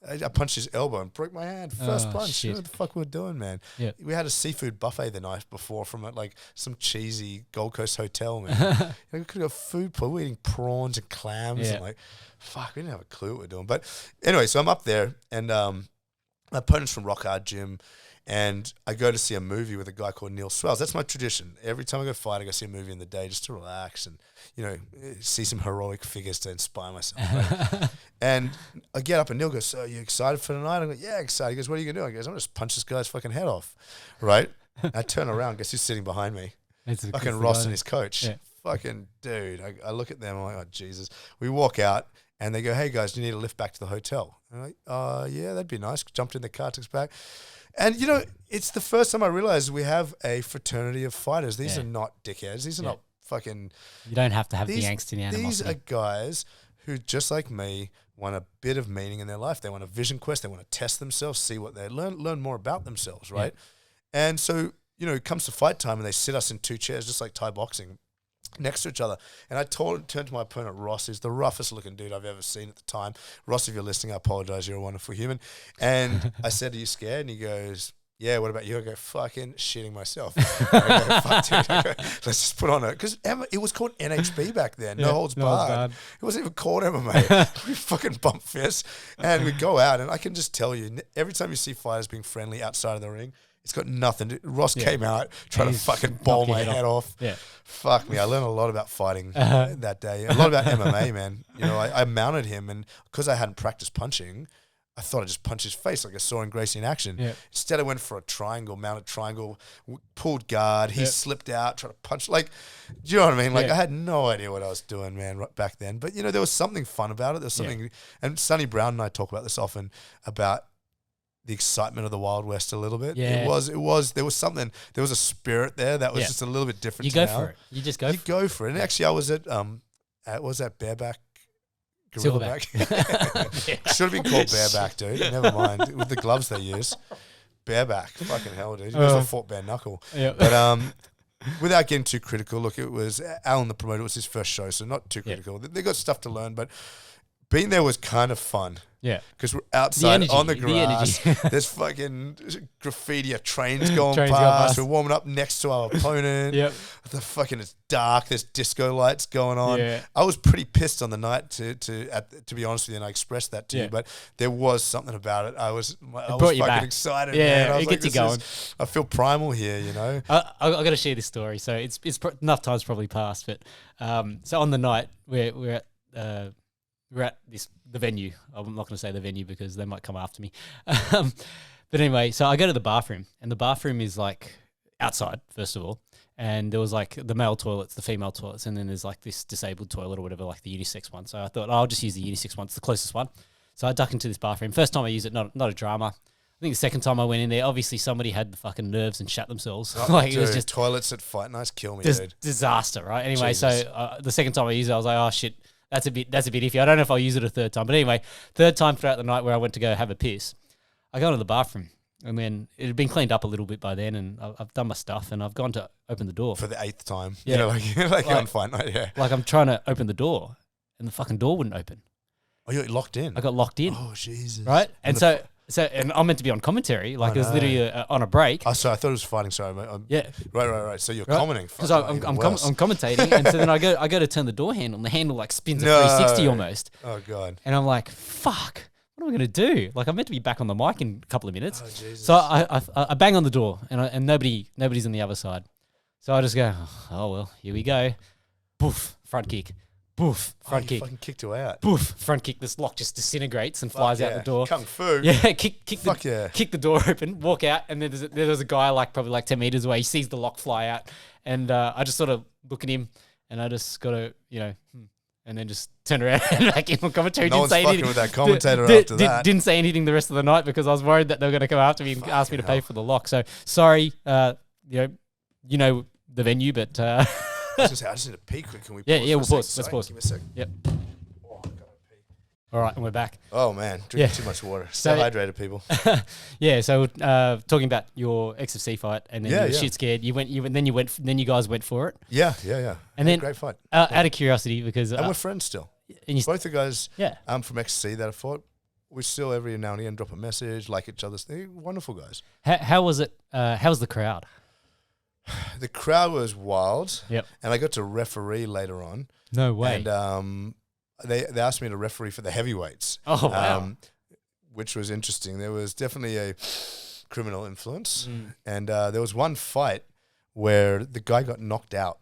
I punched his elbow and broke my hand. First punch. Shit. You know what the fuck we were doing, man. Yep. We had a seafood buffet the night before from like some cheesy Gold Coast hotel, man. We could have got food, we were eating prawns and clams and like, fuck, we didn't have a clue what we were doing. But anyway, so I'm up there, and my opponent's from Rock Hard Gym, and I go to see a movie with a guy called Neil Swells. That's my tradition. Every time I go fight, I go see a movie in the day just to relax and, see some heroic figures to inspire myself. Right? And I get up, and Neil goes, "So are you excited for tonight?" I go, "Yeah, excited." He goes, "What are you going to do?" I goes, "I'm going to punch this guy's fucking head off." Right? And I turn around, guess who's sitting behind me? Fucking Ross and his coach. Yeah. Fucking dude. I look at them, I'm like, oh, Jesus. We walk out, and they go, "Hey, guys, do you need a lift back to the hotel?" And I'm like, yeah, that'd be nice. Jumped in the car, took us back. And, it's the first time I realized we have a fraternity of fighters. These are not dickheads. These are not fucking... You don't have to have the angst and the animosity. These are guys who, just like me, want a bit of meaning in their life. They want a vision quest. They want to test themselves, see what they learn more about themselves, right? Yeah. And so, it comes to fight time, and they sit us in 2 chairs, just like Thai boxing, next to each other. And I turned to my opponent, Ross, who's the roughest looking dude I've ever seen at the time. Ross, if you're listening, I apologize. You're a wonderful human. And I said, "Are you scared?" And he goes, "Yeah, what about you?" I go, "Fucking shitting myself." I go, "Fuck, dude." I go, "Let's just put on it." Because it was called NHB back then. No holds barred. It wasn't even called MMA. We fucking bump fists. And we go out, and I can just tell you, every time you see fighters being friendly outside of the ring, it's got nothing. Ross came out trying to fucking bowl my head off. Yeah. Fuck me. I learned a lot about fighting that day. A lot about MMA, man. I mounted him, and because I hadn't practiced punching, I thought I'd just punch his face like I saw in Gracie in action. Yeah. Instead, I went for a triangle, mounted triangle, pulled guard. He slipped out, tried to punch. Like, do you know what I mean? Like, I had no idea what I was doing, man, back then. But, there was something fun about it. There was something, and Sonny Brown and I talk about this often, about the excitement of the Wild West a little bit. Yeah. There was something, there was a spirit there that was just a little bit different. You go for it. You just go for it. And actually I was at bareback Gorilla back. Should have been called bareback, dude. Never mind. With the gloves they use. Bareback. Fucking hell, dude. You guys have fought bare knuckle. Yeah. But without getting too critical, look, it was Alan, the promoter, it was his first show, so not too critical. They got stuff to learn, but being there was kind of fun. Yeah. Because we're outside on the grass. The There's fucking graffiti of trains going past. We're warming up next to our opponent. Yep. It's dark. There's disco lights going on. Yeah. I was pretty pissed on the night, to be honest with you, and I expressed that to you, but there was something about it. I was fucking excited, man. I was it gets you going. I feel primal here, you know? I got to share this story. So it's enough time's probably passed, but so on the night we're at the venue. I'm not going to say the venue because they might come after me. But anyway, so I go to the bathroom, and the bathroom is like outside, first of all. And there was like the male toilets, the female toilets, and then there's like this disabled toilet or whatever, like the unisex one. So I thought, I'll just use the unisex one. It's the closest one. So I duck into this bathroom. First time I used it, not a drama. I think the second time I went in there, obviously somebody had the fucking nerves and shat themselves. Dude, it was just toilets at Fight Nights kill me, dude. Disaster, right? Anyway, Jesus. So the second time I used it, I was like, oh shit. That's a bit iffy. I don't know if I'll use it a third time. But anyway, third time throughout the night where I went to go have a piss, I go into the bathroom, and then it had been cleaned up a little bit by then, and I've done my stuff, and I've gone to open the door. For the 8th time. Yeah. You know, like on Fight Night, yeah. Like I'm trying to open the door, and the fucking door wouldn't open. Oh, you're locked in? I got locked in. Oh, Jesus. Right? And and I'm meant to be on commentary. Like it was literally on a break. Oh, sorry. I thought it was fighting. Sorry. Yeah. Right. So you're commenting. Because I'm commentating, and so then I go to turn the door handle, and the handle like spins a 360 almost. Oh, God. And I'm like, fuck. What am I going to do? Like, I'm meant to be back on the mic in a couple of minutes. Oh, Jesus. So I bang on the door, and nobody's on the other side. So I just go, oh, well, here we go. Boof, front kick. Boof, front kick. Fucking kicked her out. Boof, front kick. This lock just disintegrates and flies out the door. Kung fu. Yeah, kick the door open, walk out, and then there's a guy like probably like 10 meters away. He sees the lock fly out, and I just sort of look at him, and I just got to, and then just turn around and back in on commentary. No one's fucking with that commentator after that. Didn't say anything the rest of the night because I was worried that they were going to come after me and ask me to pay for the lock. So sorry, you know the venue, but I just need to pee quick. Can we? We'll pause. Let's pause. Give me a second. Yep. Oh, I gotta pee. All right, and we're back. Oh man, drinking too much water. Stay hydrated, people. Yeah. So talking about your XFC fight, and then you were shit scared. Then you guys went for it. Yeah. And then great fight. Out of curiosity, because and we're friends still. And both the guys. Yeah. From XFC that I fought. We still every now and again drop a message, like each other's. They're wonderful guys. How was it? How was the crowd? The crowd was wild. Yep. And I got to referee later on. No way. And they asked me to referee for the heavyweights. Oh, wow. Which was interesting. There was definitely a criminal influence. And there was one fight where the guy got knocked out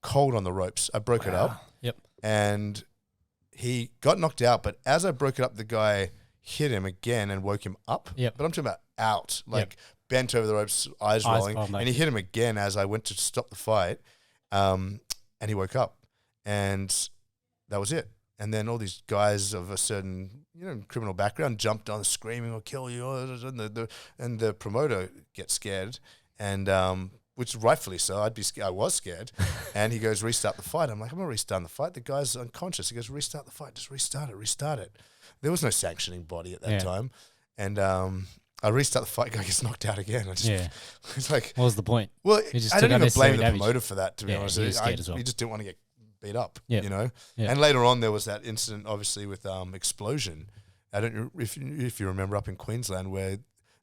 cold on the ropes. I broke it up. Yep. And he got knocked out, but as I broke it up, the guy hit him again and woke him up. Yep. But I'm talking about out. Bent over the ropes, eyes rolling, and he hit him again as I went to stop the fight, and he woke up, and that was it. And then all these guys of a certain criminal background jumped on, screaming, "I'll kill you!" And the promoter gets scared, and which rightfully so. I was scared, and he goes, "Restart the fight." I'm like, "I'm not restarting the fight. The guy's unconscious." He goes, "Restart the fight. Just restart it." There was no sanctioning body at that time, and I restart the fight, guy gets knocked out again. It's like, what was the point? Well, I don't even blame the promoter for that, to be honest. He was scared as well. He just didn't want to get beat up, Yeah. And later on, there was that incident, obviously, with Explosion. I don't know if you remember up in Queensland where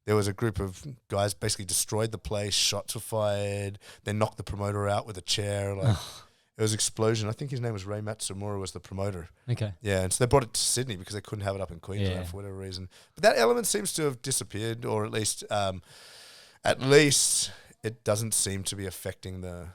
there was a group of guys basically destroyed the place, shots were fired, they knocked the promoter out with a chair. It was Explosion. I think his name was Ray Matsumura, was the promoter. Okay. Yeah, and so they brought it to Sydney because they couldn't have it up in Queensland for whatever reason. But that element seems to have disappeared, or at least it doesn't seem to be affecting the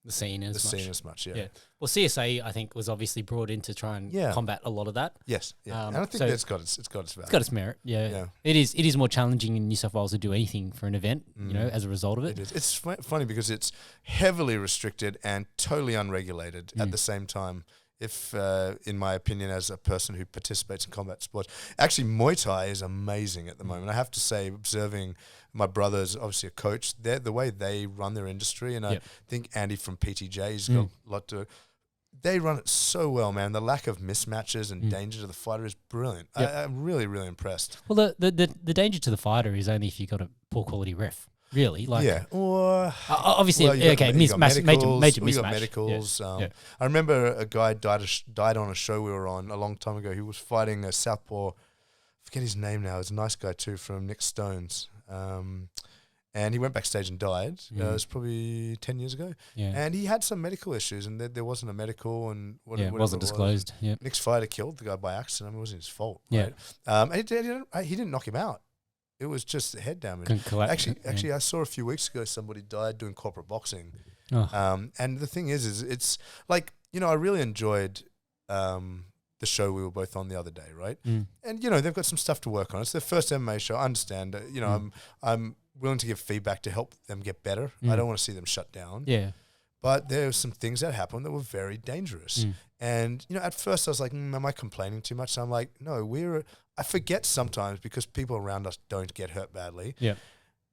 scene as much. Yeah. Well, CSA I think was obviously brought in to try and combat a lot of that. Yes. Yeah. And I think it's got its value. It's got its merit. Yeah. It is more challenging in New South Wales to do anything for an event, as a result of it. It is. It's funny because it's heavily restricted and totally unregulated at the same time. If, in my opinion, as a person who participates in combat sports, actually Muay Thai is amazing at the moment. I have to say, observing my brother's obviously a coach, the way they run their industry, and I think Andy from PTJ's got a lot to. they run it so well, man. The lack of mismatches and danger to the fighter is brilliant. Yep. I'm really, really impressed. Well, the danger to the fighder is only if you got a poor quality ref. Really, like or obviously, well, okay, major you mismatch. got medicals. Yeah. I remember a guy died on a show we were on a long time ago. He was fighting a southpaw. I forget his name now. He's a nice guy too from Nick Stones. And he went backstage and died. It was probably 10 years ago. Yeah. And he had some medical issues, and there wasn't a medical, and it wasn't disclosed. Yeah. Nick's fighter killed the guy by accident. I mean, it wasn't his fault. Yeah. Right? And he didn't knock him out. It was just head damage. Actually, I saw a few weeks ago somebody died doing corporate boxing. Oh. And the thing is it's like, I really enjoyed the show we were both on the other day, right? And they've got some stuff to work on. It's their first MMA show. I understand. I'm willing to give feedback to help them get better. I don't want to see them shut down. Yeah. But there were some things that happened that were very dangerous. And, at first I was like, am I complaining too much? So I'm like, no, I forget sometimes because people around us don't get hurt badly. Yeah.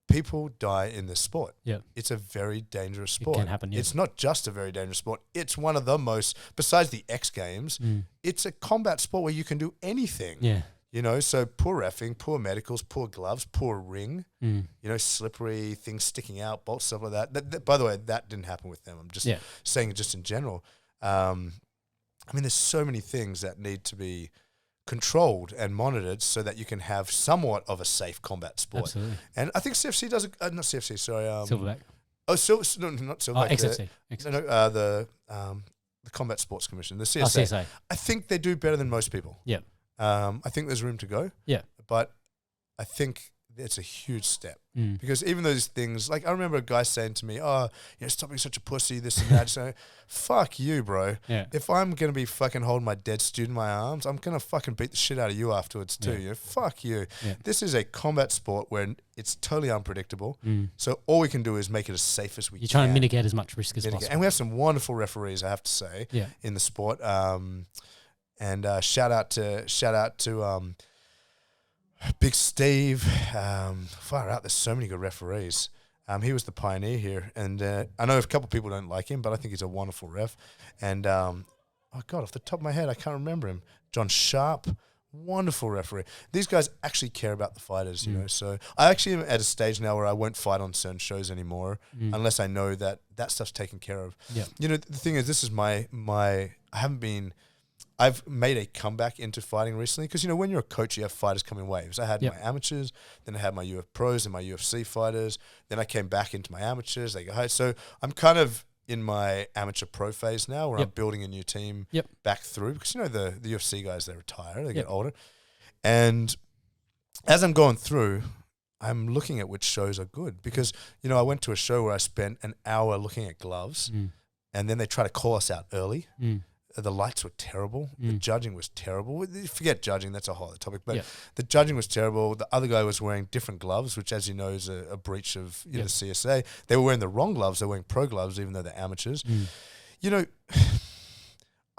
People die in this sport. Yeah. It's a very dangerous sport. It can happen, yeah. It's not just a very dangerous sport. It's one of the most, besides the X Games, it's a combat sport where you can do anything. Yeah. So poor reffing, poor medicals, poor gloves, poor ring, slippery things sticking out, bolts, stuff like that. By the way, that didn't happen with them. I'm just saying just in general. There's so many things that need to be controlled and monitored so that you can have somewhat of a safe combat sport. Absolutely. And I think CFC does not CFC, sorry. Silverback. Oh, no, not Silverback. XFC. The Combat Sports Commission, the CSA. CSA. I think they do better than most people. Yeah. I think there's room to go. Yeah. But I think it's a huge step because even those things, like I remember a guy saying to me, stop being such a pussy, this and that. So, fuck you, bro. Yeah. If I'm going to be fucking holding my dead student in my arms, I'm going to fucking beat the shit out of you afterwards too. Yeah. Fuck you. Yeah. This is a combat sport where it's totally unpredictable. So all we can do is make it as safe as we can. You're trying to mitigate as much risk as possible. And we have some wonderful referees, I have to say, in the sport. And shout out to Big Steve. Far out, there's so many good referees. He was the pioneer here, and I know a couple of people don't like him, but I think he's a wonderful ref. And off the top of my head, I can't remember him. John Sharp, wonderful referee. These guys actually care about the fighters, So I actually am at a stage now where I won't fight on certain shows anymore unless I know that stuff's taken care of. Yeah. The thing is, this is I've made a comeback into fighting recently because, when you're a coach, you have fighters come in waves. I had my amateurs, then I had my pros and my UFC fighters. Then I came back into my amateurs. They go high. So I'm kind of in my amateur pro phase now where I'm building a new team back through because, the UFC guys, they retire, they get older. And as I'm going through, I'm looking at which shows are good because, I went to a show where I spent an hour looking at gloves and then they try to call us out early. The lights were terrible. The judging was terrible. Forget judging, that's a whole other topic. But the judging was terrible. The other guy was wearing different gloves, which, as you know, is a breach of the CSA. They were wearing the wrong gloves. They were wearing pro gloves, even though they're amateurs.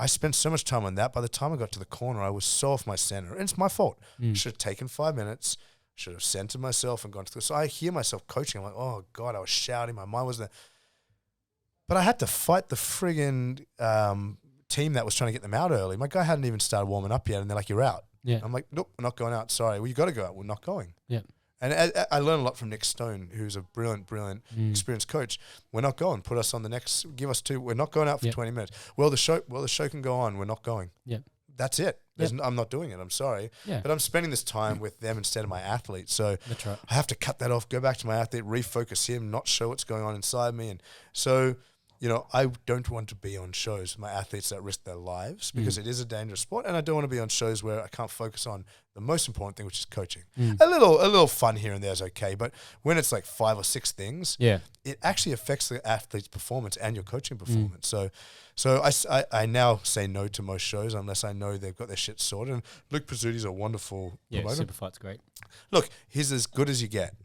I spent so much time on that. By the time I got to the corner, I was so off my center. And it's my fault. Should have taken 5 minutes. Should have centered myself and gone to the... So I hear myself coaching. I'm like, oh, God, I was shouting. My mind wasn't there. But I had to fight the friggin'... team that was trying to get them out early. My guy hadn't even started warming up yet, and they're like, "You're out." Yeah. I'm like, "Nope, we're not going out. Sorry, well, you got to go out. We're not going." Yeah. And I learned a lot from Nick Stone, who's a brilliant, experienced coach. We're not going. Put us on the next. Give us 2. We're not going out for 20 minutes. Well, the show can go on. We're not going. Yeah. That's it. I'm not doing it. I'm sorry. Yeah. But I'm spending this time with them instead of my athlete. So that's right. I have to cut that off. Go back to my athlete. Refocus him. Not show what's going on inside me. And so. I don't want to be on shows with my athletes that risk their lives because it is a dangerous sport, and I don't want to be on shows where I can't focus on the most important thing, which is coaching. A little fun here and there is okay, but when it's like 5 or 6 things, it actually affects the athlete's performance and your coaching performance. So I now say no to most shows unless I know they've got their shit sorted. And Luke Pizzuti's a wonderful promoter. Super Fight's great. Look, he's as good as you get,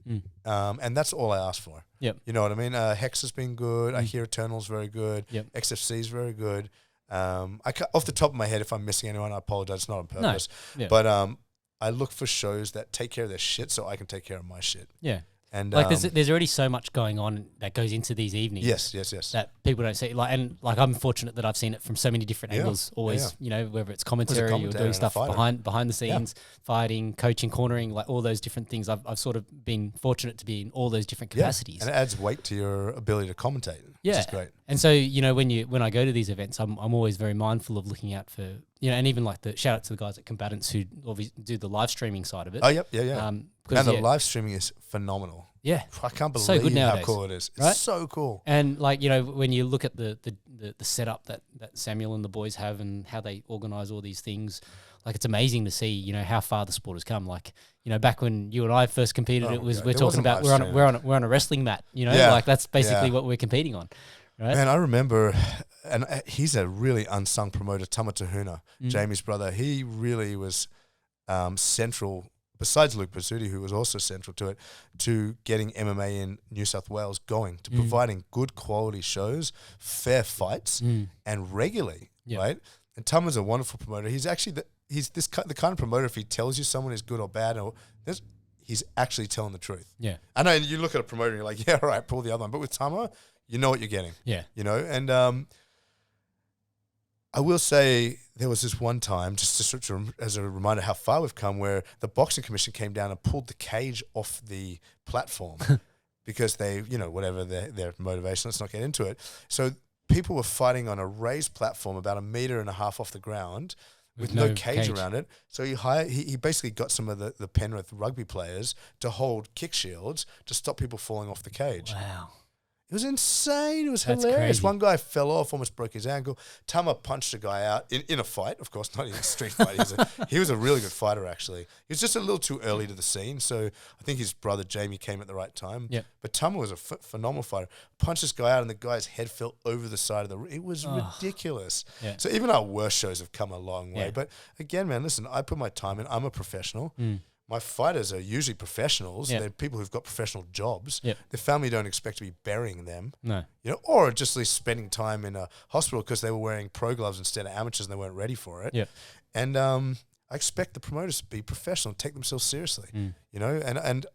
and that's all I ask for. Yep. You know what I mean? Hex has been good. I hear Eternal's very good. Yep. XFC's very good. Off the top of my head, if I'm missing anyone, I apologize. It's not on purpose. No. Yeah. But I look for shows that take care of their shit so I can take care of my shit. Yeah. And like there's already so much going on that goes into these evenings. Yes. That people don't see. Like I'm fortunate that I've seen it from so many different angles. Always, whether it's commentary or doing stuff behind the scenes, fighting, coaching, cornering, like all those different things. I've sort of been fortunate to be in all those different capacities. And it adds weight to your ability to commentate. Which is great. And so, when I go to these events, I'm always very mindful of looking out for, and even like the shout out to the guys at Combatants who obviously do the live streaming side of it. Oh, yep. And the live streaming is phenomenal. Yeah. I can't believe so good how cool it is. It's so cool. And like, when you look at the setup that Samuel and the boys have and how they organize all these things, like it's amazing to see, how far the sport has come. Like, back when you and I first competed, we're talking about we're on a wrestling mat, like that's basically what we're competing on. Right. Man, I remember, and he's a really unsung promoter, Tama Tahuna, Jamie's brother. He really was central, besides Luke Pizzuti, who was also central to it, to getting MMA in New South Wales going, to providing good quality shows, fair fights, and regularly, right? And Tama's a wonderful promoter. He's actually the kind of promoter, if he tells you someone is good or bad, he's actually telling the truth. Yeah. I know you look at a promoter and you're like, yeah, all right, pull the other one. But with Tama, you know what you're getting. Yeah. And I will say there was this one time, just as a reminder how far we've come, where the Boxing Commission came down and pulled the cage off the platform because they, whatever their motivation, let's not get into it. So people were fighting on a raised platform about 1.5 meters off the ground with no cage around it. So he basically got some of the Penrith rugby players to hold kick shields to stop people falling off the cage. Wow. It was insane. It was hilarious. Crazy. One guy fell off, almost broke his ankle. Tama punched a guy out in a fight, of course, not in a street fight. He was a really good fighter, actually. He was just a little too early to the scene, so I think his brother Jamie came at the right time. Yep. But Tama was a phenomenal fighter. Punched this guy out, and the guy's head fell over the side of the ring. It was ridiculous. Yeah. So even our worst shows have come a long way. Yeah. But again, man, listen, I put my time in. I'm a professional. My fighters are usually professionals. Yep. They're people who've got professional jobs. Yep. Their family don't expect to be burying them. No. Or just at least spending time in a hospital because they were wearing pro gloves instead of amateurs and they weren't ready for it. Yeah. And I expect the promoters to be professional and take themselves seriously. And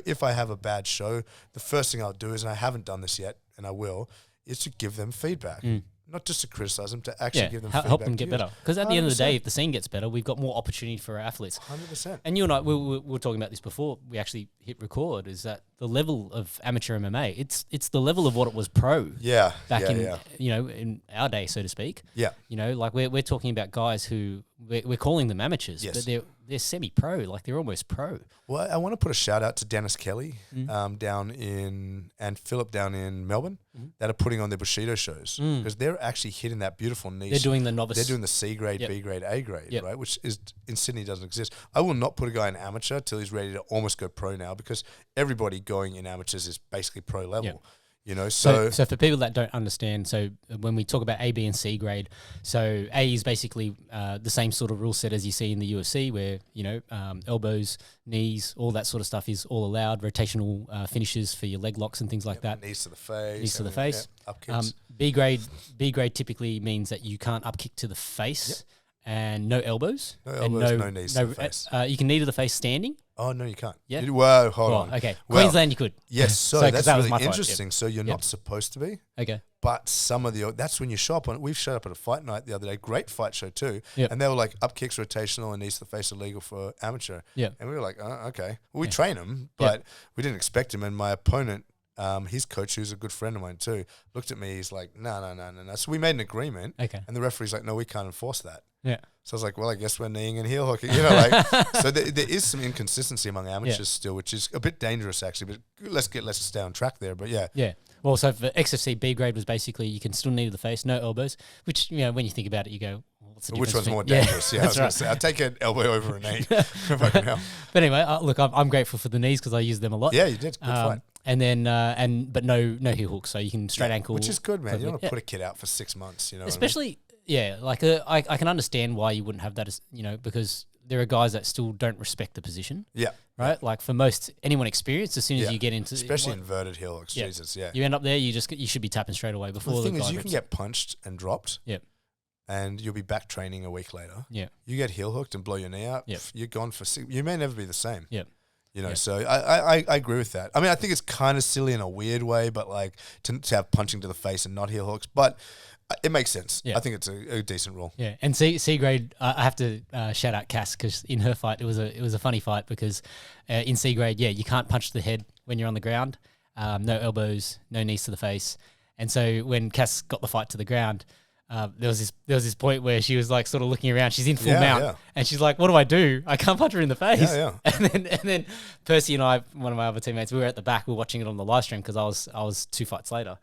if I have a bad show, the first thing I'll do is, and I haven't done this yet, and I will, is to give them feedback. Not just to criticize them, to actually give them feedback. Help them get better. Because at the end of the day, if the scene gets better, we've got more opportunity for our athletes. 100%. And you and I, we were talking about this before we actually hit record, is that the level of amateur MMA, it's the level of what it was pro. Yeah. Back in our day, so to speak. Yeah. Like we're talking about guys who we're calling them amateurs, but they're semi-pro, like they're almost pro. Well, I want to put a shout out to Dennis Kelly and Philip down in Melbourne that are putting on their Bushido shows because they're actually hitting that beautiful niche. They're doing the novice. They're doing the C grade, B grade, A grade, right? Which is in Sydney doesn't exist. I will not put a guy in amateur till he's ready to almost go pro now because everybody going in amateurs is basically pro level. So for people that don't understand, so when we talk about A, B, and C grade, so A is basically the same sort of rule set as you see in the UFC, where elbows, knees, all that sort of stuff is all allowed. Rotational finishes for your leg locks and things like that. Knees to the face. Knees to the face. Up kicks. B grade typically means that you can't up kick to the face. And no elbows. No elbows, no knees to the face. You can knee to the face standing. Oh, no, you can't. Yeah. Whoa, hold on. Okay. Well, Queensland, you could. Yes, so that's that really was my interesting. So you're not supposed to be. Okay. But some of that's when you show up on it. We've showed up at a fight night the other day, great fight show too. Yep. And they were like, up kicks rotational and knees to the face illegal for amateur. Yeah. And we were like, okay. Well, we train them, but we didn't expect him. And my opponent, his coach, who's a good friend of mine too, looked at me. He's like, no. So we made an agreement. Okay. And the referee's like, no, we can't enforce that. Yeah. So I was like, well, I guess we're kneeing and heel hooking. So there is some inconsistency among amateurs still, which is a bit dangerous actually. But let's stay on track there. But yeah. Yeah. Well, so for XFC, B grade was basically you can still knee to the face, no elbows, which, when you think about it, you go, what's the difference? Which one's more dangerous? Yeah, I was right. going to say, I'll take an elbow over a knee if I can help. But anyway, look, I'm grateful for the knees because I use them a lot. Yeah, you did. Good fight. And then, but no heel hooks, so you can straight ankle. Which is good, man. You don't want to put a kid out for 6 months, Especially, like I can understand why you wouldn't have that, as, because there are guys that still don't respect the position. Yeah. Right? Like for anyone experienced, as soon as you get into... Especially inverted heel hooks, Jesus, yeah. You end up there, you should be tapping straight away before the thing is, you can get punched and dropped. Yep. And you'll be back training a week later. Yeah. You get heel hooked and blow your knee out. Yep. You're gone for you may never be the same. Yep. You know, so I agree with that. I mean, I think it's kind of silly in a weird way, but like to have punching to the face and not heel hooks, but it makes sense. Yeah. I think it's a decent rule. Yeah, and C grade, I have to shout out Cass because in her fight it was a funny fight because in C grade, you can't punch the head when you're on the ground, no elbows, no knees to the face, and so when Cass got the fight to the ground. There was this point where she was like sort of looking around. She's in full mount, and she's like, "What do? I can't punch her in the face." Yeah. And then Percy and I, one of my other teammates, we were at the back. We were watching it on the live stream because I was 2 fights later,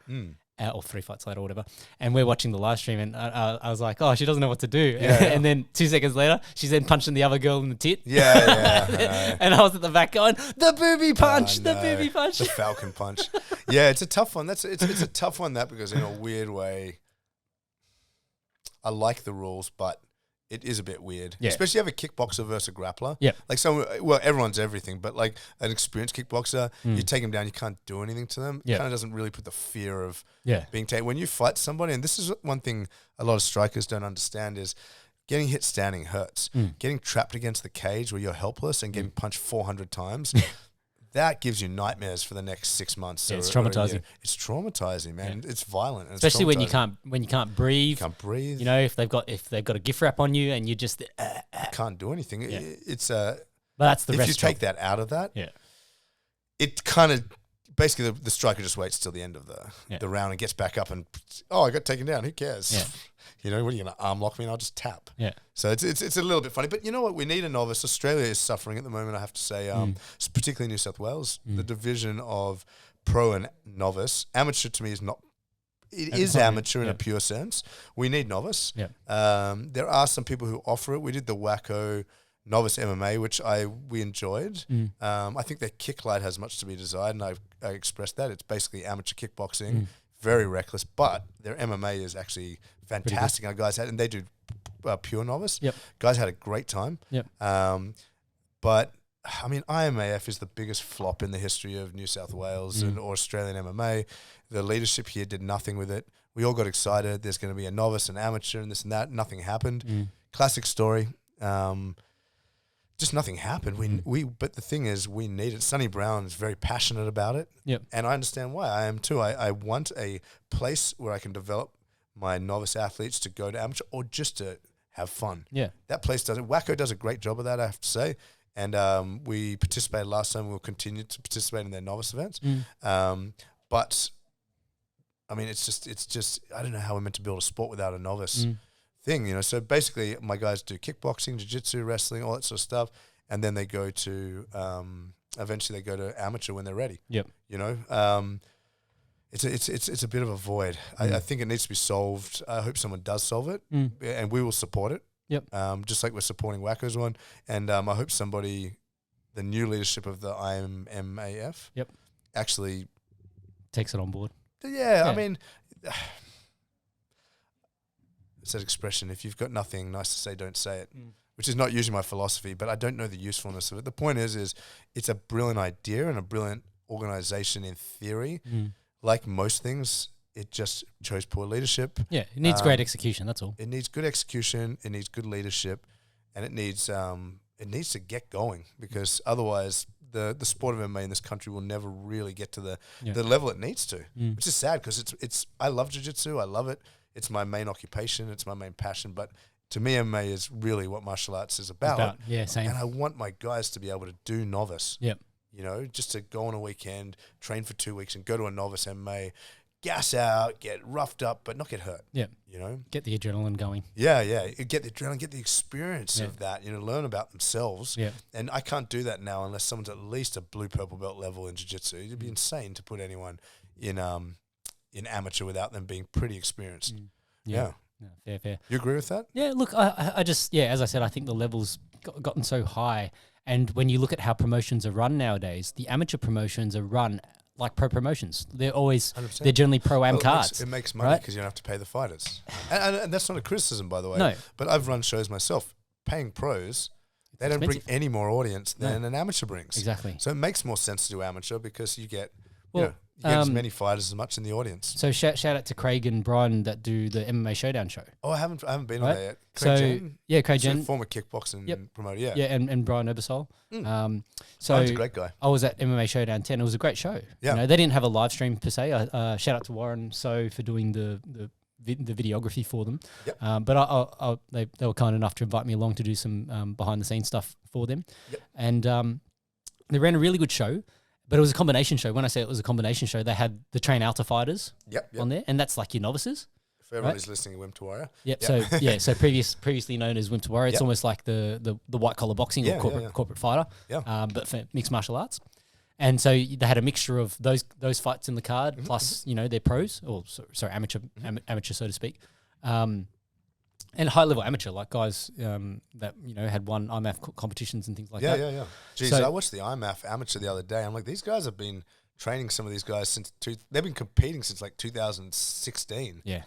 or 3 fights later, or whatever. And we're watching the live stream, and I was like, "Oh, she doesn't know what to do." And then 2 seconds later, she's then punching the other girl in the tit. Yeah. And I was at the back going, "The booby punch, the booby punch, the falcon punch." Yeah, it's a tough one. It's a tough one because in a weird way. I like the rules, but it is a bit weird. Yeah. Especially you have a kickboxer versus a grappler. Yeah. Like everyone's everything, but like an experienced kickboxer, you take them down, you can't do anything to them. It kind of doesn't really put the fear of being taken. When you fight somebody, and this is one thing a lot of strikers don't understand is getting hit standing hurts. Getting trapped against the cage where you're helpless and getting punched 400 times. That gives you nightmares for the next 6 months. Yeah, it's traumatizing. It's traumatizing, man. Yeah. It's violent, and especially when you can't breathe. You can't breathe. You know, if they've got a gift wrap on you and you just you can't do anything. Yeah. It's but that's the if rest you take that out of that, it kind of basically the striker just waits till the end of the round and gets back up and I got taken down. Who cares? Yeah. You know, what are you going to arm lock me and I'll just tap? Yeah. So it's a little bit funny. But you know what? We need a novice. Australia is suffering at the moment, I have to say, particularly New South Wales. The division of pro and novice. Amateur to me is not... It is amateur in a pure sense. We need novice. Yeah. There are some people who offer it. We did the Wacko novice MMA, which we enjoyed. I think their kick light has much to be desired, and I expressed that. It's basically amateur kickboxing. Very reckless, but their MMA is actually fantastic. Our guys and they do pure novice. Yep. Guys had a great time. Yep. But I mean, IMAF is the biggest flop in the history of New South Wales or Australian MMA. The leadership here did nothing with it. We all got excited. There's going to be a novice and amateur and this and that. Nothing happened. Classic story. Just nothing happened. But the thing is, we need it. Sonny Brown is very passionate about it. Yep. And I understand why. I am too. I want a place where I can develop my novice athletes to go to amateur or just to have fun. Yeah. That place does it. Wacko does a great job of that, I have to say. And we participated last time. We'll continue to participate in their novice events. But I mean, it's just I don't know how we're meant to build a sport without a novice thing, you know. So basically, my guys do kickboxing, jiu-jitsu, wrestling, all that sort of stuff, and then they go to eventually they go to amateur when they're ready. Yep. You know, it's a bit of a void. I think it needs to be solved. I hope someone does solve it, and we will support it. Yep. Just like we're supporting Wacko's one, and I hope somebody, the new leadership of the IMMAF, actually takes it on board. Yeah. I mean, it's that expression, if you've got nothing nice to say, don't say it, which is not usually my philosophy, but I don't know the usefulness of it. The point is it's a brilliant idea and a brilliant organization in theory. Like most things, it just chose poor leadership. Yeah, it needs great execution, that's all. It needs good execution, it needs good leadership, and it needs to get going, because otherwise the sport of MMA in this country will never really get to the level it needs to, which is sad, because it's I love jiu-jitsu, I love it. It's my main occupation, it's my main passion, but to me MMA is really what martial arts is about. Yeah, same. And I want my guys to be able to do novice. Yep. You know, just to go on a weekend, train for 2 weeks and go to a novice MMA, gas out, get roughed up, but not get hurt. Yeah. You know? Get the adrenaline going. Yeah. Get the adrenaline, get the experience of that, you know, learn about themselves. Yeah. And I can't do that now unless someone's at least a blue purple belt level in jiu-jitsu. It'd be insane to put anyone in amateur without them being pretty experienced. Yeah. Fair. You agree with that? Yeah, look, I just, as I said, I think the level's gotten so high. And when you look at how promotions are run nowadays, the amateur promotions are run like pro promotions. They're always, 100%. They're generally pro-am cards. It makes money because you don't have to pay the fighters. and that's not a criticism, by the way. No. But I've run shows myself. Paying pros, they don't bring any more audience than an amateur brings. Exactly. So it makes more sense to do amateur because you get... Well, you know, You get as many fighters as much in the audience. So shout out to Craig and Brian that do the MMA Showdown show. Oh, I haven't been on there yet. Craig Craig Jen, former kickboxing promoter. Yeah, yeah, and Brian Obersol. So Brian's a great guy. I was at MMA Showdown 10. It was a great show. Yeah, they didn't have a live stream per se. Shout out to Warren for doing the videography for them. Yep. But they were kind enough to invite me along to do some behind the scenes stuff for them. Yep. And they ran a really good show. But it was a combination show. When I say it was a combination show, they had the Train Alta fighters on there, and that's like your novices. For everyone who's listening, Wimp to Warrior. Yep. So previously known as Wimp to Warrior. It's almost like the white collar boxing or corporate fighter. Yeah. But for mixed martial arts. And so they had a mixture of those fights in the card, plus their pros or amateur, so to speak. And high level amateur, like guys that had won IMAF competitions and things like that. Yeah. Geez, I watched the IMAF amateur the other day. I'm like, these guys have been training some of these guys they've been competing since like 2016. Yeah,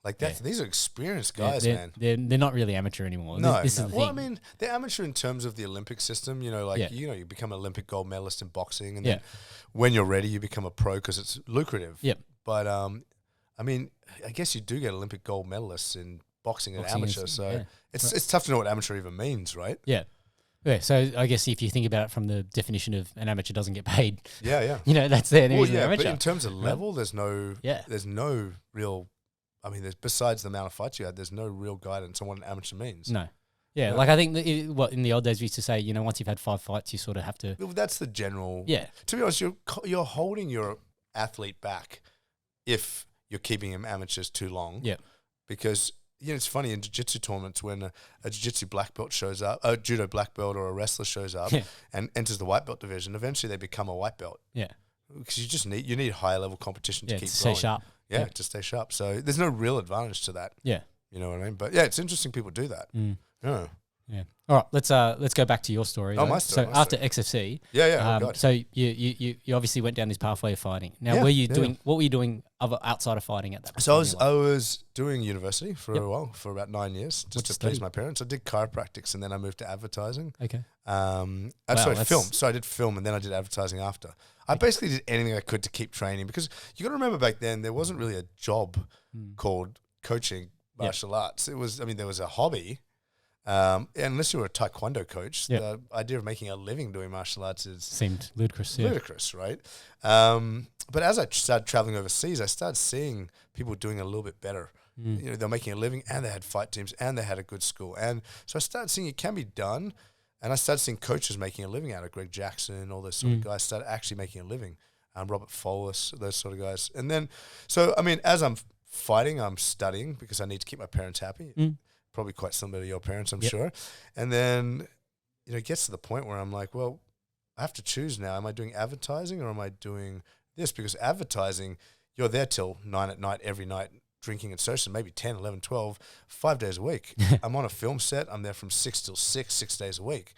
like these are experienced guys, man. They're not really amateur anymore. No, this is the thing. Well, I mean, they're amateur in terms of the Olympic system. You become an Olympic gold medalist in boxing, and then when you're ready, you become a pro because it's lucrative. Yep. But I mean, I guess you do get Olympic gold medalists in boxing and amateur, it's tough to know what amateur even means, right? Yeah. So I guess if you think about it from the definition of an amateur doesn't get paid, that's their amateur. But in terms of level, there's no real. I mean, besides the amount of fights you had, there's no real guidance on what an amateur means. No. Yeah, like I think in the old days we used to say, once you've had 5 fights, you sort of have to. Well, that's the general. Yeah. To be honest, you're holding your athlete back if you're keeping him amateurs too long. Yeah. Because it's funny in jiu-jitsu tournaments when a jiu-jitsu black belt shows up, a judo black belt or a wrestler shows up and enters the white belt division. Eventually, they become a white belt. Yeah, because you need higher level competition to keep to growing. Stay sharp. Yeah, to stay sharp. So there's no real advantage to that. Yeah, you know what I mean. But it's interesting people do that. Yeah. Yeah. All right, let's go back to your story. Oh, my story. So after XFC, so you obviously went down this pathway of fighting. Now, what were you doing outside of fighting at that point? So I was doing university for a while, for about 9 years, just to please my parents. I did chiropractics and then I moved to advertising. Okay. Film. So I did film and then I did advertising after. I basically did anything I could to keep training because you got to remember back then there wasn't really a job called coaching martial arts. It was, there was a hobby. Unless you were a taekwondo coach, the idea of making a living doing martial arts seemed ludicrous. Ludicrous, right? But as I started traveling overseas, I started seeing people doing a little bit better. They're making a living, and they had fight teams, and they had a good school, and so I started seeing it can be done. And I started seeing coaches making a living out of Greg Jackson, all those sort of guys started actually making a living. Robert Follis, those sort of guys, and then as I'm fighting, I'm studying because I need to keep my parents happy. Probably quite similar to your parents, I'm sure. And then, it gets to the point where I'm like, well, I have to choose now. Am I doing advertising or am I doing this? Because advertising, you're there till 9 at night, every night, drinking and socializing, maybe 10, 11, 12, 5 days a week. I'm on a film set. I'm there from 6 till 6 days a week.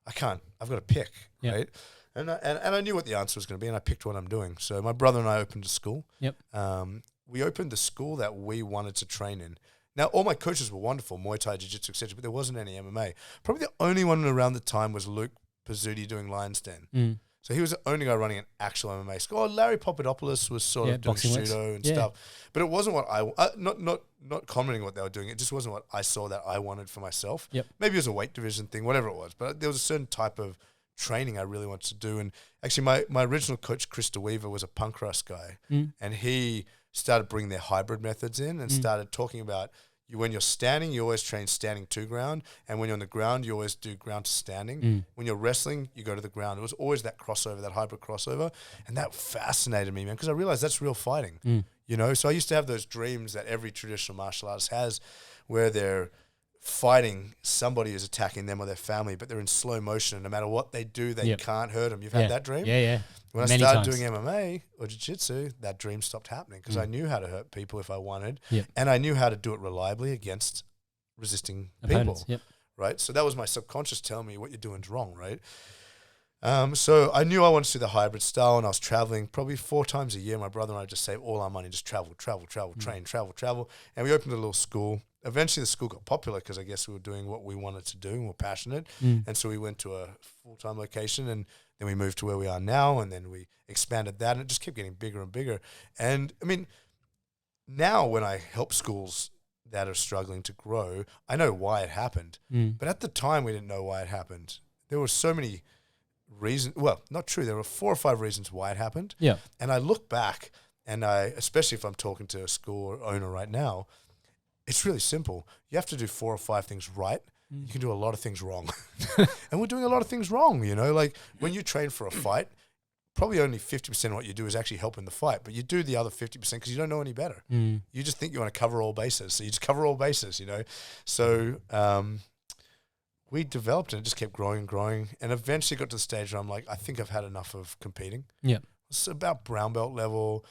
I've got to pick, right? And I knew what the answer was going to be, and I picked what I'm doing. So my brother and I opened a school. We opened the school that we wanted to train in. Now, all my coaches were wonderful, Muay Thai, Jiu-Jitsu, etc., but there wasn't any MMA. Probably the only one around the time was Luke Pizzuti doing Lion's Den. So he was the only guy running an actual MMA school. Larry Papadopoulos was sort of doing judo and stuff. But it wasn't what not commenting what they were doing. It just wasn't what I saw that I wanted for myself. Maybe it was a weight division thing, whatever it was. But there was a certain type of training I really wanted to do. And actually, my original coach, Chris DeWeaver, was a punk rust guy. And he started bringing their hybrid methods in and started talking about when you're standing, you always train standing to ground. And when you're on the ground, you always do ground to standing. When you're wrestling, you go to the ground. It was always that crossover, that hybrid crossover. And that fascinated me, man, because I realized that's real fighting. So I used to have those dreams that every traditional martial artist has where they're fighting somebody who's attacking them or their family, but they're in slow motion. And no matter what they do, they can't hurt them. You've had that dream? Yeah. When I started doing MMA or jiu-jitsu, that dream stopped happening because I knew how to hurt people if I wanted, and I knew how to do it reliably against resisting opponents, people, right? So that was my subconscious telling me what you're doing is wrong, right? So I knew I wanted to do the hybrid style, and I was traveling probably 4 times a year. My brother and I just saved all our money, just travel, train, travel. And we opened a little school. Eventually the school got popular because I guess we were doing what we wanted to do and we're passionate. And so we went to a full-time location, and Then we moved to where we are now, and then we expanded that, and it just kept getting bigger and bigger. And I mean, now when I help schools that are struggling to grow, I know why it happened. But at the time, we didn't know why it happened. There were so many reasons. Well, not true. There were 4 or 5 reasons why it happened. Yeah. And I look back, and especially if I'm talking to a school owner right now, it's really simple. You have to do 4 or 5 things right. You can do a lot of things wrong. And we're doing a lot of things wrong, you know? Like, when you train for a fight, probably only 50% of what you do is actually helping the fight, but you do the other 50% because you don't know any better. You just think you want to cover all bases. So you just cover all bases, you know? So we developed and it just kept growing and growing. And eventually got to the stage where I'm like, I think I've had enough of competing. Yeah. It's about brown belt level.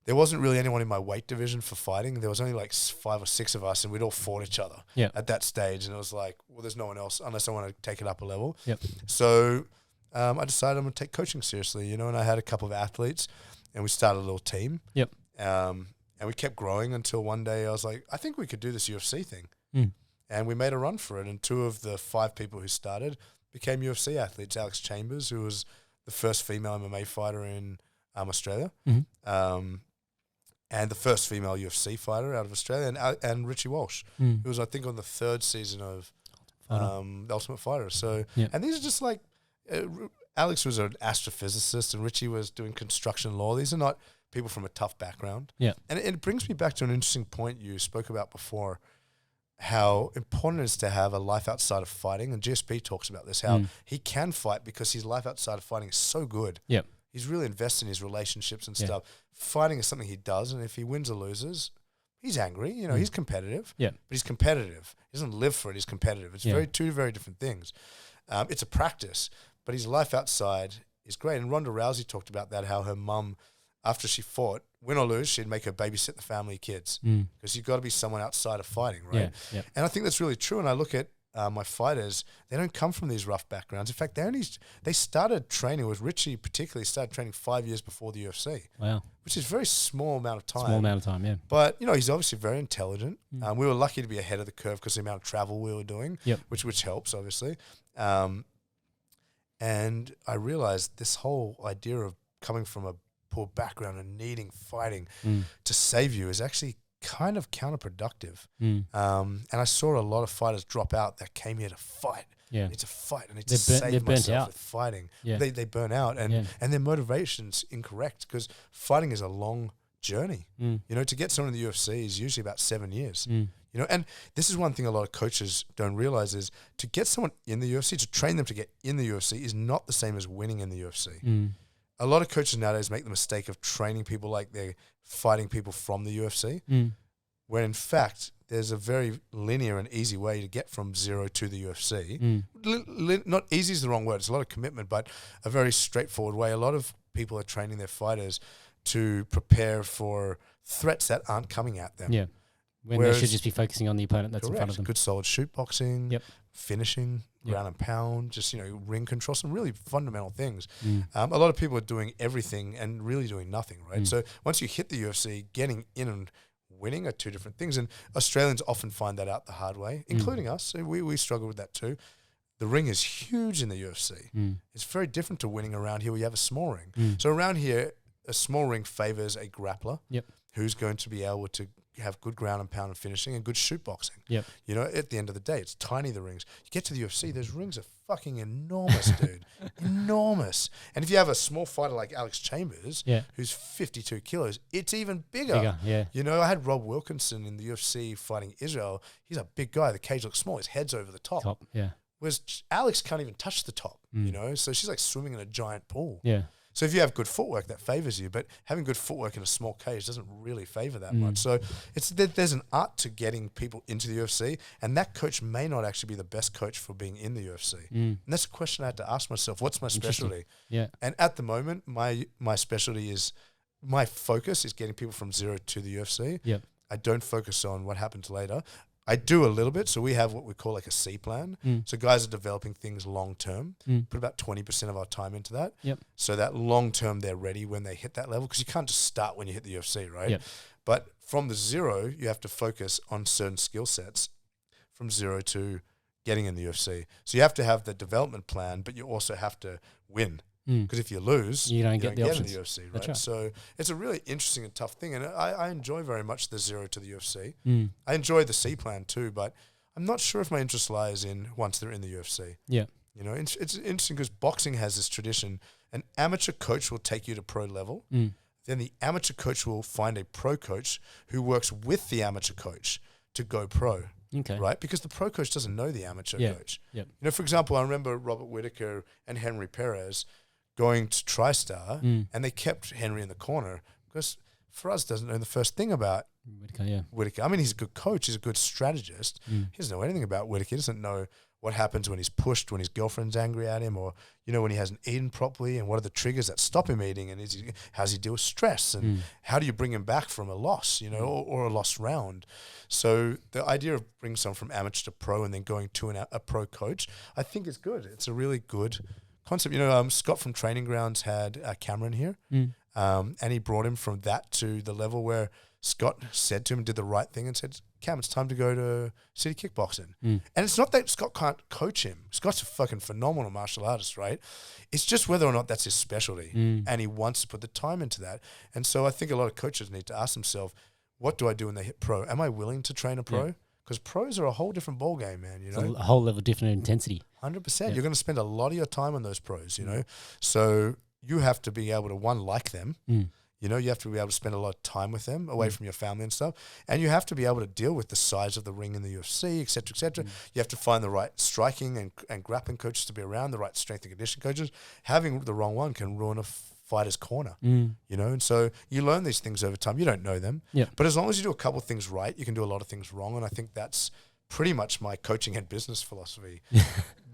There wasn't really anyone in my weight division for fighting. There was only like 5 or 6 of us, and we'd all fought each other at that stage. And it was like, well, there's no one else unless I want to take it up a level. Yep. So I decided I'm going to take coaching seriously, you know, and I had a couple of athletes, and we started a little team. Yep. And we kept growing until one day I was like, I think we could do this UFC thing. And we made a run for it. And 2 of the 5 people who started became UFC athletes. Alex Chambers, who was the first female MMA fighter in Australia. And the first female UFC fighter out of Australia, and Richie Walsh, who was, I think, on the 3rd season of The Ultimate Fighter. So, and these are just like, Alex was an astrophysicist, and Richie was doing construction law. These are not people from a tough background. Yeah. And it brings me back to an interesting point you spoke about before, how important it is to have a life outside of fighting. And GSP talks about this, how he can fight because his life outside of fighting is so good. Yeah. He's really invested in his relationships and stuff. Fighting is something he does, and if he wins or loses, he's angry. You know, he's competitive. Yeah. But he's competitive. He doesn't live for it. He's competitive. It's two very different things. It's a practice, but his life outside is great. And Ronda Rousey talked about that, how her mum, after she fought, win or lose, she'd make her babysit the family kids because you've got to be someone outside of fighting, right? Yeah. And I think that's really true. And I look at my fighters, they don't come from these rough backgrounds. In fact, they started training, with Richie particularly, started training 5 years before the UFC. Wow. Which is a very small amount of time. Small amount of time, yeah. But, you know, he's obviously very intelligent. We were lucky to be ahead of the curve because of the amount of travel we were doing, which helps, obviously. And I realized this whole idea of coming from a poor background and needing fighting to save you is actually kind of counterproductive. And I saw a lot of fighters drop out that came here to fight. Yeah. I need to fight. I need to save myself with fighting. Yeah. They burn out, and their motivation's incorrect because fighting is a long journey. You know, to get someone in the UFC is usually about 7 years. You know, and this is one thing a lot of coaches don't realize is to get someone in the UFC, to train them to get in the UFC is not the same as winning in the UFC. A lot of coaches nowadays make the mistake of training people like they're fighting people from the UFC, when in fact there's a very linear and easy way to get from 0 to the UFC. Not easy is the wrong word. It's a lot of commitment, but a very straightforward way. A lot of people are training their fighters to prepare for threats that aren't coming at them. Yeah. When they should just be focusing on the opponent that's in front of them. Good solid shoot boxing, finishing, ground and pound, just, you know, ring control, some really fundamental things. A lot of people are doing everything and really doing nothing, right? So once you hit the UFC, getting in and winning are 2 different things. And Australians often find that out the hard way, including us. So we struggle with that too. The ring is huge in the UFC. It's very different to winning around here where you have a small ring. So around here, a small ring favors a grappler who's going to be able to have good ground and pound and finishing and good shoot boxing. You know, at the end of the day, it's tiny, the rings. You get to the UFC, those rings are fucking enormous, dude. Enormous. And if you have a small fighter like Alex Chambers, who's 52 kilos, it's even bigger. You know, I had Rob Wilkinson in the UFC fighting Israel. He's a big guy. The cage looks small. His head's over the top. Whereas Alex can't even touch the top, you know? So she's like swimming in a giant pool. So if you have good footwork, that favors you, but having good footwork in a small cage doesn't really favor that much. So there's an art to getting people into the UFC, and that coach may not actually be the best coach for being in the UFC. And that's a question I had to ask myself. What's my specialty? And at the moment, my specialty is, my focus is getting people from 0 to the UFC. I don't focus on what happens later. I do a little bit. So we have what we call like a C plan. So guys are developing things long term. Put about 20% of our time into that. So that long term they're ready when they hit that level, because you can't just start when you hit the UFC, right? But from the 0, you have to focus on certain skill sets from 0 to getting in the UFC. So you have to have the development plan, but you also have to win. Because if you lose, you don't get the in options. the UFC, right? That's right. So it's a really interesting and tough thing. And I enjoy very much the 0 to the UFC. Mm. I enjoy the C plan too, but I'm not sure if my interest lies in once they're in the UFC. Yeah. You know, it's interesting because boxing has this tradition. An amateur coach will take you to pro level. Then the amateur coach will find a pro coach who works with the amateur coach to go pro. Okay. Right? Because the pro coach doesn't know the amateur coach. Yep. You know, for example, I remember Robert Whittaker and Henry Perez going to TriStar and they kept Henry in the corner because Faraz doesn't know the first thing about Whittaker. I mean, he's a good coach. He's a good strategist. He doesn't know anything about Whittaker. He doesn't know what happens when he's pushed, when his girlfriend's angry at him, or, you know, when he hasn't eaten properly, and what are the triggers that stop him eating, and how does he deal with stress, and how do you bring him back from a loss, you know, or a lost round. So the idea of bringing someone from amateur to pro and then going to a pro coach, I think is good. It's a really good concept. You know, Scott from Training Grounds had Cameron here, and he brought him from that to the level where Scott said to him, did the right thing and said, Cam, it's time to go to City Kickboxing. And it's not that Scott can't coach him. Scott's a fucking phenomenal martial artist, right? It's just whether or not that's his specialty. And he wants to put the time into that. And so I think a lot of coaches need to ask themselves, what do I do when they hit pro? Am I willing to train a pro? Because pros are a whole different ballgame, man, you know? It's a whole level different intensity. 100%. You're going to spend a lot of your time on those pros, you know? So you have to be able to, one, like them. You know, you have to be able to spend a lot of time with them away from your family and stuff. And you have to be able to deal with the size of the ring in the UFC, et cetera, et cetera. You have to find the right striking and grappling coaches to be around, the right strength and conditioning coaches. Having the wrong one can ruin a fighter's corner, you know? And so you learn these things over time. You don't know them. But as long as you do a couple of things right, you can do a lot of things wrong. And I think that's pretty much my coaching and business philosophy.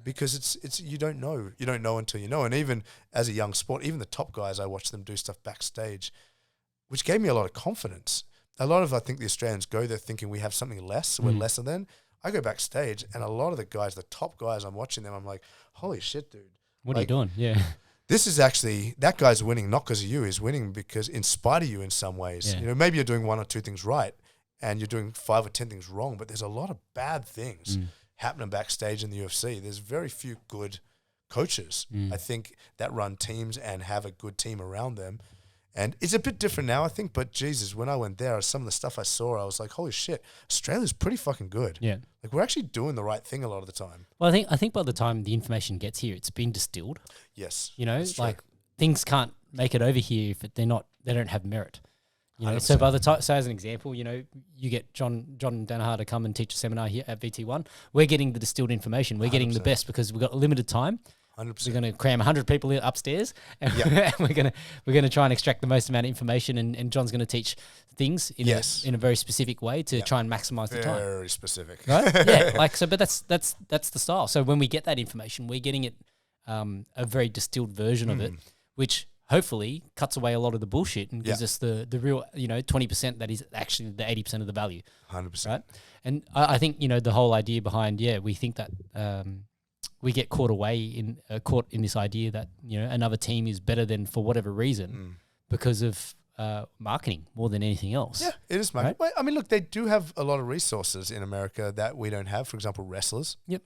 Because it's you don't know until you know. And even as a young sport, even the top guys, I watch them do stuff backstage, which gave me a lot of confidence. A lot of, I think, the Australians go there thinking we have something less, so we're lesser than. I go backstage, and a lot of the guys, the top guys, I'm watching them, I'm like, holy shit, dude. What are you doing? Yeah. This is actually, that guy's winning not because of you, he's winning because in spite of you in some ways. You know, maybe you're doing 1 or 2 things right, and you're doing 5 or 10 things wrong, but there's a lot of bad things happening backstage in the UFC. There's very few good coaches, I think, that run teams and have a good team around them. And it's a bit different now, I think, but Jesus, when I went there, some of the stuff I saw, I was like, holy shit, Australia's pretty fucking good. Yeah. Like, we're actually doing the right thing a lot of the time. Well, I think by the time the information gets here, it's been distilled. Yes. You know, like things can't make it over here if they don't have merit. You know, 100%. so by the time, so as an example, you know, you get John Danaher to come and teach a seminar here at VT1. We're getting the distilled information. We're 100%. getting the best because we've got limited time. 100%. We're going to cram 100 people upstairs, and we're going to try and extract the most amount of information. And John's going to teach things in a very specific way to try and maximize the time. Very specific, right? Yeah, like so. But that's the style. So when we get that information, we're getting it a very distilled version of it, which hopefully cuts away a lot of the bullshit and gives us the real, 20% that is actually the 80% of the value. 100%. Right? And I think, the whole idea behind, we think that we get caught in this idea that, another team is better than for whatever reason because of marketing more than anything else. Yeah, it is marketing. Right? I mean, look, they do have a lot of resources in America that we don't have. For example, wrestlers. Yep.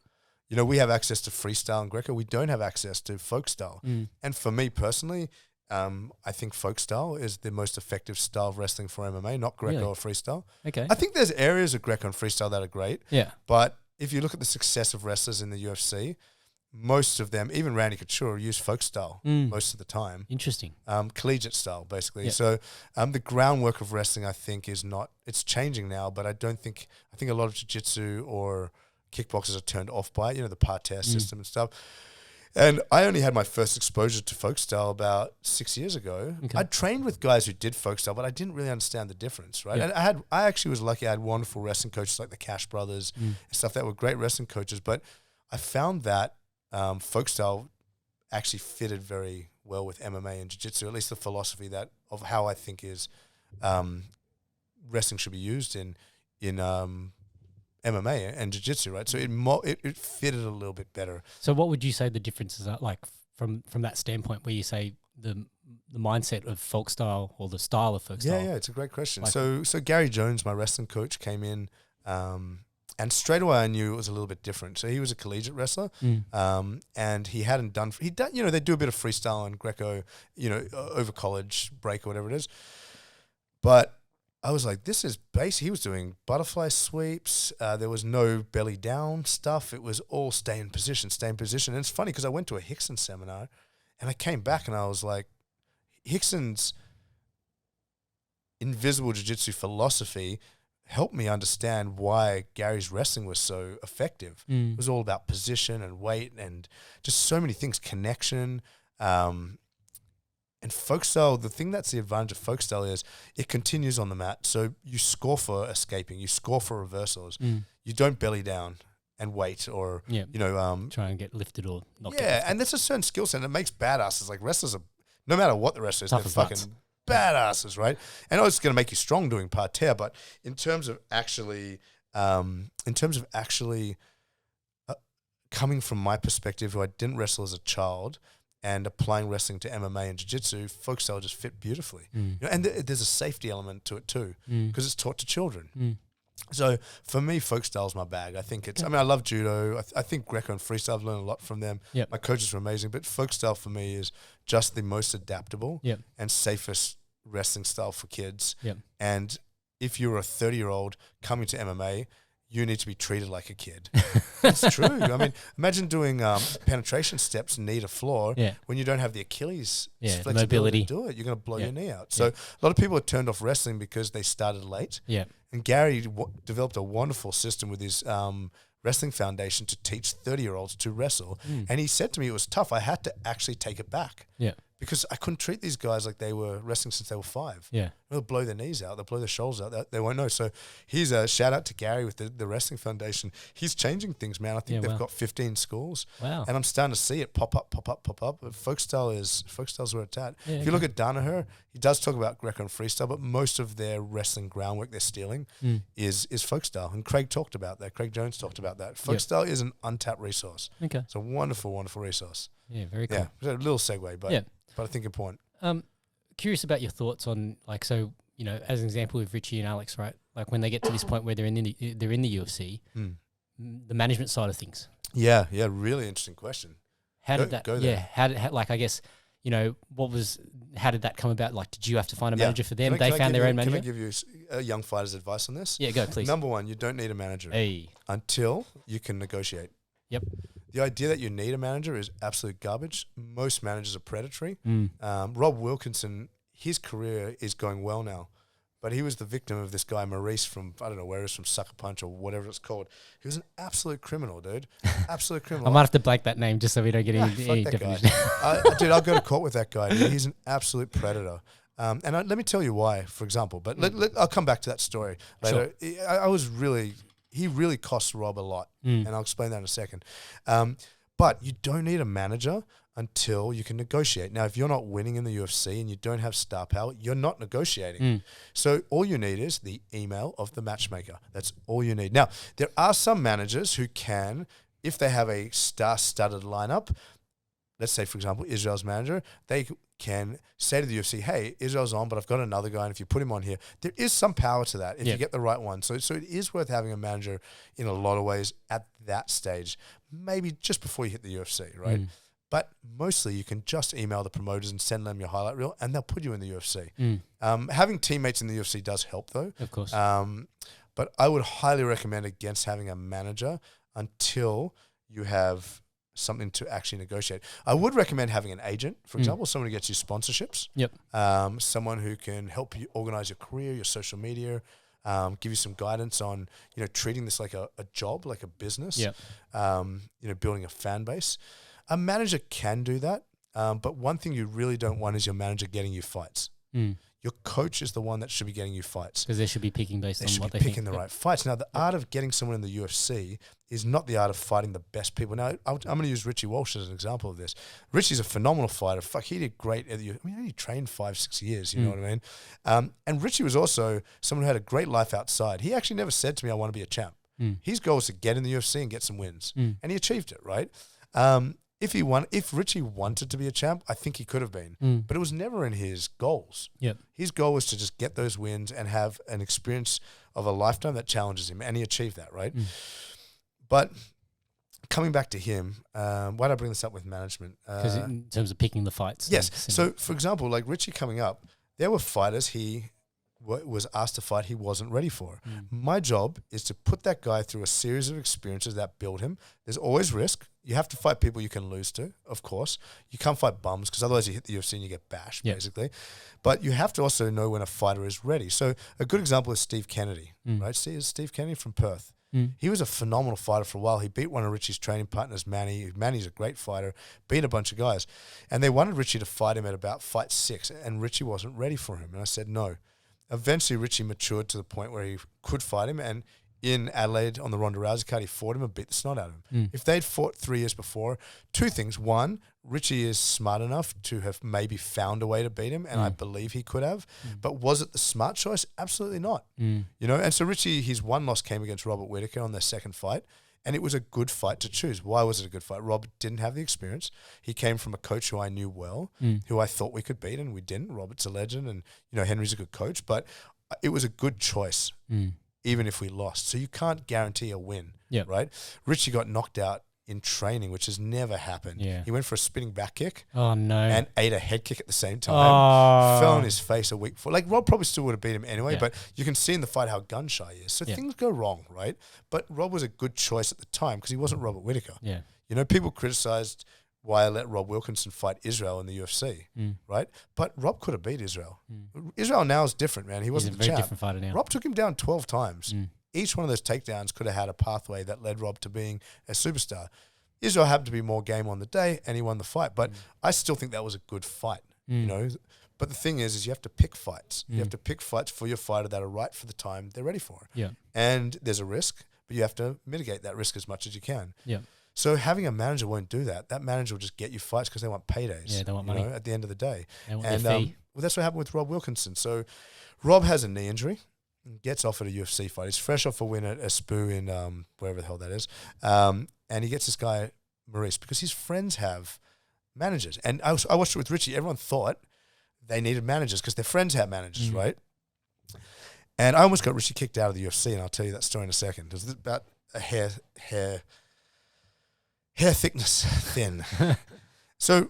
We have access to freestyle and Greco. We don't have access to folk style. And for me personally, I think folk style is the most effective style of wrestling for MMA, not Greco or freestyle. Okay. I think there's areas of Greco and freestyle that are great. Yeah. But if you look at the success of wrestlers in the UFC, most of them, even Randy Couture, use folk style most of the time. Interesting. Collegiate style, basically. Yeah. So the groundwork of wrestling, I think, it's changing now, but I think a lot of jiu-jitsu or kickboxers are turned off by it, the parterre system and stuff. And I only had my first exposure to folk style about 6 years ago. Okay. I trained with guys who did folk style, but I didn't really understand the difference, right? Yeah. And I actually was lucky. I had wonderful wrestling coaches like the Cash brothers and stuff that were great wrestling coaches. But I found that folk style actually fitted very well with MMA and jiu-jitsu, at least the philosophy of how I think is wrestling should be used in MMA and jiu-jitsu, right? So it fitted a little bit better. So what would you say the differences are like from that standpoint where you say the mindset of folk style or the style of folk style? Yeah, it's a great question. So Gary Jones, my wrestling coach, came in And straight away I knew it was a little bit different. So he was a collegiate wrestler, and he hadn't done, they do a bit of freestyle and Greco, over college break or whatever it is. But I was like, this is basic. He was doing butterfly sweeps. There was no belly down stuff. It was all stay in position. And it's funny because I went to a Hickson seminar and I came back and I was like, Hickson's invisible jiu-jitsu philosophy helped me understand why Gary's wrestling was so effective. It was all about position and weight and just so many things, connection. And folk style, the thing that's the advantage of folk style is it continues on the mat. So you score for escaping, you score for reversals. You don't belly down and wait or, try and get lifted or not get lifted. And there's a certain skill set and it makes badasses. Like wrestlers are, no matter what the wrestler is, they're fucking badasses, right? And it's going to make you strong doing parterre, but in terms of actually coming from my perspective, who I didn't wrestle as a child, and applying wrestling to MMA and jiu-jitsu, folk style just fit beautifully. And there's a safety element to it too, because it's taught to children. So for me, folk style is my bag. I think I love judo. I think Greco and freestyle, I've learned a lot from them. My coaches were amazing, but folk style for me is just the most adaptable and safest wrestling style for kids. And if you're a 30-year-old coming to MMA, you need to be treated like a kid. It's true. I mean, imagine doing penetration steps knee to floor when you don't have the Achilles flexibility to do it. You're going to blow your knee out. So a lot of people are turned off wrestling because they started late. And Gary developed a wonderful system with his wrestling foundation to teach 30-year-olds to wrestle. And he said to me it was tough. I had to actually take it back. Because I couldn't treat these guys like they were wrestling since they were 5. They'll blow their knees out. They'll blow their shoulders out. They won't know. So here's a shout out to Gary with the Wrestling Foundation. He's changing things, man. I think they've got 15 schools. Wow. And I'm starting to see it pop up. But folk style's where it's at. If you look at Danaher, he does talk about Greco and freestyle, but most of their wrestling groundwork they're stealing is folk style. And Craig talked about that. Craig Jones talked about that. Folk style is an untapped resource. Okay. It's a wonderful, wonderful resource. Yeah, very cool. Yeah, a little segue, but I think important. Curious about your thoughts on, like, so, as an example with Richie and Alex, right? Like when they get to this point where they're in the UFC, the management side of things. Yeah, really interesting question. How did that? How did that come about? Like, did you have to find a manager for them? They found their own manager. Can I give you a young fighter's advice on this? Yeah, go please. Number one, you don't need a manager until you can negotiate. Yep. The idea that you need a manager is absolute garbage. Most managers are predatory. Rob Wilkinson, his career is going well now, but he was the victim of this guy Maurice from, I don't know where he was, from Sucker Punch or whatever it's called. He was an absolute criminal, dude. Absolute criminal. I might have to blank that name just so we don't get any definition. Dude, I'll go to court with that guy. He's an absolute predator. And let me tell you why, for example, but I'll come back to that story later. Sure. He really costs Rob a lot, and I'll explain that in a second. But you don't need a manager until you can negotiate. Now, if you're not winning in the UFC and you don't have star power, you're not negotiating. So all you need is the email of the matchmaker. That's all you need. Now, there are some managers who can, if they have a star-studded lineup, let's say, for example, Israel's manager, they can say to the UFC, hey, Israel's on, but I've got another guy, and if you put him on here, there is some power to that if you get the right one. So it is worth having a manager in a lot of ways at that stage, maybe just before you hit the UFC, right? But mostly you can just email the promoters and send them your highlight reel, and they'll put you in the UFC. Having teammates in the UFC does help, though. Of course. But I would highly recommend against having a manager until you have something to actually negotiate. I would recommend having an agent, for example, someone who gets you sponsorships. Someone who can help you organize your career, your social media, give you some guidance on, treating this like a job, like a business, building a fan base. A manager can do that, but one thing you really don't want is your manager getting you fights. Your coach is the one that should be getting you fights. Because they should be picking based on what they think. They should be picking the right fights. Now, the art of getting someone in the UFC is not the art of fighting the best people. Now, I'm going to use Richie Walsh as an example of this. Richie's a phenomenal fighter. He did great at the UFC. I mean, he trained 5-6 years, you know what I mean? And Richie was also someone who had a great life outside. He actually never said to me, I want to be a champ. His goal was to get in the UFC and get some wins. And he achieved it, right? If Richie wanted to be a champ, I think he could have been, but it was never in his goals. His goal was to just get those wins and have an experience of a lifetime that challenges him, and he achieved that, right? But coming back to him, why did I bring this up with management? Because in terms of picking the fights. Yes. So, for example, like Richie coming up, there were fighters he was asked to fight he wasn't ready for. My job is to put that guy through a series of experiences that build him. There's always risk. You have to fight people you can lose to, of course. You can't fight bums because otherwise you hit the UFC and you get bashed, basically. But you have to also know when a fighter is ready. So a good example is Steve Kennedy, right? Steve Kennedy from Perth. He was a phenomenal fighter for a while. He beat one of Richie's training partners, Manny. Manny's a great fighter, beat a bunch of guys. And they wanted Richie to fight him at about fight 6, and Richie wasn't ready for him. And I said no. Eventually, Richie matured to the point where he could fight him, and in Adelaide on the Ronda Rousey card, he fought him and beat the snot out of him. If they'd fought 3 years before, 2 things. One, Richie is smart enough to have maybe found a way to beat him, and I believe he could have. But was it the smart choice? Absolutely not. You know, and so Richie, his one loss came against Robert Whittaker on their second fight, and it was a good fight to choose. Why was it a good fight? Robert didn't have the experience. He came from a coach who I knew well, who I thought we could beat, and we didn't. Robert's a legend, and you know Henry's a good coach, but it was a good choice. Even if we lost. So you can't guarantee a win, right? Richie got knocked out in training, which has never happened. He went for a spinning back kick and ate a head kick at the same time. Fell on his face a week before. Like, Rob probably still would have beat him anyway, but you can see in the fight how gun-shy he is. So things go wrong, right? But Rob was a good choice at the time because he wasn't Robert Whittaker. You know, people criticized why I let Rob Wilkinson fight Israel in the UFC, right? But Rob could have beat Israel. Israel now is different, man. He wasn't the champ. Different fighter now. Rob took him down 12 times. Each one of those takedowns could have had a pathway that led Rob to being a superstar. Israel happened to be more game on the day, and he won the fight. But I still think that was a good fight, you know. But the thing is you have to pick fights. You have to pick fights for your fighter that are right for the time they're ready for. And there's a risk, but you have to mitigate that risk as much as you can. So having a manager won't do that. That manager will just get you fights because they want paydays. They want money. Know, at the end of the day. They want their fee. Well, that's what happened with Rob Wilkinson. So Rob has a knee injury, gets offered a UFC fight. He's fresh off a win at a SPU in wherever the hell that is. And he gets this guy, Maurice, because his friends have managers. And I watched it with Richie. Everyone thought they needed managers because their friends had managers, right? And I almost got Richie kicked out of the UFC, and I'll tell you that story in a second. It was about a hair thickness thin. So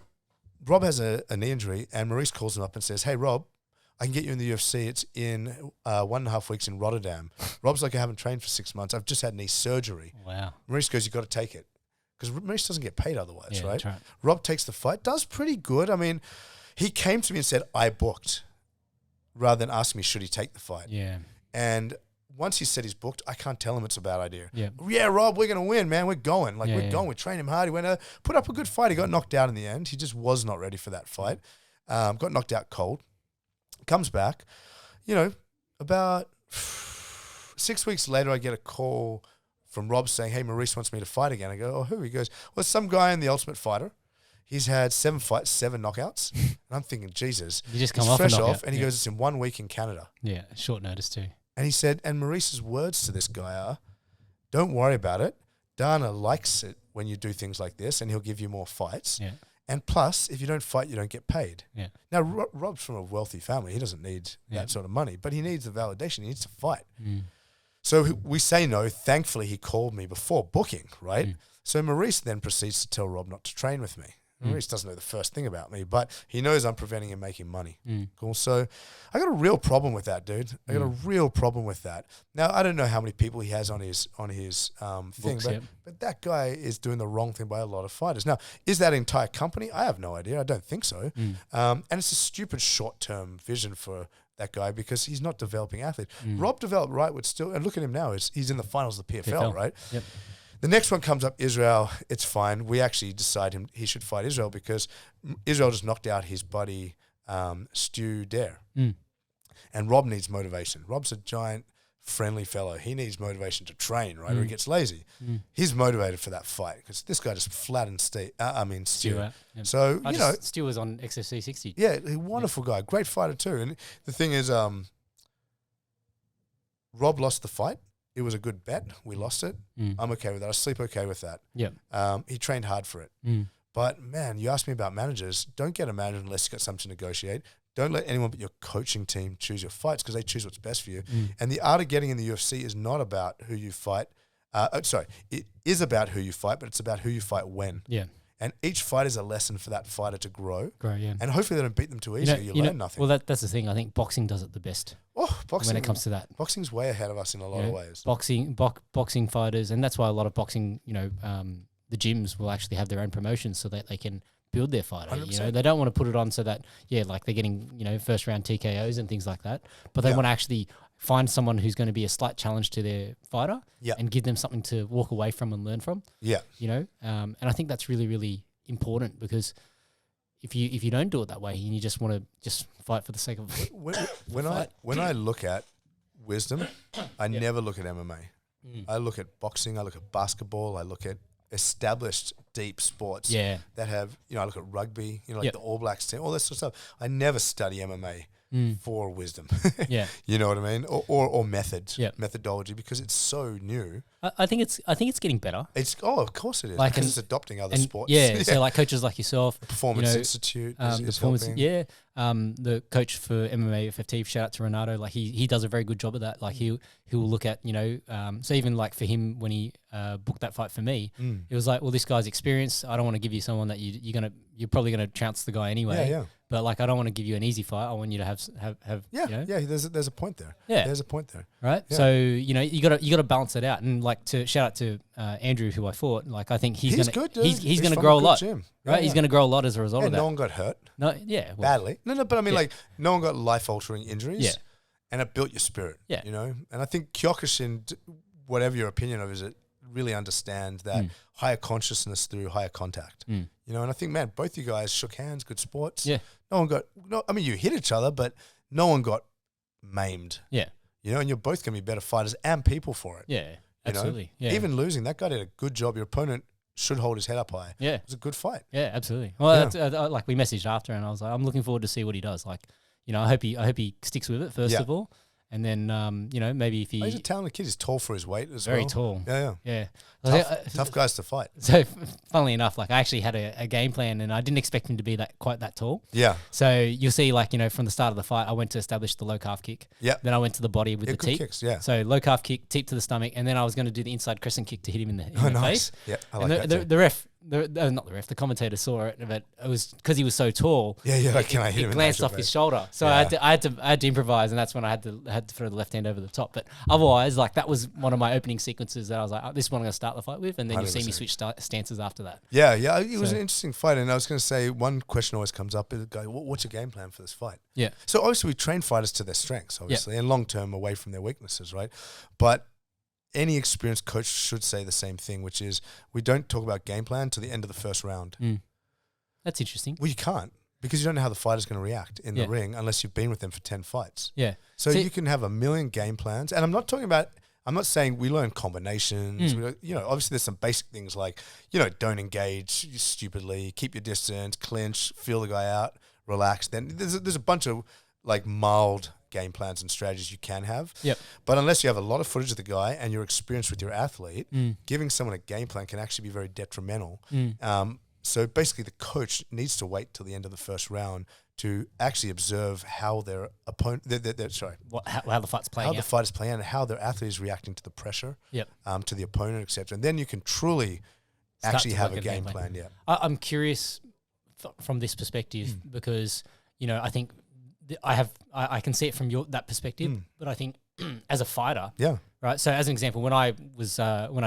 Rob has a knee injury, and Maurice calls him up and says, "Hey, Rob, I can get you in the UFC. It's in 1.5 weeks in Rotterdam." Rob's like, "I haven't trained for 6 months. I've just had knee surgery." Wow. Maurice goes, "You got to take it." Because Maurice doesn't get paid otherwise, right? Rob takes the fight, does pretty good. I mean, he came to me and said, "I booked," rather than asking me, should he take the fight? And once he said he's booked, I can't tell him it's a bad idea. Yeah, Rob, we're going to win, man. We're going. We're going. We trained him hard. He went put up a good fight. He got knocked out in the end. He just was not ready for that fight. Got knocked out cold. Comes back. You know, about 6 weeks later, I get a call from Rob saying, "Hey, Maurice wants me to fight again." I go, "Oh, who?" He goes, "Well, some guy in the Ultimate Fighter. He's had 7 fights, 7 knockouts." And I'm thinking, Jesus. You just come he's off fresh a knockout. off, and he goes, "It's in 1 week in Canada." Short notice too. And he said, and Maurice's words to this guy are, "Don't worry about it. Dana likes it when you do things like this, and he'll give you more fights. And plus, if you don't fight, you don't get paid." Now, Rob's from a wealthy family. He doesn't need that sort of money, but he needs the validation. He needs to fight. So we say no. Thankfully, he called me before booking, right? So Maurice then proceeds to tell Rob not to train with me. Maurice doesn't know the first thing about me, but he knows I'm preventing him making money. Cool. So I got a real problem with that, dude. I got a real problem with that. Now, I don't know how many people he has on his thing, but that guy is doing the wrong thing by a lot of fighters. Now, is that entire company? I have no idea. I don't think so. And it's a stupid short-term vision for that guy because he's not developing athletes. Rob developed right with still, and look at him now. He's in the finals of the PFL. Right? The next one comes up, Israel. It's fine. We actually decide he should fight Israel because Israel just knocked out his buddy Stu Dare. And Rob needs motivation. Rob's a giant, friendly fellow. He needs motivation to train, right? Or he gets lazy. He's motivated for that fight because this guy just flattened Stu. So, Stu was on XFC 60. Yeah, a wonderful guy. Great fighter too. And the thing is, Rob lost the fight. It was a good bet. We lost it. I'm okay with that. I sleep okay with that. He trained hard for it. But, man, you asked me about managers. Don't get a manager unless you've got something to negotiate. don't let anyone but your coaching team choose your fights because they choose what's best for you. Mm. And the art of getting in the UFC is not about who you fight. It is about who you fight, but it's about who you fight when. Yeah. And each fight is a lesson for that fighter to grow. Yeah. And hopefully they don't beat them too easily. You learn nothing. Well, that's the thing. I think boxing does it the best. Oh, boxing. When it comes to that. Boxing's way ahead of us in a lot of ways. Boxing fighters, and that's why a lot of boxing, the gyms will actually have their own promotions so that they can build their fighter. 100%. They don't want to put it on so that, like they're getting, first round TKOs and things like that. But they want to actually find someone who's going to be a slight challenge to their fighter and give them something to walk away from and learn from. Yeah. And I think that's really, really important because if you don't do it that way and you just want to just fight for the sake of when I look at wisdom, I never look at MMA. I look at boxing, I look at basketball, I look at established deep sports that have, I look at rugby, like the All Blacks team, all that sort of stuff. I never study MMA for wisdom. You know what I mean? Or methodology, because it's so new. I think it's getting better. Of course it is. Because it's adopting other sports. So like coaches like yourself. Performance Institute is helping. The coach for MMA FFT, shout out to Renato, like he does a very good job of that. Like he will look at, so even like for him when he booked that fight for me, it was like, well, this guy's experienced. I don't want to give you someone that you're probably gonna trounce the guy anyway. Yeah. But like, I don't want to give you an easy fight. I want you to have. There's a point there. There's a point there. Right. Yeah. So you gotta balance it out. And like to shout out to Andrew, who I fought. Like I think he's gonna good, dude. He's gonna grow a lot. Gym. Right. He's gonna grow a lot as a result of that. No one got hurt. No. Badly. No. But I mean, like no one got life altering injuries. Yeah. And it built your spirit. Yeah. And I think Kyokushin, whatever your opinion of, is it really understand that higher consciousness through higher contact. And I think, man, both you guys shook hands, good sports. Yeah. You hit each other, but no one got maimed. Yeah. And you're both going to be better fighters and people for it. Yeah, absolutely. Yeah. Even losing, that guy did a good job. Your opponent should hold his head up high. Yeah. It was a good fight. Yeah, absolutely. Well, like we messaged after and I was like, I'm looking forward to see what he does. Like, I hope he sticks with it first of all. And then, maybe if he's a talented kid. He's tall for his weight as well. Very tall. Yeah. Tough guys to fight. So, funnily enough, like I actually had a game plan and I didn't expect him to be quite that tall. Yeah. So you'll see, like, from the start of the fight, I went to establish the low calf kick. Yeah. Then I went to the body with the teep. Kicks, yeah. So low calf kick, teep to the stomach, and then I was going to do the inside crescent kick to hit him in the face. Yeah, I like that. The commentator saw it, but it was because he was so tall. Yeah. Can I hit him? It glanced off his shoulder, so I had to improvise, and that's when I had to throw the left hand over the top. But otherwise, like that was one of my opening sequences that I was like, this is what I'm going to start the fight with, and then 100%. You'll see me switch stances after that. Yeah. It was an interesting fight, and I was going to say one question always comes up: is, what's your game plan for this fight? Yeah. So obviously we train fighters to their strengths, obviously, and long term away from their weaknesses, right? But any experienced coach should say the same thing, which is we don't talk about game plan to the end of the first round. That's interesting. Well, you can't because you don't know how the fighter's going to react in the ring unless you've been with them for 10 fights. Yeah. So you can have a million game plans. And I'm not saying we learn combinations. Obviously there's some basic things like, don't engage stupidly, keep your distance, clinch, feel the guy out, relax. Then there's a bunch of like mild game plans and strategies you can have. Yep. But unless you have a lot of footage of the guy and you're experienced with your athlete, giving someone a game plan can actually be very detrimental. So basically the coach needs to wait till the end of the first round to actually observe how their opponent, how the fight's playing out. How the fight is playing out and how their athlete is reacting to the pressure, to the opponent, etc. And then you can truly actually have a game plan. Yeah. I'm curious from this perspective because, I think I can see it from that perspective, but I think as a fighter, right. So as an example, when I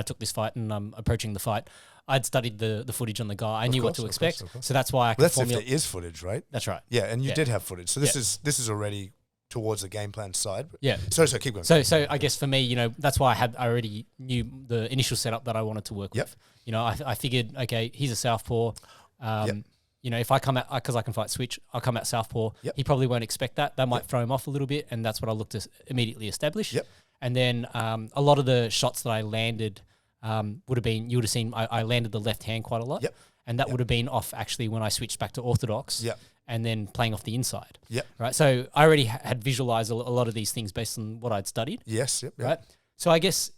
took this fight and I'm approaching the fight, I'd studied the footage on the guy. I knew what to expect, so that's why I could formulate. If there is footage, right? That's right. Yeah, and you did have footage, so this is already towards the game plan side. Yeah. So keep going. So I guess for me, that's why I already knew the initial setup that I wanted to work with. I figured, okay, he's a southpaw. If I come out, because I can fight switch, I'll come out southpaw. Yep. He probably won't expect that. That might throw him off a little bit, and that's what I look to immediately establish. Yep. And then a lot of the shots that I landed would have been, you would have seen I landed the left hand quite a lot. Yep. And that would have been off actually when I switched back to orthodox. Yep. And then playing off the inside. Yep. Right. So I already had visualized a lot of these things based on what I'd studied. Yes. Yep. Right. So I guess.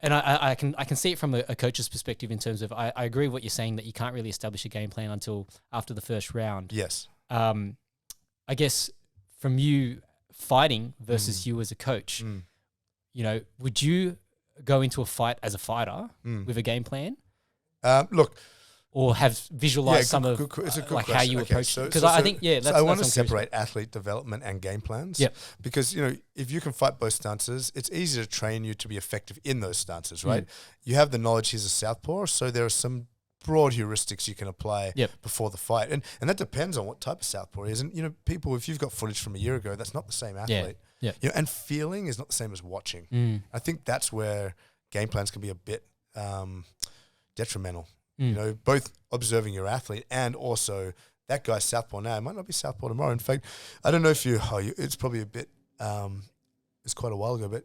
And I can see it from a coach's perspective in terms of I agree with what you're saying that you can't really establish a game plan until after the first round. Yes. I guess from you fighting versus you as a coach, you know, would you go into a fight as a fighter with a game plan? Look, or have visualized some of it's a good like question. how you approach it? Because I think, I want to separate athlete development and game plans. Yep. Because, you know, if you can fight both stances, it's easy to train you to be effective in those stances, right? You have the knowledge he's a southpaw, so there are some broad heuristics you can apply before the fight. And that depends on what type of southpaw he is. And, you know, people, if you've got footage from a year ago, that's not the same athlete. Yeah. You know, and feeling is not the same as watching. I think that's where game plans can be a bit detrimental. You know, both observing your athlete and also that guy's southpaw now might not be southpaw tomorrow. In fact, I don't know if it's probably a bit, it's quite a while ago, but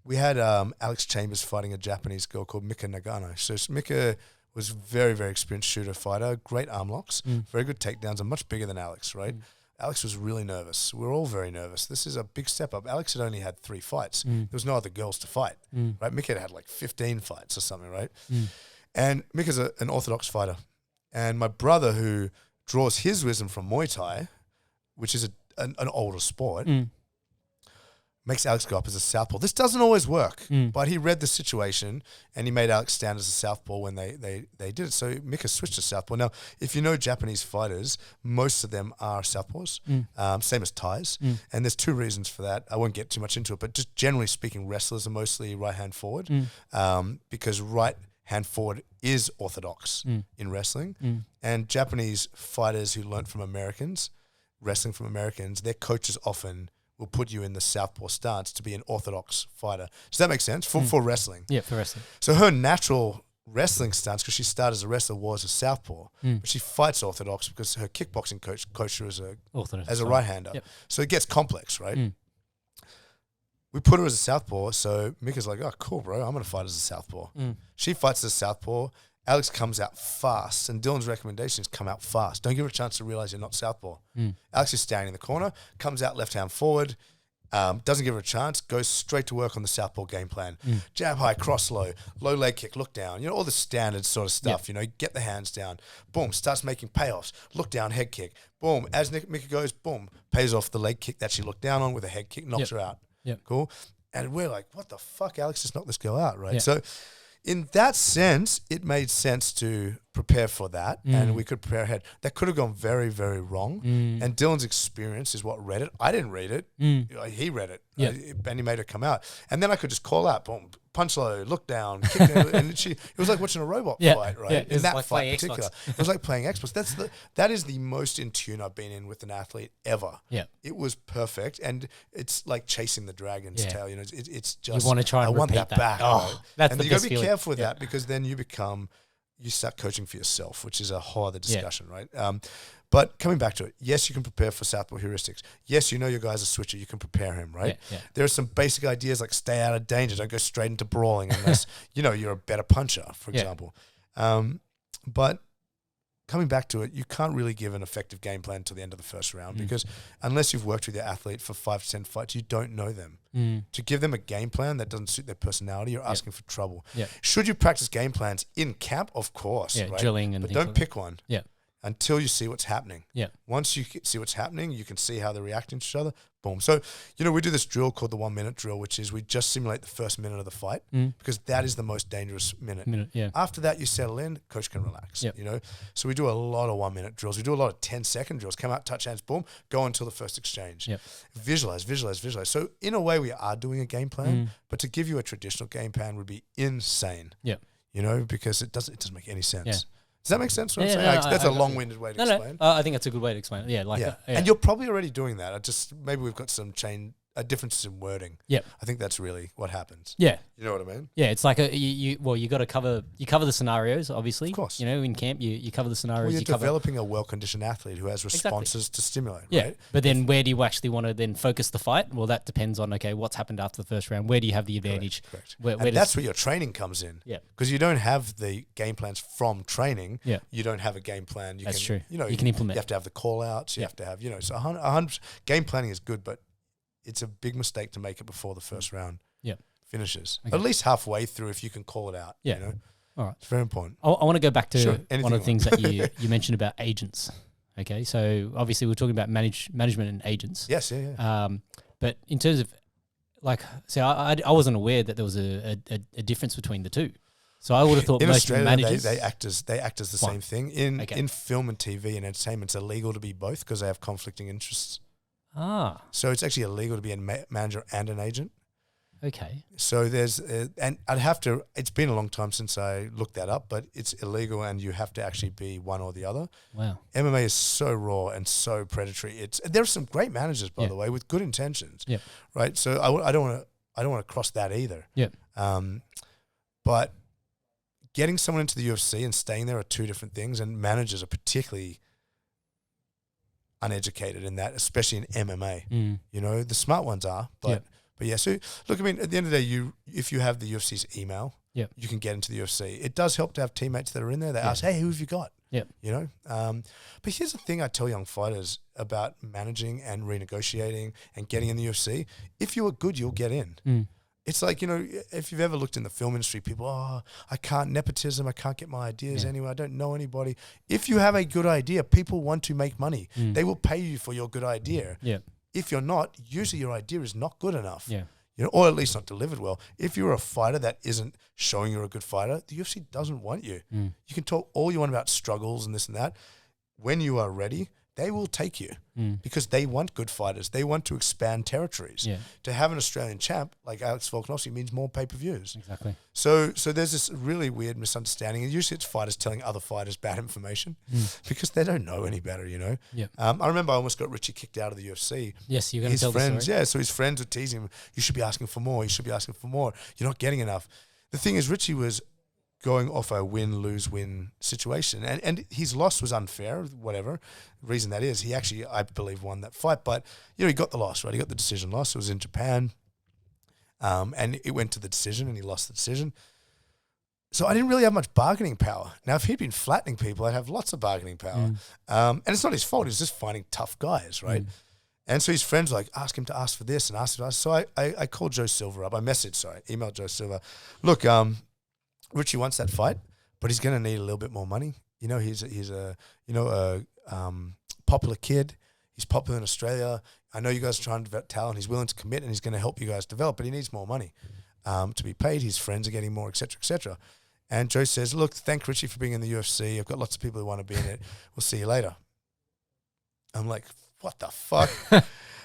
we had Alex Chambers fighting a Japanese girl called Mika Nagano. So Mika was very, very experienced shooter fighter, great arm locks, very good takedowns, and much bigger than Alex, right? Alex was really nervous. We were all very nervous. This is a big step up. Alex had only had 3 fights. There was no other girls to fight, right? Mika had like 15 fights or something, right? And Mika's an orthodox fighter. And my brother, who draws his wisdom from Muay Thai, which is an older sport, makes Alex go up as a southpaw. This doesn't always work, but he read the situation and he made Alex stand as a southpaw when they did it. So Mika switched to southpaw. Now, if you know Japanese fighters, most of them are southpaws, same as Thais. And there's 2 reasons for that. I won't get too much into it, but just generally speaking, wrestlers are mostly right-hand forward because right-hand forward is orthodox in wrestling. And Japanese fighters who learnt from Americans, wrestling from Americans, their coaches often will put you in the southpaw stance to be an orthodox fighter. Does that make sense? For wrestling. Yeah, for wrestling. So her natural wrestling stance, because she started as a wrestler, was a southpaw. But she fights orthodox because her kickboxing coached her as a right-hander. So it gets complex, right? We put her as a southpaw, so Mika's like, oh, cool, bro, I'm going to fight as a southpaw. She fights as a southpaw. Alex comes out fast, and Dylan's recommendation is come out fast. Don't give her a chance to realize you're not southpaw. Alex is standing in the corner, comes out left-hand forward, doesn't give her a chance, goes straight to work on the southpaw game plan. Jab high, cross low leg kick, look down, you know, all the standard sort of stuff, you know, get the hands down. Boom, starts making payoffs. Look down, head kick. Boom, as Mika goes, boom, pays off the leg kick that she looked down on with a head kick, knocks her out. Cool. And we're like, what the fuck? Alex just knocked this girl out, right? So in that sense, it made sense to prepare for that, and we could prepare ahead. That could have gone very, very wrong. And Dylan's experience is what read it. I didn't read it. He read it. And he made her come out. And then I could just call out, boom, punch low, look down, kick down, and it was like watching a robot fight, right? In that like fight in particular. It was like playing Xbox. That is the most in tune I've been in with an athlete ever. It was perfect, and it's like chasing the dragon's tail. You know, it's just you want to try and I want that back. Oh, that's and the you got to be careful with that, because then you start coaching for yourself, which is a whole other discussion, right? But coming back to it, yes, you can prepare for southpaw heuristics. Yes, you know your guy's a switcher. You can prepare him, right? There are some basic ideas like stay out of danger. Don't go straight into brawling unless, you know, you're a better puncher, for example. But coming back to it, you can't really give an effective game plan until the end of the first round because unless you've worked with your athlete for 5 to 10 fights, you don't know them. To give them a game plan that doesn't suit their personality, you're asking for trouble. Should you practice game plans in camp? Of course. Right? Drilling and but don't pick one. Until you see what's happening. Once you see what's happening, you can see how they're reacting to each other. Boom. So, you know, we do this drill called the 1-minute drill, which is we just simulate the first minute of the fight because that is the most dangerous minute. After that, you settle in, coach can relax, you know. So we do a lot of 1-minute drills. We do a lot of 10-second drills. Come out, touch hands, boom, go until the first exchange. Visualize. So in a way, we are doing a game plan, but to give you a traditional game plan would be insane. You know, because it doesn't make any sense. Does that make sense? What I'm saying? That's a long-winded way to explain. I think that's a good way to explain it. And you're probably already doing that. Maybe we've got some differences in wording. I think that's really what happens. You know what I mean? It's like you got to cover the scenarios, obviously. Of course. You know, in camp you cover the scenarios. Well, you're developing a well-conditioned athlete who has responses to stimulate. Right? But then where do you actually want to then focus the fight? Well, that depends on what's happened after the first round. Where do you have the advantage? Correct. And that's where your training comes in. Because you don't have the game plans from training. You don't have a game plan. That's true. You know, you can implement. You have to have the call-outs. You have to have, you know, so 100% game planning is good, but it's a big mistake to make it before the first round finishes. At least halfway through if you can call it out. You know? All right. It's very important. I want to go back to one of the things that you mentioned about agents. Okay, so obviously we're talking about management and agents. Yes, yeah. But in terms of I wasn't aware that there was a difference between the two. So I would have thought in most Australia managers they act as the same thing. In film and TV and entertainment, it's illegal to be both because they have conflicting interests. Ah, so it's actually illegal to be a manager and an agent. Okay. So there's, and I'd have to, it's been a long time since I looked that up, but it's illegal and you have to actually be one or the other. Wow. MMA is so raw and so predatory. There are some great managers, by the way, with good intentions. Yep. Right. So I don't want to cross that either. Yep. But getting someone into the UFC and staying there are two different things, and managers are particularly uneducated in that, especially in MMA. Mm. You know, the smart ones are, but yeah. So look, I mean, at the end of the day, if you have the UFC's email, you can get into the UFC. It does help to have teammates that are in there. They ask, "Hey, who have you got?" You know. But here's the thing: I tell young fighters about managing and renegotiating and getting in the UFC. If you are good, you'll get in. Mm. It's like, you know, if you've ever looked in the film industry, people, I can't, nepotism, I can't get my ideas anywhere, I don't know anybody. If you have a good idea, people want to make money. They will pay you for your good idea. Yeah. If you're not, usually your idea is not good enough. Yeah. You know, or at least not delivered well. If you're a fighter that isn't showing you're a good fighter, the UFC doesn't want you. Mm. You can talk all you want about struggles and this and that. When you are ready, they will take you because they want good fighters. They want to expand territories. Yeah. To have an Australian champ like Alex Volkanovski means more pay-per-views. Exactly. So there's this really weird misunderstanding. And usually it's fighters telling other fighters bad information because they don't know any better, you know. Yeah. I remember I almost got Richie kicked out of the UFC. Yes, you're going to tell the story. Yeah, so his friends would tease him, you should be asking for more, you should be asking for more. You're not getting enough. The thing is, Richie was going off a win-lose-win situation. And his loss was unfair, whatever reason that is. He actually, I believe, won that fight. But, you know, he got the loss, right? He got the decision loss. It was in Japan. And it went to the decision and he lost the decision. So I didn't really have much bargaining power. Now, if he'd been flattening people, I'd have lots of bargaining power. And it's not his fault. He was just finding tough guys, right? And so his friends were like, ask him to ask for this and ask him to ask. So I called Joe Silver up. Emailed Joe Silver. Look, Richie wants that fight, but he's going to need a little bit more money. You know, he's a popular kid. He's popular in Australia. I know you guys are trying to develop talent. He's willing to commit and he's going to help you guys develop, but he needs more money to be paid. His friends are getting more, et cetera, et cetera. And Joe says, look, thank Richie for being in the UFC. I've got lots of people who want to be in it. We'll see you later. I'm like, what the fuck?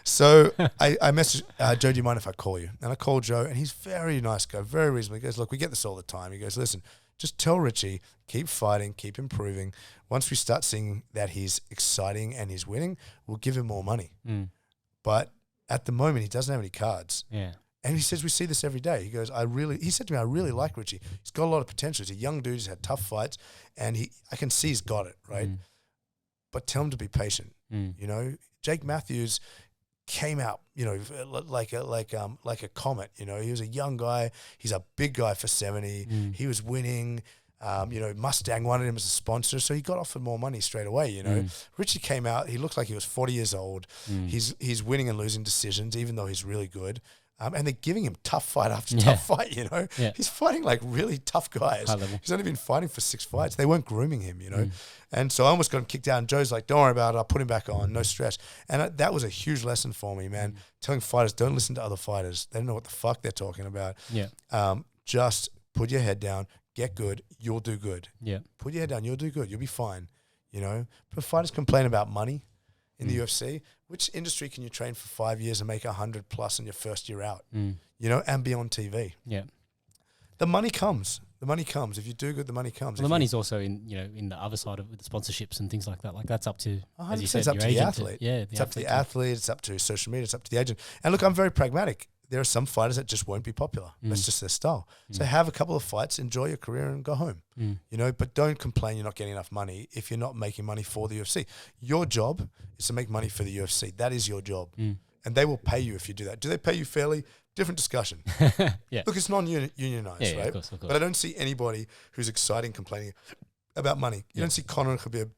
So I messaged, Joe, do you mind if I call you? And I called Joe, and he's a very nice guy, very reasonable. He goes, look, we get this all the time. He goes, listen, just tell Richie, keep fighting, keep improving. Once we start seeing that he's exciting and he's winning, we'll give him more money. But at the moment, he doesn't have any cards. Yeah. And he says, we see this every day. He goes, he said to me, I really like Richie. He's got a lot of potential. He's a young dude. He's had tough fights, and I can see he's got it, right? But tell him to be patient. You know, Jake Matthews came out, you know, like a comet. You know, he was a young guy. He's a big guy for 70. He was winning. You know, Mustang wanted him as a sponsor, so he got offered more money straight away. You know, Richie came out. He looked like he was 40 years old. He's winning and losing decisions, even though he's really good. And they're giving him tough fight after tough fight, you know. Yeah. He's fighting like really tough guys. He's only been fighting for 6 fights. They weren't grooming him, you know. And so I almost got him kicked out. And Joe's like, don't worry about it. I'll put him back on. No stress. And that was a huge lesson for me, man. Telling fighters, don't listen to other fighters. They don't know what the fuck they're talking about. Yeah. Just put your head down. Get good. You'll do good. Yeah. Put your head down. You'll do good. You'll be fine, you know. But fighters complain about money in the UFC. Which industry can you train for 5 years and make 100 plus in your first year out? You know, and be on TV. Yeah, the money comes. The money comes. If you do good, the money comes. Well, the money's also in the other side of the sponsorships and things like that. Like that's up to, as you said, it's up to the athlete. It's up to the athlete. It's up to social media. It's up to the agent. And look, I'm very pragmatic. There are some fighters that just won't be popular. That's just their style. So have a couple of fights, enjoy your career, and go home. You know, but don't complain you're not getting enough money if you're not making money for the UFC. Your job is to make money for the UFC. That is your job. And they will pay you if you do that. Do they pay you fairly? Different discussion. Look, it's non-unionized, right? Of course. But I don't see anybody who's exciting complaining about money. You don't see Conor and Khabib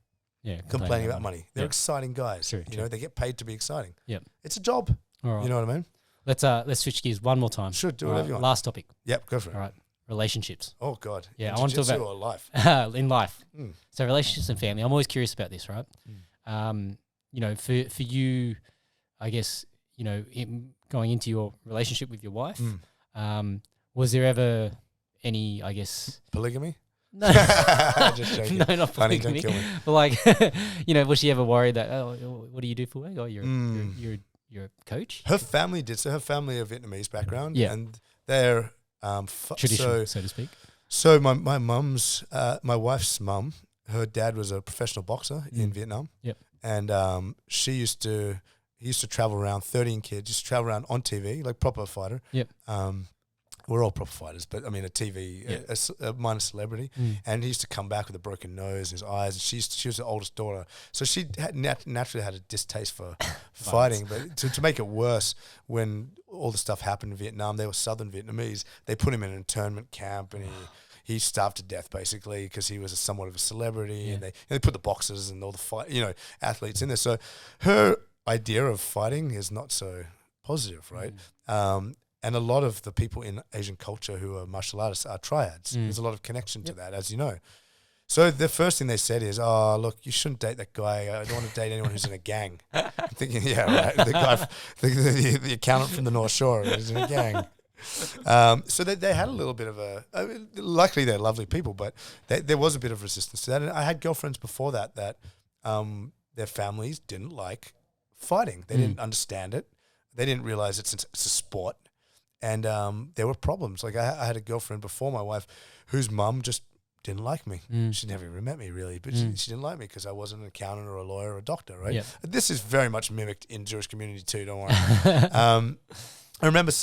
complaining about money. They're exciting guys. True. You know, they get paid to be exciting. It's a job. All right. You know what I mean? Let's switch gears one more time. Sure, do whatever you want. Last topic. Yep, go for it. All right, relationships. Oh God. Yeah, I want to talk about or life. In life. So relationships and family. I'm always curious about this, right? You know, for you, I guess, you know, going into your relationship with your wife, was there ever any, I guess, polygamy? No, Just joking. no, not Honey, polygamy. don't kill me. But like, you know, was she ever worried that, oh, what do you do for work? Oh, you're a coach. Her family did. So her family are Vietnamese background, Yeah. and they're Traditional, so to speak. So my mum's, my wife's mum, her dad was a professional boxer in Vietnam. Yep. And he used to travel around, 13 kids, used to travel around on TV, like proper fighter. Yep. We're all proper fighters, but I mean a TV, a minor celebrity. And he used to come back with a broken nose, his eyes. And she was the oldest daughter. So she had naturally had a distaste for fighting. But to make it worse, when all the stuff happened in Vietnam, they were Southern Vietnamese. They put him in an internment camp and he starved to death basically because he was somewhat of a celebrity, and they put the boxers and all the athletes in there. So her idea of fighting is not so positive, right? And a lot of the people in Asian culture who are martial artists are triads. There's a lot of connection to that, as you know. So the first thing they said is, "Oh, look, you shouldn't date that guy. I don't want to date anyone who's in a gang." I'm thinking, yeah, right. The guy, the accountant from the North Shore is in a gang. So they had a little bit of luckily they're lovely people, but there was a bit of resistance to that. And I had girlfriends before that their families didn't like fighting. They didn't understand it. They didn't realize it's a sport. And there were problems. Like I had a girlfriend before my wife whose mum just didn't like me. She never even met me really, but she didn't like me because I wasn't an accountant or a lawyer or a doctor, right? Yep. This is very much mimicked in Jewish community too, don't worry. I remember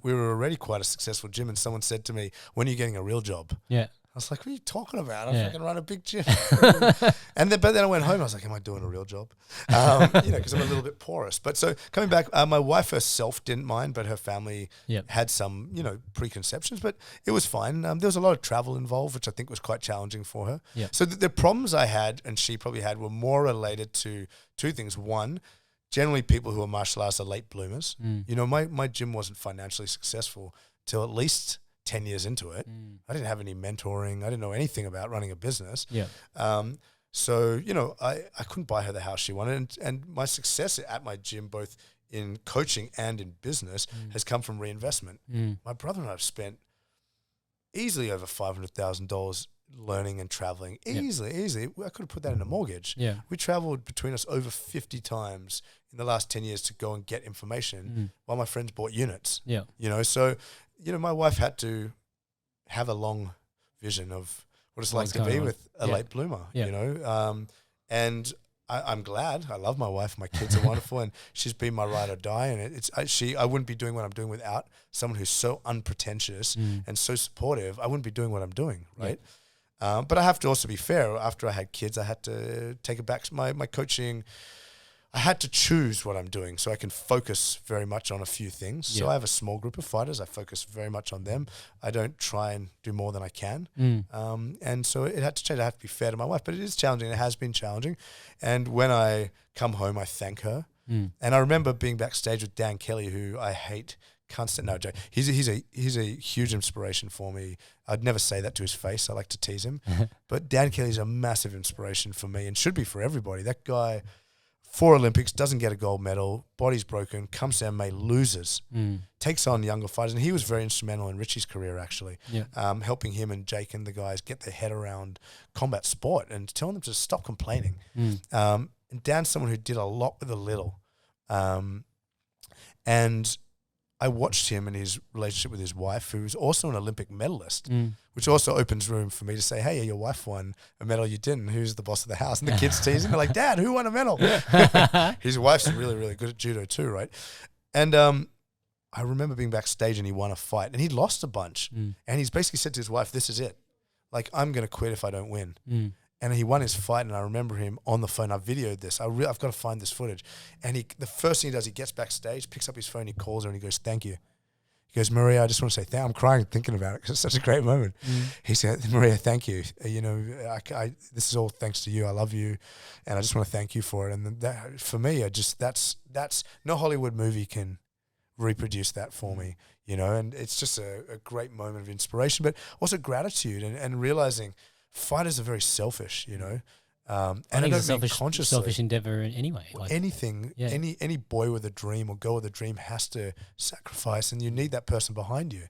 we were already quite a successful gym, and someone said to me, "When are you getting a real job?" Yeah. I was like, "What are you talking about? I fucking run a big gym." But then I went home. I was like, "Am I doing a real job?" Because I'm a little bit porous. But so coming back, my wife herself didn't mind, but her family had some, preconceptions. But it was fine. There was a lot of travel involved, which I think was quite challenging for her. Yeah. So the problems I had, and she probably had, were more related to two things. One, generally people who are martial artists are late bloomers. My gym wasn't financially successful till at least 10 years into it. I didn't have any mentoring. I didn't know anything about running a business. So, I couldn't buy her the house she wanted. And my success at my gym, both in coaching and in business, has come from reinvestment. My brother and I have spent easily over $500,000 learning and traveling. Easily. I could have put that in a mortgage. We traveled between us over 50 times in the last 10 years to go and get information while my friends bought units. So, my wife had to have a long vision of what it's like to be with a late bloomer, and I'm glad. I love my wife. My kids are wonderful, and she's been my ride or die. And I wouldn't be doing what I'm doing without someone who's so unpretentious and so supportive. I wouldn't be doing what I'm doing, right? But I have to also be fair. After I had kids, I had to take it back. My coaching, I had to choose what I'm doing so I can focus very much on a few things. So I have a small group of fighters. I focus very much on them. I don't try and do more than I can. And so it had to change. I have to be fair to my wife, but it is challenging. It has been challenging. And when I come home, I thank her. And I remember being backstage with Dan Kelly, who I hate. No, Joe. He's a huge inspiration for me. I'd never say that to his face. I like to tease him. But Dan Kelly's a massive inspiration for me and should be for everybody. That guy, 4 Olympics, doesn't get a gold medal, body's broken, comes to MMA, loses, takes on younger fighters. And he was very instrumental in Richie's career, actually, helping him and Jake and the guys get their head around combat sport and telling them to stop complaining. And Dan's someone who did a lot with a little. And I watched him and his relationship with his wife, who's also an Olympic medalist, which also opens room for me to say, hey, your wife won a medal, you didn't. Who's the boss of the house? And the kids tease him. They're like, Dad, who won a medal? His wife's really, really good at judo too, right? And I remember being backstage and he won a fight and he'd lost a bunch. And he's basically said to his wife, this is it. Like, I'm going to quit if I don't win. And he won his fight, and I remember him on the phone. I videoed this. I've got to find this footage. And the first thing he does, he gets backstage, picks up his phone, he calls her, and he goes, thank you. He goes, Maria, I just want to say I'm crying thinking about it because it's such a great moment. He said, Maria, thank you. This is all thanks to you. I love you, and I just want to thank you for it. And that, for me, that's no Hollywood movie can reproduce that for me, and it's just a great moment of inspiration, but also gratitude and realizing fighters are very selfish, And I think I it's don't a mean consciously. selfish endeavor anyway. Like, Anything, yeah. any boy with a dream or girl with a dream has to sacrifice, and you need that person behind you.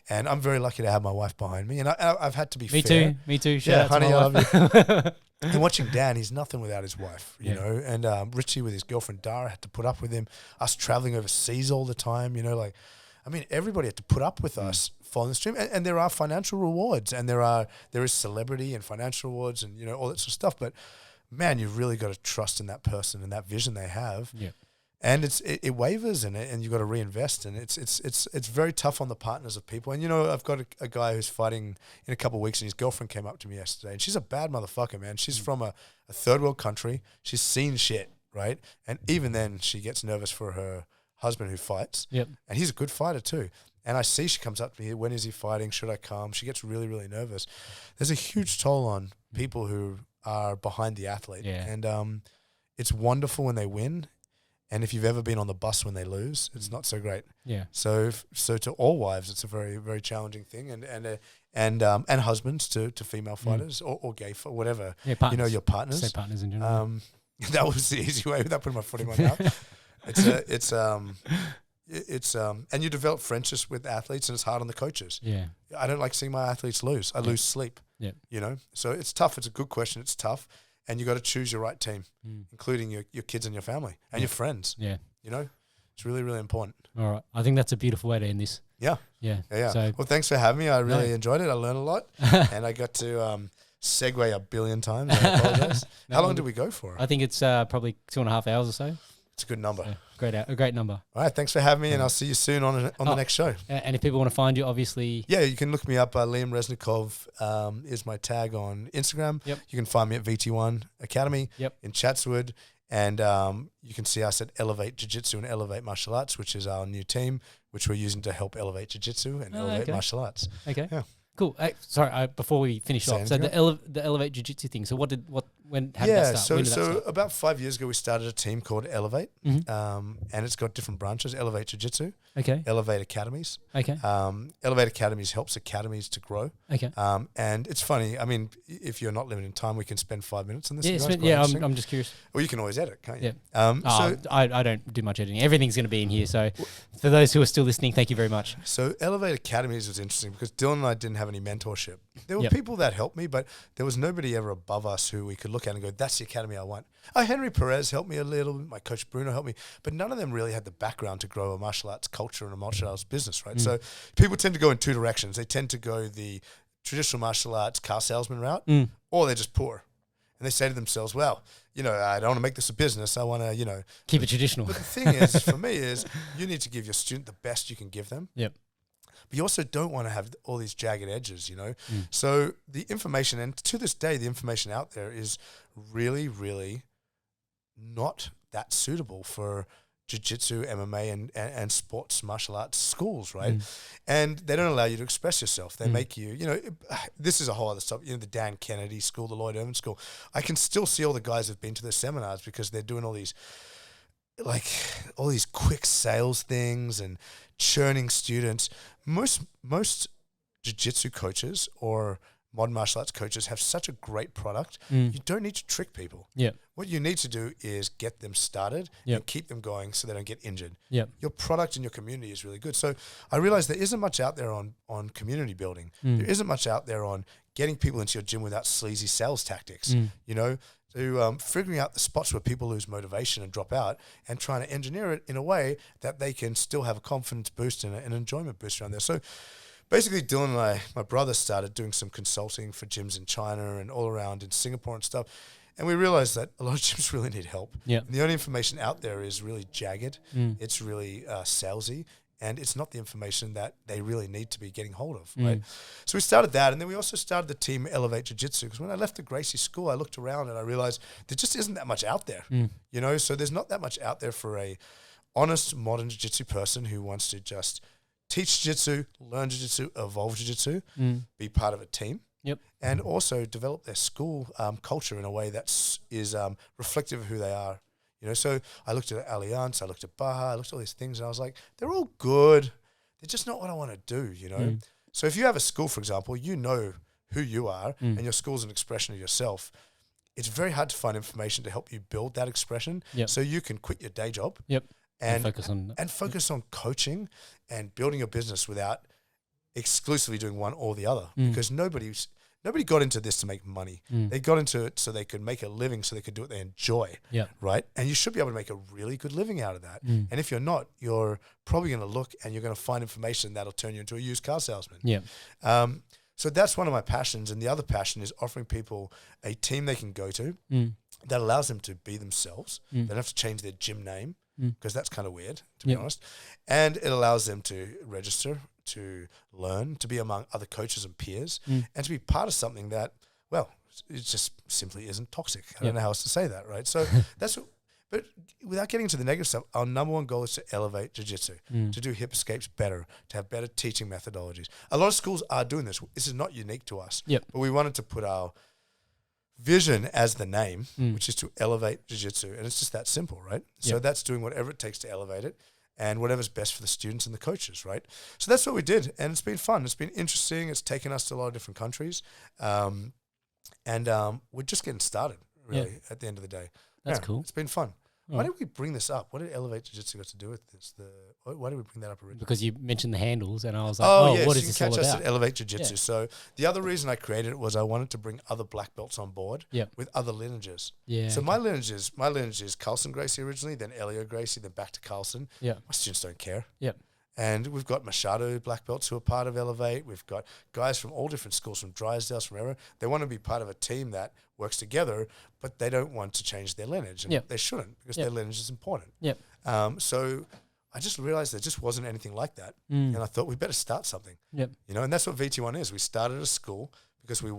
And I'm very lucky to have my wife behind me, and I've had to be fair. Me too. Shout out honey, to I my love wife. you. And watching Dan, he's nothing without his wife, you Yeah. know. And Richie with his girlfriend Dara had to put up with him. Us traveling overseas all the time, you know. Like, I mean, everybody had to put up with us following the stream. And there are financial rewards, and there is celebrity and financial rewards, and you know all that sort of stuff. But man, you've really got to trust in that person and that vision they have. Yeah. And it wavers in it, and you've got to reinvest. And it's very tough on the partners of people. And you know, I've got a guy who's fighting in a couple of weeks, and his girlfriend came up to me yesterday, and she's a bad motherfucker, man. She's from a third world country. She's seen shit, right? And even then, she gets nervous for her husband who fights. Yep. And he's a good fighter too. And I see she comes up to me, when is he fighting? Should I come? She gets really, really nervous. There's a huge toll on people who are behind the athlete. Yeah. And it's wonderful when they win. And if you've ever been on the bus when they lose, it's not so great. Yeah. So to all wives, it's a very, very challenging thing. And husbands to female fighters or gay, whatever, Yeah, partners. you know, your partners. Say partners in general. That was the easy way without putting my foot in my mouth. And you develop friendships with athletes, and it's hard on the coaches. Yeah. I don't like seeing my athletes lose. I lose sleep. Yeah. You know, so it's tough. It's a good question. It's tough, and you got to choose your right team, including your kids and your family and your friends. Yeah. You know, it's really, really important. All right. I think that's a beautiful way to end this. Yeah. Yeah. Yeah. So, Well, thanks for having me. I really enjoyed it. I learned a lot, and I got to segue a billion times. I apologize. How long did we go for? I think it's probably 2.5 hours or so. It's a good number. So a great number. All right. Thanks for having me, and I'll see you soon on the next show. And if people want to find you, obviously. Yeah, you can look me up. Liam Resnekov is my tag on Instagram. Yep. You can find me at VT1 Academy in Chatswood. And you can see us at Elevate Jiu-Jitsu and Elevate Martial Arts, which is our new team, which we're using to help elevate Jiu-Jitsu and elevate martial arts. Okay. Yeah. Cool. Sorry, before we finish off, so the Elevate Jiu-Jitsu thing. So how did that start? So about 5 years ago, we started a team called Elevate, and it's got different branches: Elevate Jiu-Jitsu, Elevate Academies. Elevate Academies helps academies to grow. And it's funny. I mean, if you're not living in time, we can spend 5 minutes on this. I'm just curious. Well, you can always edit, can't you? Yeah. I don't do much editing. Everything's going to be in here. So for those who are still listening, thank you very much. So Elevate Academies was interesting because Dylan and I didn't have any mentorship. There were people that helped me, but there was nobody ever above us who we could look at and go, that's the academy I want. Henry Perez helped me a little bit. My coach Bruno helped me, but none of them really had the background to grow a martial arts culture and a martial arts business, right? So people tend to go in two directions. They tend to go the traditional martial arts car salesman route, or they're just poor. And they say to themselves, well, you know, I don't want to make this a business. I want to, you know. Keep it traditional. But the thing is, for me, is you need to give your student the best you can give them. Yep. But you also don't want to have all these jagged edges, you know. So the information, and to this day, the information out there is really, really not that suitable for jiu-jitsu, MMA, and sports martial arts schools, right? And they don't allow you to express yourself. They make you, you know, this is a whole other stuff. You know, the Dan Kennedy School, the Lloyd Irvin School. I can still see all the guys who've been to their seminars because they're doing all these quick sales things and churning students. Most jiu-jitsu coaches or modern martial arts coaches have such a great product. You don't need to trick people. What you need to do is get them started and keep them going so they don't get injured. Your product and your community is really good. So I realized there isn't much out there on community building. There isn't much out there on getting people into your gym without sleazy sales tactics, you know, to figuring out the spots where people lose motivation and drop out and trying to engineer it in a way that they can still have a confidence boost and an enjoyment boost around there. So basically, Dylan and I, my brother, started doing some consulting for gyms in China and all around in Singapore and stuff. And we realized that a lot of gyms really need help. And the only information out there is really jagged. It's really salesy. And it's not the information that they really need to be getting hold of, right? So we started that. And then we also started the team Elevate Jiu-Jitsu. Because when I left the Gracie School, I looked around and I realized there just isn't that much out there. You know, so there's not that much out there for a honest modern jiu-jitsu person who wants to just teach jiu-jitsu, learn jiu-jitsu, evolve jiu-jitsu, be part of a team, and also develop their school culture in a way that is reflective of who they are. You know, so I looked at Allianz, I looked at Baja, I looked at all these things, and I was like, they're all good. They're just not what I want to do, you know? So if you have a school, for example, you know who you are, and your school's an expression of yourself. it's very hard to find information to help you build that expression. Yep. So you can quit your day job. Yep. And focus on coaching and building your business without exclusively doing one or the other. Because nobody got into this to make money. They got into it so they could make a living, so they could do what they enjoy. Yeah. Right. And you should be able to make a really good living out of that. And if you're not, you're probably going to look and you're going to find information that'll turn you into a used car salesman. Yeah. So that's one of my passions. And the other passion is offering people a team they can go to that allows them to be themselves. They don't have to change their gym name because that's kind of weird, to be honest. And it allows them to register, to learn, to be among other coaches and peers, and to be part of something that, well, it just simply isn't toxic. I don't know how else to say that, right? So that's what, but without getting into the negative stuff, our number one goal is to elevate jiu-jitsu, to do hip escapes better, to have better teaching methodologies. A lot of schools are doing this. This is not unique to us, but we wanted to put our vision as the name, which is to elevate jiu-jitsu. And it's just that simple, right? So that's doing whatever it takes to elevate it and whatever's best for the students and the coaches, right? So that's what we did. And it's been fun. It's been interesting. It's taken us to a lot of different countries. And we're just getting started, really, at the end of the day. That's cool. It's been fun. Why did we bring this up? What did Elevate Jiu-Jitsu got to do with this? Why did we bring that up originally? Because you mentioned the handles, and I was like, what is this all about? You can catch us at Elevate Jiu-Jitsu. So the other reason I created it was I wanted to bring other black belts on board with other lineages. Yeah. So my lineage is Carlson Gracie originally, then Elio Gracie, then back to Carlson. Yeah. My students don't care. Yeah. And we've got Machado black belts who are part of Elevate. We've got guys from all different schools, from Drysdale, from wherever. They want to be part of a team that works together, but they don't want to change their lineage. And they shouldn't, because their lineage is important. So I just realized there just wasn't anything like that. And I thought we better start something. You know, and that's what VT1 is. We started a school because we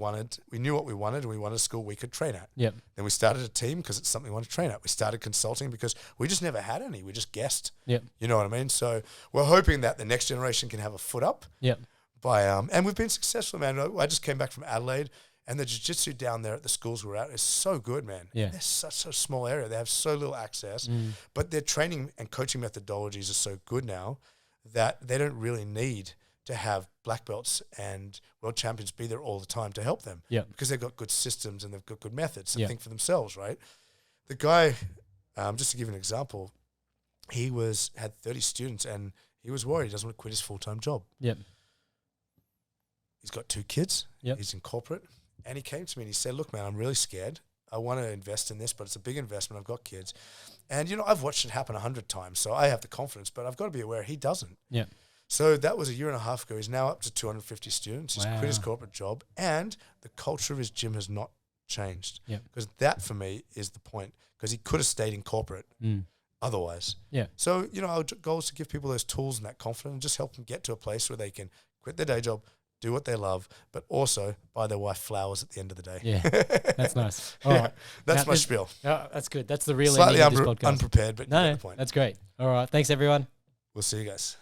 knew what we wanted, and we wanted a school we could train at. Then we started a team because it's something we want to train at. We started consulting because we just never had any. We just guessed. You know what I mean? So we're hoping that the next generation can have a foot up. And we've been successful, man. I just came back from Adelaide, and the jiu-jitsu down there at the schools we're at is so good, man. They're such a small area. They have so little access, but their training and coaching methodologies are so good now that they don't really need to have black belts and world champions be there all the time to help them. Because they've got good systems and they've got good methods to think for themselves, right? The guy, just to give you an example, he had 30 students and he was worried. He doesn't want to quit his full-time job. He's got 2 kids. He's in corporate. And he came to me and he said, look, man, I'm really scared. I want to invest in this, but it's a big investment. I've got kids. And, you know, I've watched it happen 100 times, so I have the confidence, but I've got to be aware he doesn't. So that was a year and a half ago. He's now up to 250 students. He's quit his corporate job, and the culture of his gym has not changed. Because that, for me, is the point. Because he could have stayed in corporate otherwise. So, you know, our goal is to give people those tools and that confidence and just help them get to a place where they can quit their day job, do what they love, but also buy their wife flowers at the end of the day. That's nice. All right. That's my spiel. That's good. That's the real Slightly ending of this podcast. unprepared, but you get the point. That's great. All right. Thanks, everyone. We'll see you guys.